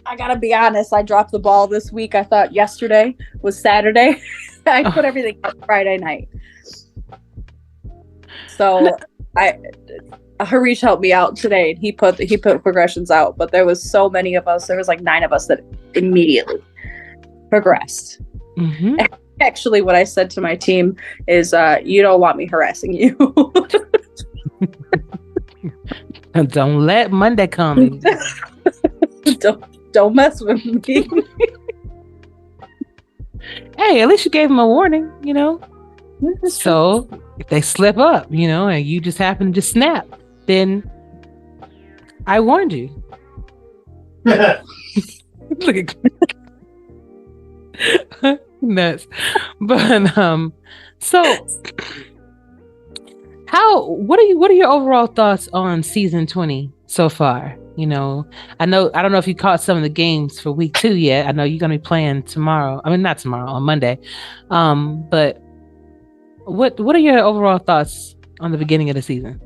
I gotta be honest. I dropped the ball this week. I thought yesterday was Saturday. I put everything up Friday night. So Harish helped me out today. He put progressions out, but there was so many of us. There was like 9 of us that immediately progressed. Mm-hmm. Actually, what I said to my team is, "You don't want me harassing you." Don't let Monday come. Don't mess with me. Hey, at least you gave them a warning, you know. So if they slip up, you know, and you just happen to snap, then I warned you. Look at nuts. But so what are your overall thoughts on season 20 so far? You know, I don't know if you caught some of the games for week 2 yet. I know you're gonna be playing tomorrow. I mean, not tomorrow, on Monday. But what are your overall thoughts on the beginning of the season?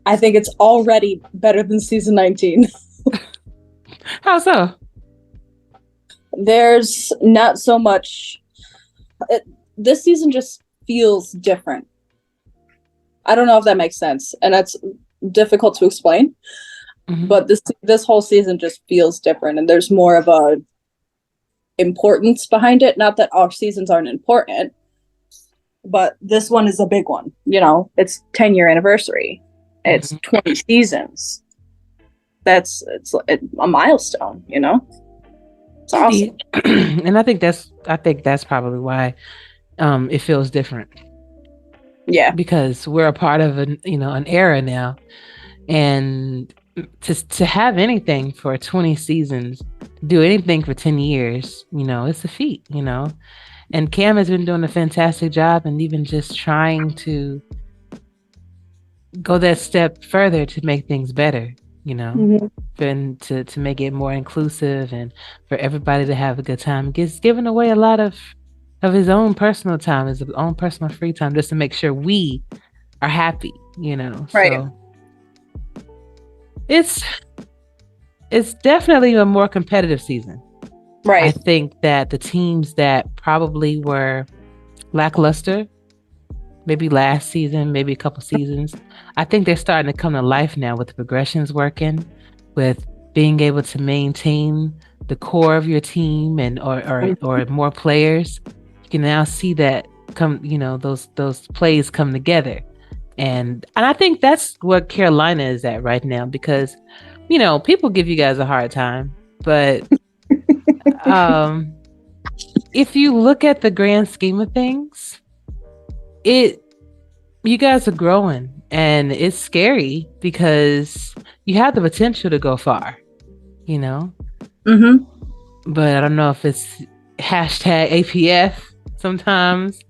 I think it's already better than season 19. How so? There's not so much. This season just feels different. I don't know if that makes sense, and that's difficult to explain. Mm-hmm. But this whole season just feels different, and there's more of a importance behind it. Not that our seasons aren't important, but this one is a big one. You know, it's 10-year anniversary. It's 20 seasons. It's a milestone. You know, it's awesome. And I think that's probably why it feels different. Yeah, because we're a part of an era now, and to have anything for 20 seasons, do anything for 10 years, you know, it's a feat, you know. And Cam has been doing a fantastic job, and even just trying to go that step further to make things better, you know, and to make it more inclusive and for everybody to have a good time. He's giving away a lot of his own personal time, his own personal free time, just to make sure we are happy, you know. Right. So it's definitely a more competitive season. Right. I think that the teams that probably were lackluster, maybe last season, maybe a couple seasons, I think they're starting to come to life now with the progressions working, with being able to maintain the core of your team and or more players. You can now see that come, you know, those plays come together. And I think that's what Carolina is at right now, because, you know, people give you guys a hard time, but if you look at the grand scheme of things, you guys are growing, and it's scary because you have the potential to go far, you know. But I don't know if it's hashtag APF sometimes,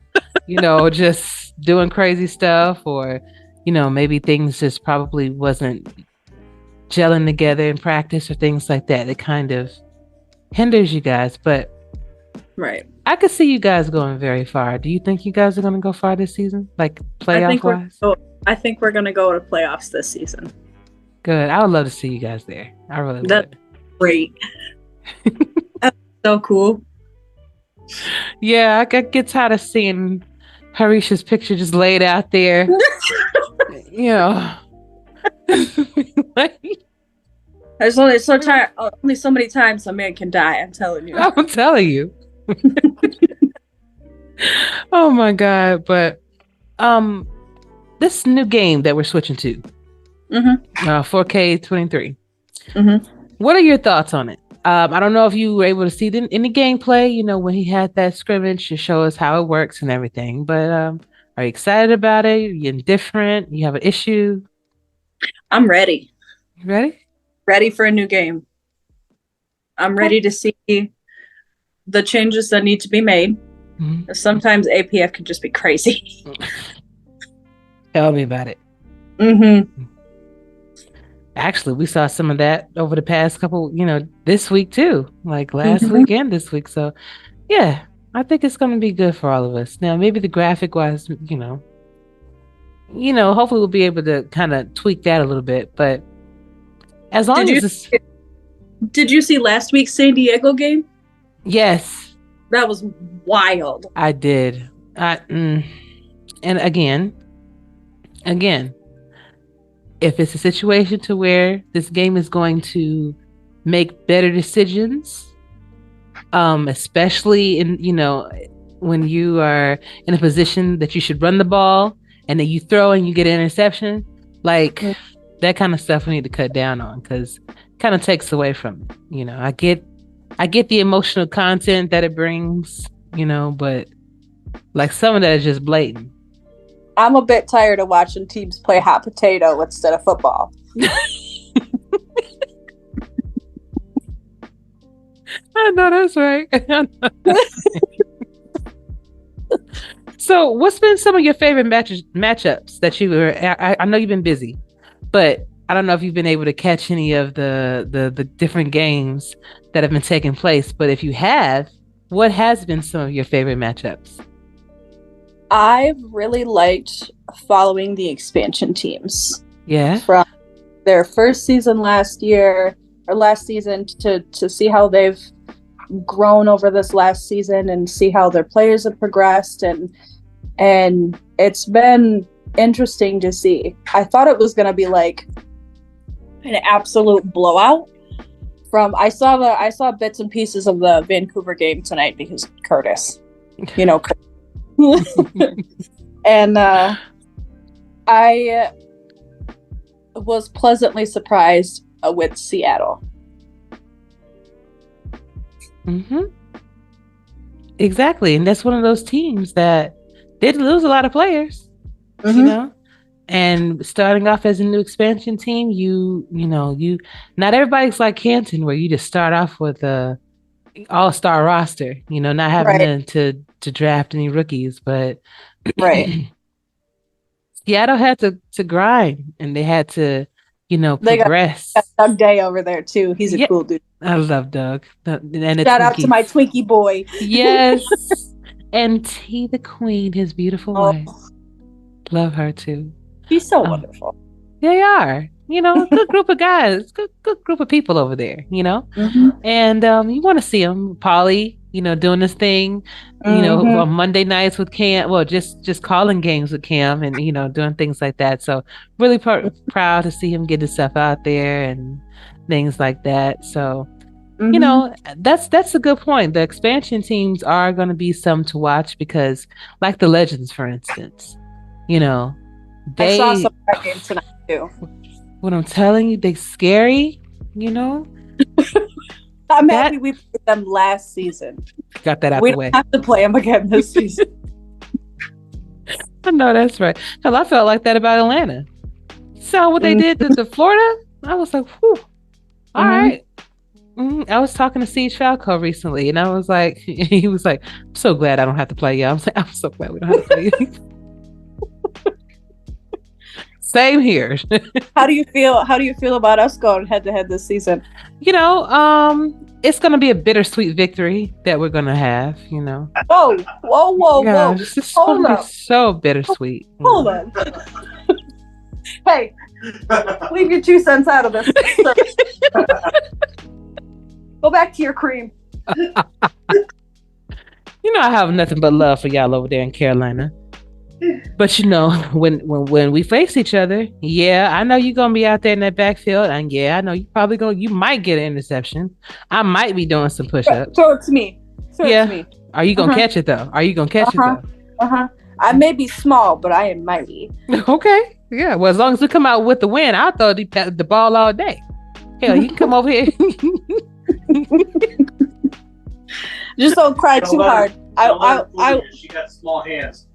you know, just doing crazy stuff, or, you know, maybe things just probably wasn't gelling together in practice or things like that. It kind of hinders you guys, but right, I could see you guys going very far. Do you think you guys are going to go far this season, like playoff wise? I think we're going to go to playoffs this season. Good. I would love to see you guys there. I really would. That's great. That's so cool. Yeah, I get tired of seeing Harish's picture just laid out there. You know. There's only so many times a man can die. I'm telling you. I'm telling you. Oh my God! But this new game that we're switching to, 4K 23. What are your thoughts on it? I don't know if you were able to see it in the gameplay, you know, when he had that scrimmage to show us how it works and everything. But are you excited about it? Are you indifferent? You have an issue? I'm ready. Ready? Ready for a new game. I'm ready to see the changes that need to be made. Sometimes APF can just be crazy. Tell me about it. Actually, we saw some of that over the past couple, you know, this week too, like last week and this week. So yeah, I think it's going to be good for all of us. Now, maybe the graphic wise, you know, hopefully we'll be able to kind of tweak that a little bit, but as long as Did you see last week's San Diego game? Yes, That was wild. I did. And again, if it's a situation to where this game is going to make better decisions, especially in, when you are in a position that you should run the ball and then you throw and you get an interception, like that kind of stuff we need to cut down on, because it kind of takes away from it. I get the emotional content that it brings, but like some of that is just blatant. I'm a bit tired of watching teams play hot potato instead of football. I know that's right. So, what's been some of your favorite matchups that you were? I know you've been busy, but I don't know if you've been able to catch any of the different games that have been taking place. But if you have, what has been some of your favorite matchups? I've really liked following the expansion teams. Yeah. From their first season last season to see how they've grown over this last season and see how their players have progressed, and it's been interesting to see. I thought it was going to be like an absolute blowout. I saw bits and pieces of the Vancouver game tonight because Curtis, and I was pleasantly surprised with Seattle. Mm-hmm. Exactly, and that's one of those teams that did lose a lot of players, and starting off as a new expansion team, you not everybody's like Canton where you just start off with a all-star roster, not having to draft any rookies, but Seattle had to grind, and they had to, progress. They got Doug Day over there too. He's a cool dude. I love Doug. And shout out to my Twinkie boy. Yes. And T the Queen, his beautiful wife. Love her too. She's so wonderful. They are. Good group of guys. Good group of people over there, Mm-hmm. And you want to see them. Pauly, doing this thing, on Monday nights with Cam. Well, just calling games with Cam and, doing things like that. So really proud to see him get his stuff out there and things like that. So, that's a good point. The expansion teams are going to be some to watch because, like the Legends, for instance, I saw some of that game tonight too. What I'm telling you, they're scary, I'm happy we played them last season. Got that out we the way. We don't have to play them again this season. I know that's right. Hell, I felt like that about Atlanta. Saw what they did to Florida. I was like, whew, all right. I was talking to Siege Falco recently, and I was like, he was like, I'm so glad I don't have to play you. I'm so glad we don't have to play you. Same here. How do you feel about us going head to head this season? It's gonna be a bittersweet victory that we're gonna have, Whoa. It's gonna be so bittersweet. Hold on. Hey, leave your 2 cents out of this. Go back to your cream. I have nothing but love for y'all over there in Carolina. But when we face each other, I know you're gonna be out there in that backfield, and I know you might get an interception. I might be doing some push-ups. Throw it to me. Throw it to me. Are you gonna catch it though? I may be small, but I am mighty. Okay. Yeah. Well, as long as we come out with the win, I'll throw the ball all day. Hell, you can come over here. Just don't cry too hard. She got small hands.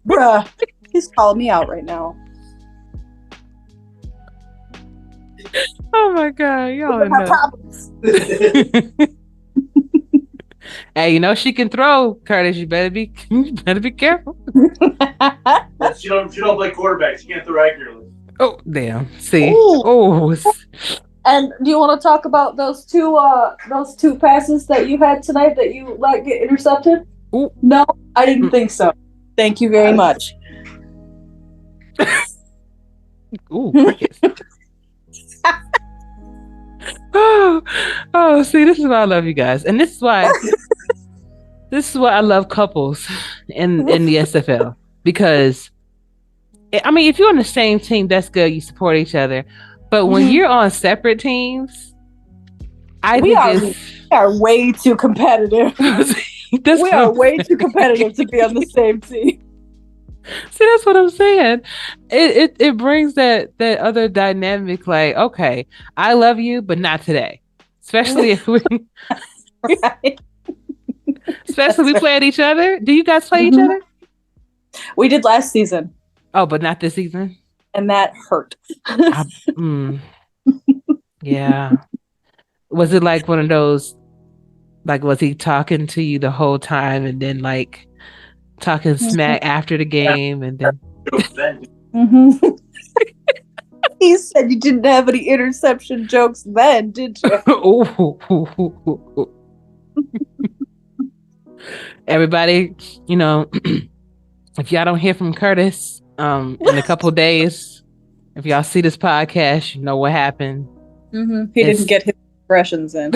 Bruh, he's calling me out right now. Oh my God, y'all have problems. Hey, she can throw, Curtis. You better be careful. She don't play quarterback. She can't throw accurately. Oh damn! See, oh. And do you want to talk about those two passes that you had tonight that you let get intercepted? Ooh. No, I didn't think so. Thank you very much. Ooh. Oh, see, this is why I love you guys, and this is why I love couples in the SFL, because I mean, if you're on the same team, that's good. You support each other, but when you're on separate teams, we are way too competitive. We are way too competitive to be on the same team. See, that's what I'm saying. It brings that other dynamic. Like, okay, I love you, but not today. Especially if we, Right. especially we play at each other. Do you guys play each other? We did last season. Oh, but not this season. And that hurt. Yeah. Was it like one of those? Like, was he talking to you the whole time, and then like talking smack after the game, and then? He said you didn't have any interception jokes then, did you? Everybody, you know, if y'all don't hear from Curtis in a couple of days, if y'all see this podcast, you know what happened. He didn't get his expressions in.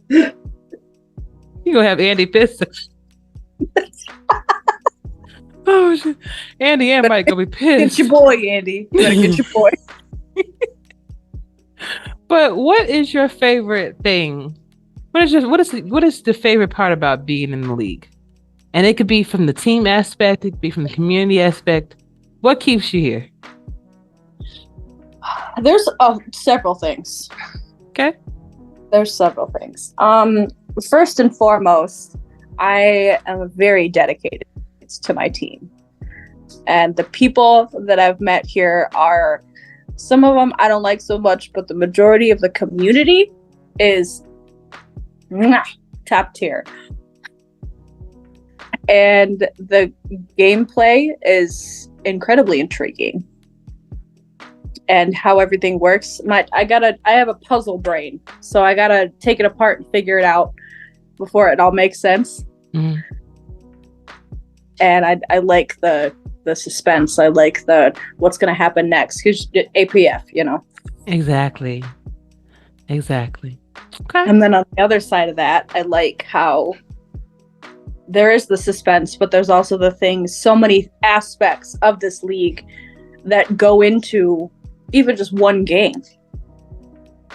You gonna have Andy pissed. Oh shit. Andy and Mike gonna be pissed. Get your boy, Andy. You gotta get your boy. But what is your favorite thing? What is the favorite part about being in the league? And it could be from the team aspect, it could be from the community aspect. What keeps you here? There's several things. Okay. There's several things. First and foremost, I am very dedicated to my team. And the people that I've met here are, some of them I don't like so much, but the majority of the community is top tier. And the gameplay is incredibly intriguing. And how everything works. I have a puzzle brain, so I gotta take it apart and figure it out before it all makes sense. Mm-hmm. And I like the suspense. I like the what's gonna happen next. Because APF, you know. Exactly. Okay. And then on the other side of that, I like how there is the suspense, but there's also the things, so many aspects of this league that go into even just one game.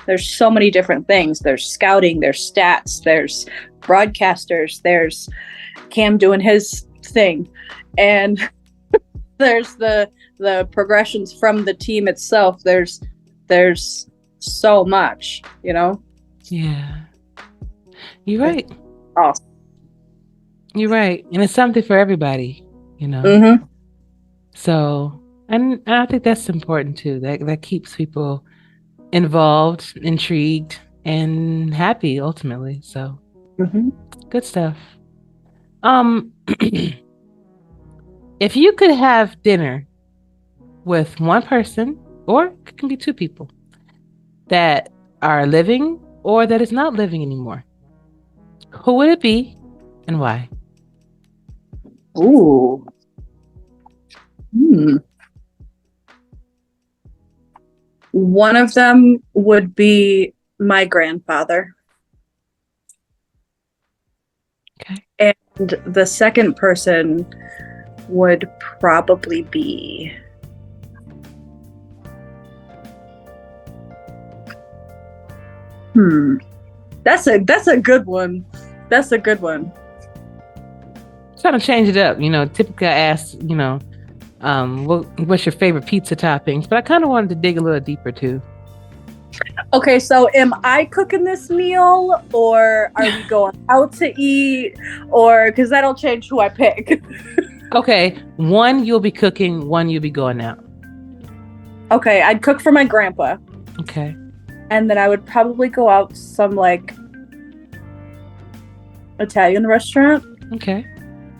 There's so many different things. There's scouting, there's stats, there's broadcasters, there's Cam doing his thing, and there's the progressions from the team itself. There's so much, you know? Yeah. You're right. Awesome. You're right. And it's something for everybody, you know? Mm-hmm. So, and I think that's important too. That keeps people involved, intrigued, and happy ultimately. So, good stuff. If you could have dinner with one person, or it can be two people that are living or that is not living anymore, who would it be and why? Ooh. One of them would be my grandfather. Okay. And the second person would probably be That's a good one. That's a good one. Trying to change it up, you know. Typically I ask, you know, what's your favorite pizza toppings? But I kind of wanted to dig a little deeper too. Okay, so am I cooking this meal, or are we going out to eat, or because that'll change who I pick? Okay, one you'll be cooking, one you'll be going out. Okay, I'd cook for my grandpa. Okay. And then I would probably go out some like Italian restaurant. Okay.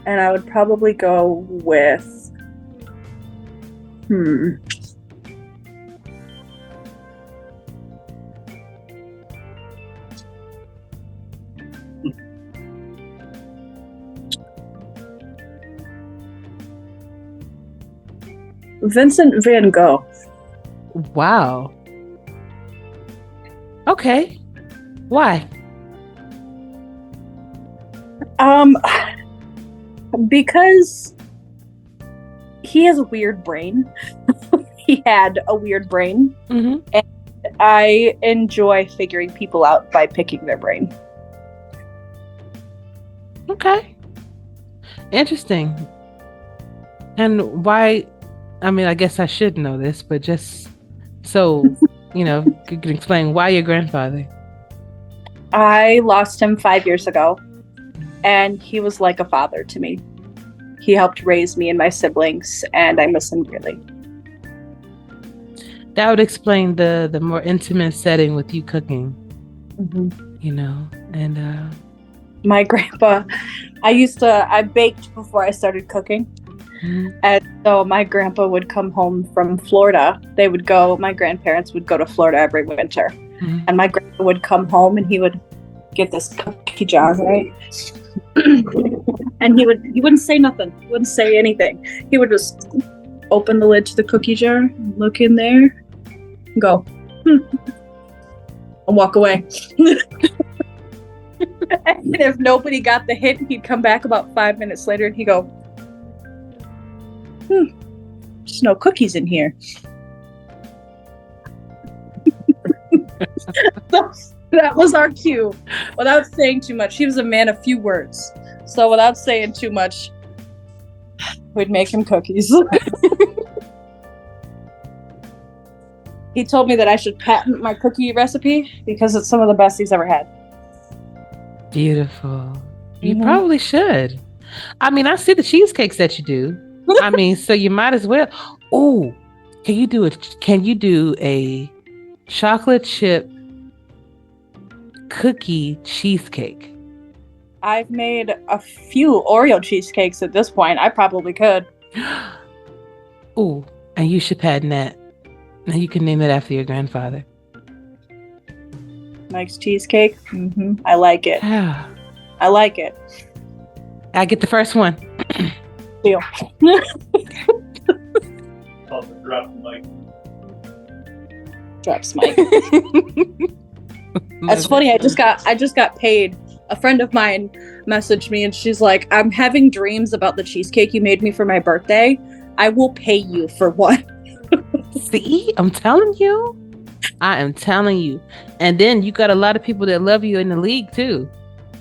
And I would probably go with Vincent van Gogh. Wow. Okay. Why? Because he has a weird brain. He had a weird brain. Mm-hmm. And I enjoy figuring people out by picking their brain. Okay. Interesting. And why? I mean, I guess I should know this, but just so, you can explain why your grandfather. I lost him 5 years ago, and he was like a father to me. He helped raise me and my siblings, and I miss him dearly. That would explain the more intimate setting with you cooking. Mm-hmm. And my grandpa, I baked before I started cooking. mm-hmm. And so my grandpa would come home from Florida. My grandparents would go to Florida every winter. Mm-hmm. And my grandpa would come home and he would get this cookie jar, right? And he wouldn't say nothing. He wouldn't say anything. He would just open the lid to the cookie jar, look in there, and go, and walk away. And if nobody got the hint, he'd come back about 5 minutes later and he'd go, there's no cookies in here. That was our cue. Without saying too much, he was a man of few words. So without saying too much, we'd make him cookies. He told me that I should patent my cookie recipe because it's some of the best he's ever had. Beautiful. You probably should. I mean, I see the cheesecakes that you do. I mean, so you might as well. Oh, can you do a chocolate chip cookie cheesecake? I've made a few Oreo cheesecakes at this point. I probably could. Oh, and you should patent that. And you can name it after your grandfather. Mike's cheesecake. I like it. Yeah. I like it. I get the first one. Deal. Drop the mic. Drops Mike. That's funny. I just got paid. A friend of mine messaged me and she's like, I'm having dreams about the cheesecake you made me for my birthday. I will pay you for one. See, I'm telling you. I am telling you. And then you got a lot of people that love you in the league too.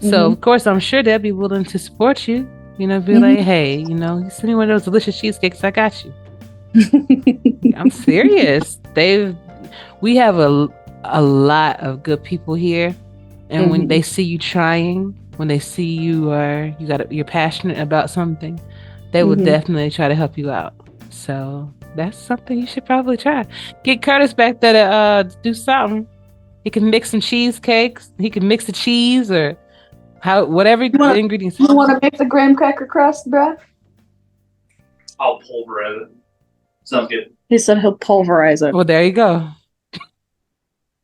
So of course, I'm sure they'll be willing to support you. Be like, hey, you send me one of those delicious cheesecakes. I got you. I'm serious. We have a lot of good people here, and when they see you trying, when they see you're passionate about something, they will definitely try to help you out. So that's something you should probably try. Get Curtis back there to do something. He can mix some cheesecakes. He can mix the cheese or whatever the ingredients. You want to make the graham cracker crust, bruh? I'll pulverize it. Sounds good. He said he'll pulverize it. Well, there you go.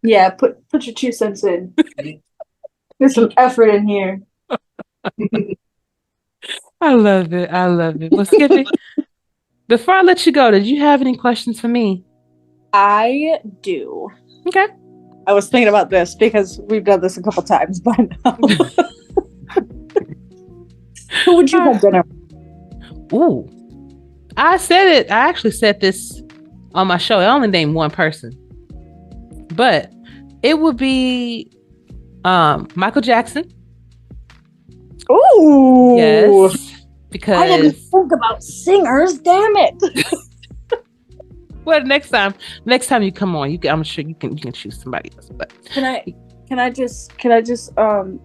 Yeah, put your 2 cents in. There's some effort in here. I love it. Well, Skippy, before I let you go, did you have any questions for me? I do. Okay. I was thinking about this because we've done this a couple times by now. Who would you have dinner? Ooh. I said it. I actually said this on my show. I only named one person. But it would be Michael Jackson. Ooh. Yes. Because I didn't think about singers, damn it. Well, next time you come on, I'm sure you can choose somebody else. But can I just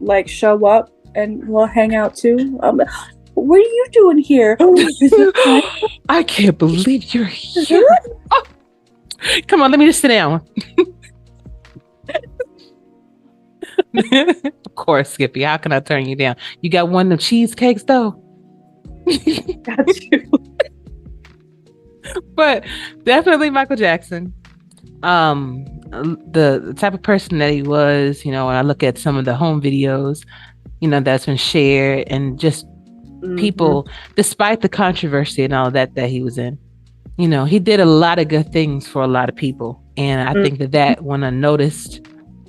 like show up and we'll hang out too? What are you doing here? I can't believe you're here. Oh. Come on, let me just sit down. Of course, Skippy. How can I turn you down? You got one of them cheesecakes though. Got you. But definitely Michael Jackson. The type of person that he was, when I look at some of the home videos, that's been shared, and just people, despite the controversy and all that he was in, he did a lot of good things for a lot of people. And I think that went unnoticed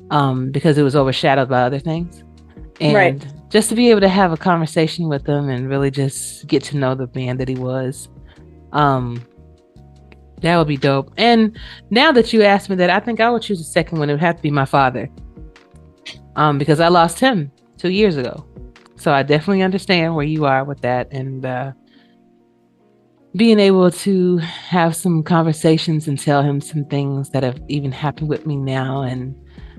because it was overshadowed by other things. And just to be able to have a conversation with him and really just get to know the man that he was, that would be dope. And now that you asked me that, I think I would choose a second one. It would have to be my father, because I lost him 2 years ago. So I definitely understand where you are with that, and being able to have some conversations and tell him some things that have even happened with me now, and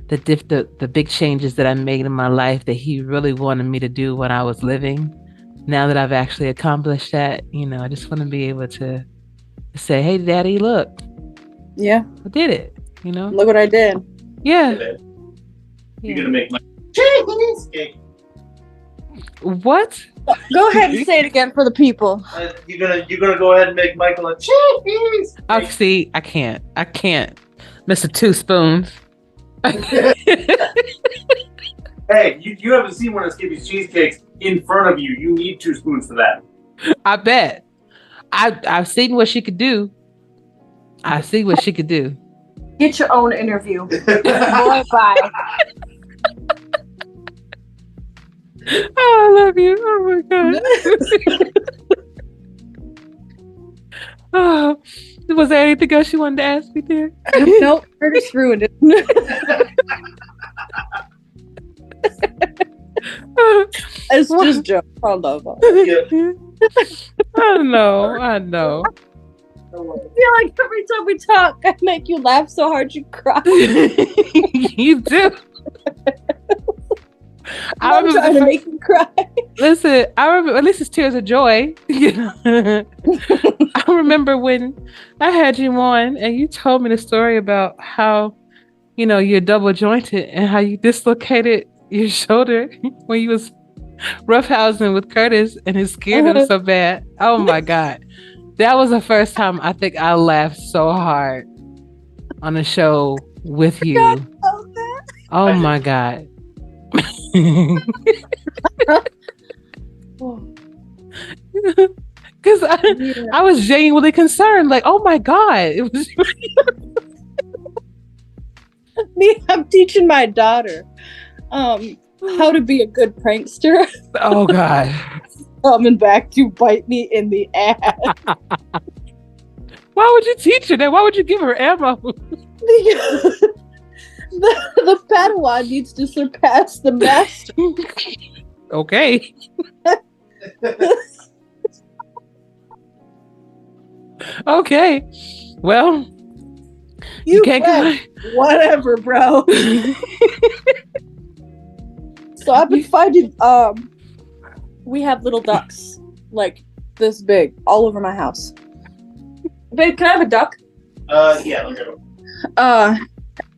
the big changes that I made in my life that he really wanted me to do when I was living. Now that I've actually accomplished that, I just want to be able to say, "Hey, Daddy, look, Yeah, I did it." look what I did. Yeah. You're gonna make my cheesecake. What? Go ahead and say it again for the people. You're gonna go ahead and make Michael a cheese. Oh, see, I can't, Mr. Two Spoons. Hey, you haven't seen one of Skippy's cheesecakes in front of you. You need 2 spoons for that. I bet. I've seen what she could do. I see what she could do. Get your own interview. Bye. Oh, I love you. Oh my god. Oh, was there anything else you wanted to ask me there? Nope, Curtis ruined it. It's just a joke. I love it. I know. I feel like every time we talk, I make you laugh so hard you cry. You do. I'm trying to make you cry. Listen, I remember, at least it's tears of joy. I remember when I had you on and you told me the story about how, you're double jointed and how you dislocated your shoulder when you was roughhousing with Curtis and it scared him so bad. Oh my God. That was the first time I think I laughed so hard on a show with you. Oh my God. Because I was genuinely concerned, like, oh my God, it was me. I'm teaching my daughter how to be a good prankster. Oh God. Coming back to bite me in the ass. Why would you teach her that? Why would you give her ammo? The Padawan needs to surpass the master. Okay. Okay. Well, you can't go. Whatever, bro. So I've been finding we have little ducks like this big all over my house. Babe, can I have a duck? Yeah, look at them.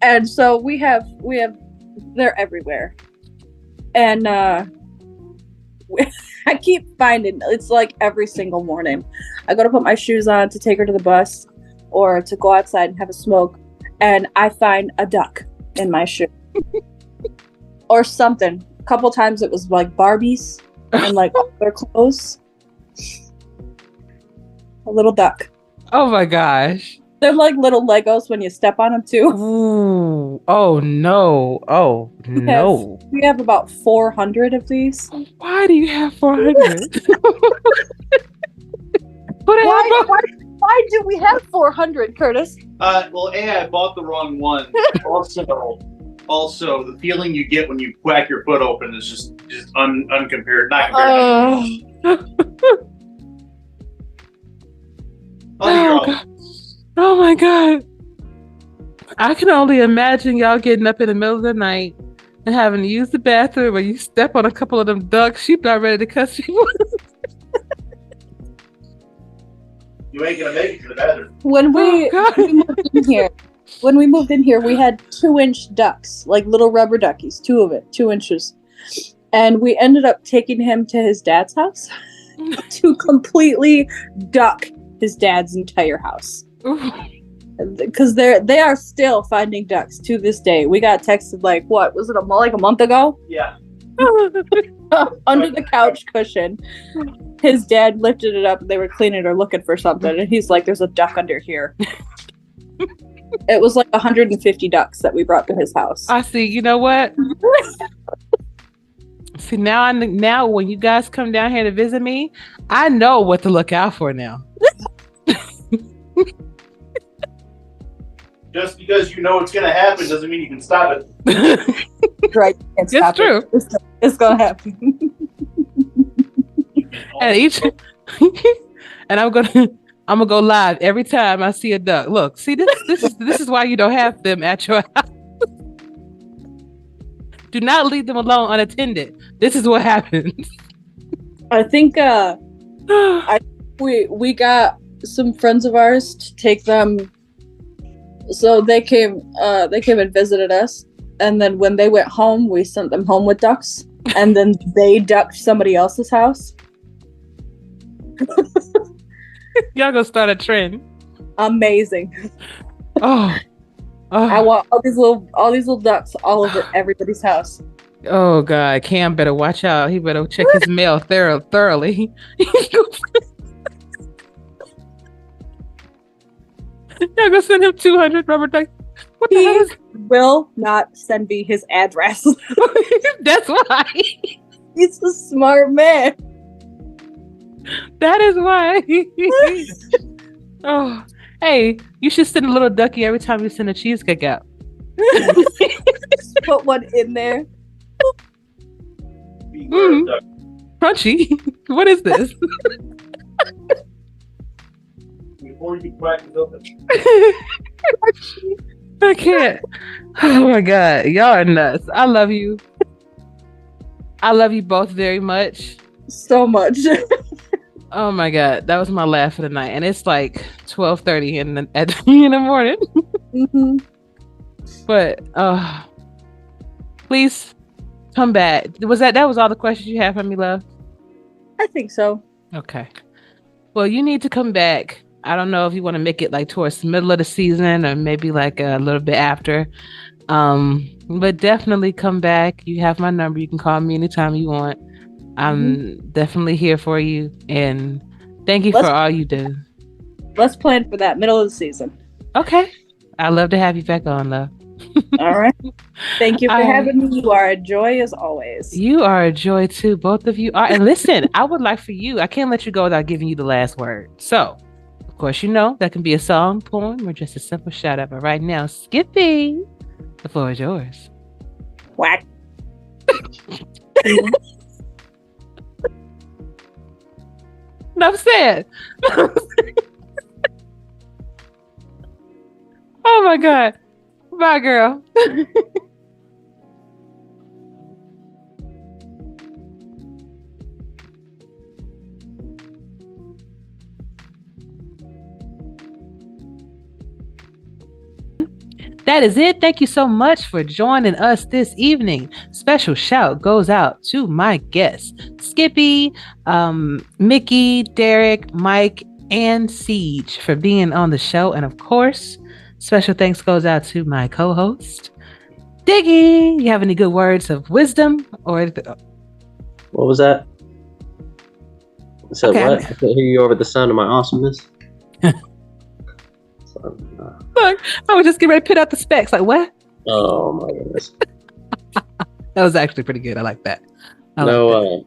And so we have they're everywhere. And I keep finding, it's like every single morning I go to put my shoes on to take her to the bus or to go outside and have a smoke, and I find a duck in my shoe. Or something. A couple times it was like Barbies and like their clothes. A little duck. Oh my gosh. They're like little Legos when you step on them too. Ooh. Oh no. Oh no. We have about 400 of these. Why do you have 400? Why do we have 400, Curtis? Well, I bought the wrong one. Also, the feeling you get when you whack your foot open is just uncompared. Not compared. Oh my God. I can only imagine y'all getting up in the middle of the night and having to use the bathroom where you step on a couple of them ducks. She's not ready to cuss you. You ain't gonna make it to the bathroom. When we moved in here, we had 2-inch ducks, like little rubber duckies, 2 inches. And we ended up taking him to his dad's house to completely duck his dad's entire house. Because they are still finding ducks to this day. We got texted like, what was it, like a month ago? Yeah. under the couch cushion. His dad lifted it up and they were cleaning or looking for something, and he's like, there's a duck under here. It was like 150 ducks that we brought to his house. I see. You know what? See, now when you guys come down here to visit me, I know what to look out for now. Just because you know it's going to happen doesn't mean you can stop it. Right. It's true. It's going to happen. And and I'm gonna go live every time I see a duck. Look, see this is why you don't have them at your house. Do not leave them alone unattended. This is what happens. I think we got some friends of ours to take them. So they came and visited us, and then when they went home, we sent them home with ducks, and then they ducked somebody else's house. Y'all gonna start a trend. Amazing. Oh. I want all these little ducks all over everybody's house. Oh God, Cam better watch out. He better check his mail thoroughly. Y'all gonna send him 200 rubber ducks. What the hell is? Will not send me his address. That's why. He's a smart man. That is why. Oh, hey, you should send a little ducky every time you send a cheesecake out. Put one in there. Crunchy. What is this? Before you crack it open. I can't. Oh my God, y'all are nuts. I love you. I love you both very much. So much. Oh my God, that was my laugh of the night, and it's like 12:30 in the morning. Mm-hmm. But please come back. That was all the questions you have for me, love? I think so. Okay. Well, you need to come back. I don't know if you want to make it like towards the middle of the season or maybe like a little bit after. But definitely come back. You have my number. You can call me anytime you want. I'm definitely here for you, and thank you for all you do. Let's plan for that middle of the season. Okay. I'd love to have you back on, love. All right. Thank you for having me. You are a joy as always. You are a joy too. Both of you are. And listen, I would like for you, I can't let you go without giving you the last word. So, of course, you know, that can be a song, poem, or just a simple shout out. But right now, Skippy, the floor is yours. Whack. Enough said. Oh my God. Bye, girl. That is it. Thank you so much for joining us this evening. Special shout goes out to my guests, Skippy, Mickey, Derek, Mike, and Siege for being on the show. And of course, special thanks goes out to my co-host, Diggy. You have any good words of wisdom or? What was that? So okay. What? I can't hear you over the sound of my awesomeness. Look, I was just getting ready to put out the specs. Like, what? Oh my goodness. That was actually pretty good. I like that. No,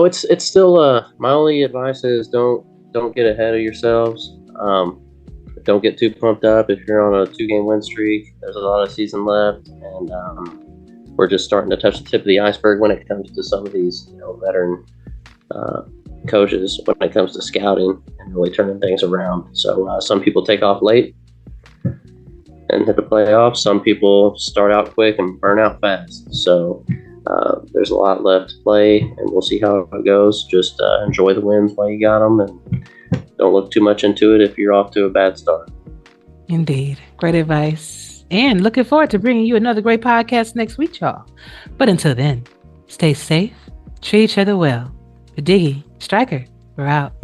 it's still my only advice is don't get ahead of yourselves. Don't get too pumped up if you're on a 2-game win streak. There's a lot of season left, and we're just starting to touch the tip of the iceberg when it comes to some of these veteran coaches when it comes to scouting and really turning things around. So some people take off late and hit the playoffs. Some people start out quick and burn out fast. So there's a lot left to play, and we'll see how it goes. Just enjoy the wins while you got them, and don't look too much into it if you're off to a bad start. Indeed. Great advice. And looking forward to bringing you another great podcast next week, y'all. But until then, stay safe, treat each other well. Diggy, Striker, we're out.